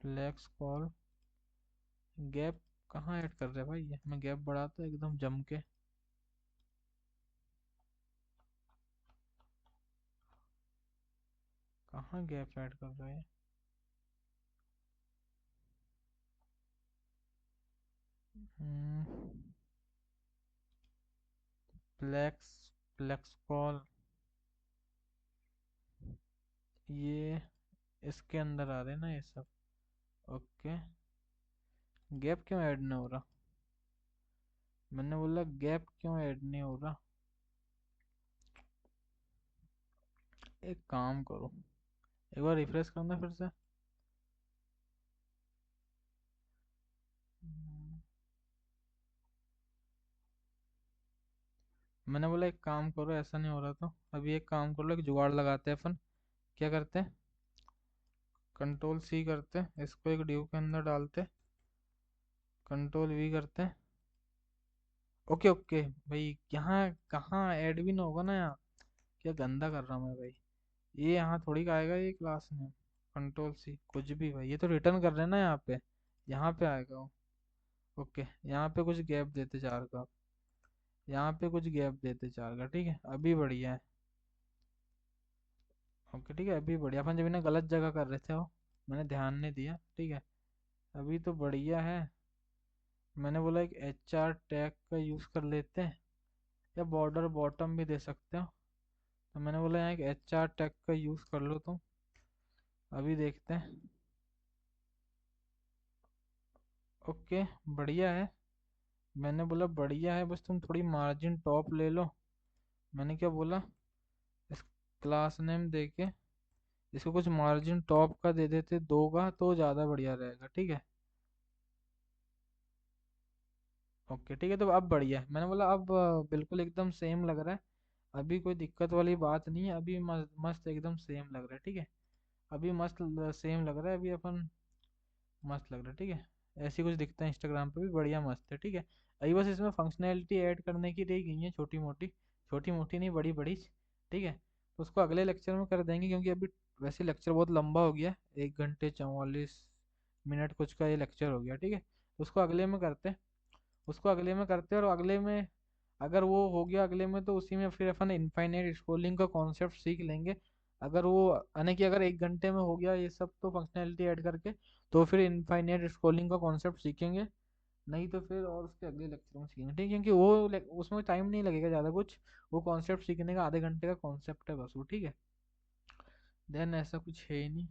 फ्लेक्स कॉल, गैप कहाँ ऐड कर रहा है भाई ये, मैं गैप बढ़ाता हूँ एकदम जम के। कहाँ गैप ऐड कर रहा है? फ्लेक्स, फ्लेक्स कॉल, ये इसके अंदर आ रहे हैं ना ये सब। ओके, गैप क्यों ऐड नहीं हो रहा? मैंने बोला गैप क्यों ऐड नहीं हो रहा? एक काम करो, एक बार रिफ्रेश करना फिर से। हम्म, मैंने बोला एक काम करो, ऐसा नहीं हो रहा तो अभी एक काम कर लो, एक जुगाड़ लगाते हैं अपन। क्या करते हैं, कंट्रोल C करते हैं, इसको एक ड्यू के अंदर डालते हैं, कंट्रोल V करते हैं। ओके ओके भाई, यहाँ कहाँ ऐड भी ना होगा ना यहाँ, क्या गंदा कर रहा हूँ मैं भाई। ये यहाँ थोड़ी का आएगा ये क्लास में, कंट्रोल C कुछ भी भाई, ये तो रिटर्न कर रहे हैं ना यहाँ पे आएगा वो। ओके, यहाँ पे कुछ गैप देते 4 का, यहाँ पे कुछ गैप देते 4 का, ठीक है अभी बढ़िया है। ओके ठीक है अभी बढ़िया, अपन जब इन्हें गलत जगह कर रहे थे वो, मैंने ध्यान नहीं दिया, ठीक है अभी तो बढ़िया है। मैंने बोला एक HR टैग का यूज़ कर लेते हैं, या बॉर्डर बॉटम भी दे सकते हो। तो मैंने बोला यहाँ एक HR टैग का यूज़ कर लो तुम। अभी देखते हैं। ओके बढ़िया है, मैंने बोला बढ़िया है, बस तुम थोड़ी मार्जिन टॉप ले लो। मैंने क्या बोला, इस क्लास नेम दे के इसको कुछ मार्जिन टॉप का दे देते 2 का, तो ज़्यादा बढ़िया रहेगा, ठीक है। ओके ठीक है, तो अब बढ़िया है, मैंने बोला अब बिल्कुल एकदम सेम लग रहा है। अभी कोई दिक्कत वाली बात नहीं है, अभी मस्त मस्त एकदम सेम लग रहा है, ठीक है। अभी मस्त सेम लग रहा है, अभी अपन मस्त लग रहा है, ठीक है। ऐसे ही कुछ दिखता है इंस्टाग्राम पे भी, बढ़िया मस्त है, ठीक है। अभी बस इसमें फंक्शनैलिटी ऐड करने की रह गई है, छोटी मोटी नहीं, बड़ी बड़ी, ठीक है। तो उसको अगले लेक्चर में कर देंगे, क्योंकि अभी वैसे लेक्चर बहुत लंबा हो गया, 1 घंटे 44 मिनट कुछ का ये लेक्चर हो गया, ठीक है। तो उसको अगले में करते हैं, उसको अगले में करते हैं, और अगले में अगर वो हो गया अगले में, तो उसी में फिर अपन इनफाइनाइट स्क्रोलिंग का कॉन्सेप्ट सीख लेंगे। अगर वो यानी कि अगर 1 घंटे में हो गया ये सब तो फंक्शनैलिटी ऐड करके, तो फिर इनफाइनाइट स्क्रॉलिंग का कॉन्सेप्ट सीखेंगे। नहीं तो फिर और उसके अगले लेक्चर में सीखेंगे, ठीक है, क्योंकि वो उसमें टाइम नहीं लगेगा ज़्यादा कुछ। वो कॉन्सेप्ट सीखने का आधे घंटे का कॉन्सेप्ट है बस वो, ठीक है। देन ऐसा कुछ है ही नहीं।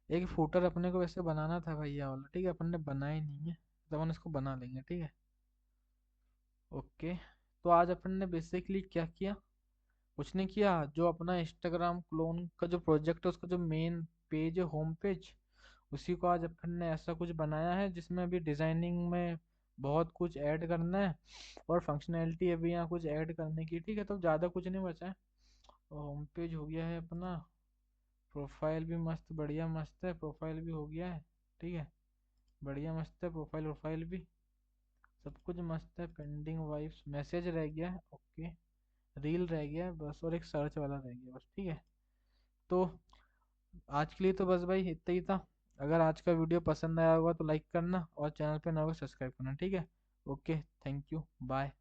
एक फूटर अपने को वैसे बनाना था भैया वाला, ठीक है, अपन ने बनाया ही नहीं है, तो अपन इसको बना लेंगे, ठीक है। ओके। तो आज अपन ने बेसिकली क्या किया, कुछ नहीं किया। जो अपना इंस्टाग्राम क्लोन का जो प्रोजेक्ट है उसका जो मेन पेज है, होम पेज, उसी को आज अपन ने ऐसा कुछ बनाया है जिसमें अभी डिजाइनिंग में बहुत कुछ ऐड करना है, और फंक्शनैलिटी अभी यहाँ कुछ ऐड करने की, ठीक है। तो ज़्यादा कुछ नहीं बचा है। होम पेज हो गया है अपना, प्रोफाइल भी मस्त बढ़िया मस्त है, प्रोफाइल भी हो गया है, ठीक है, बढ़िया मस्त है प्रोफाइल, प्रोफाइल भी सब कुछ मस्त है। पेंडिंग वाइब्स मैसेज रह गया है, ओके। रील रह गया है बस, और एक सर्च वाला रह गया बस, ठीक है। तो आज के लिए तो बस भाई इतना ही था। अगर आज का वीडियो पसंद आया होगा तो लाइक करना, और चैनल पे नया हो सब्सक्राइब करना, ठीक है। Okay, thank you, bye.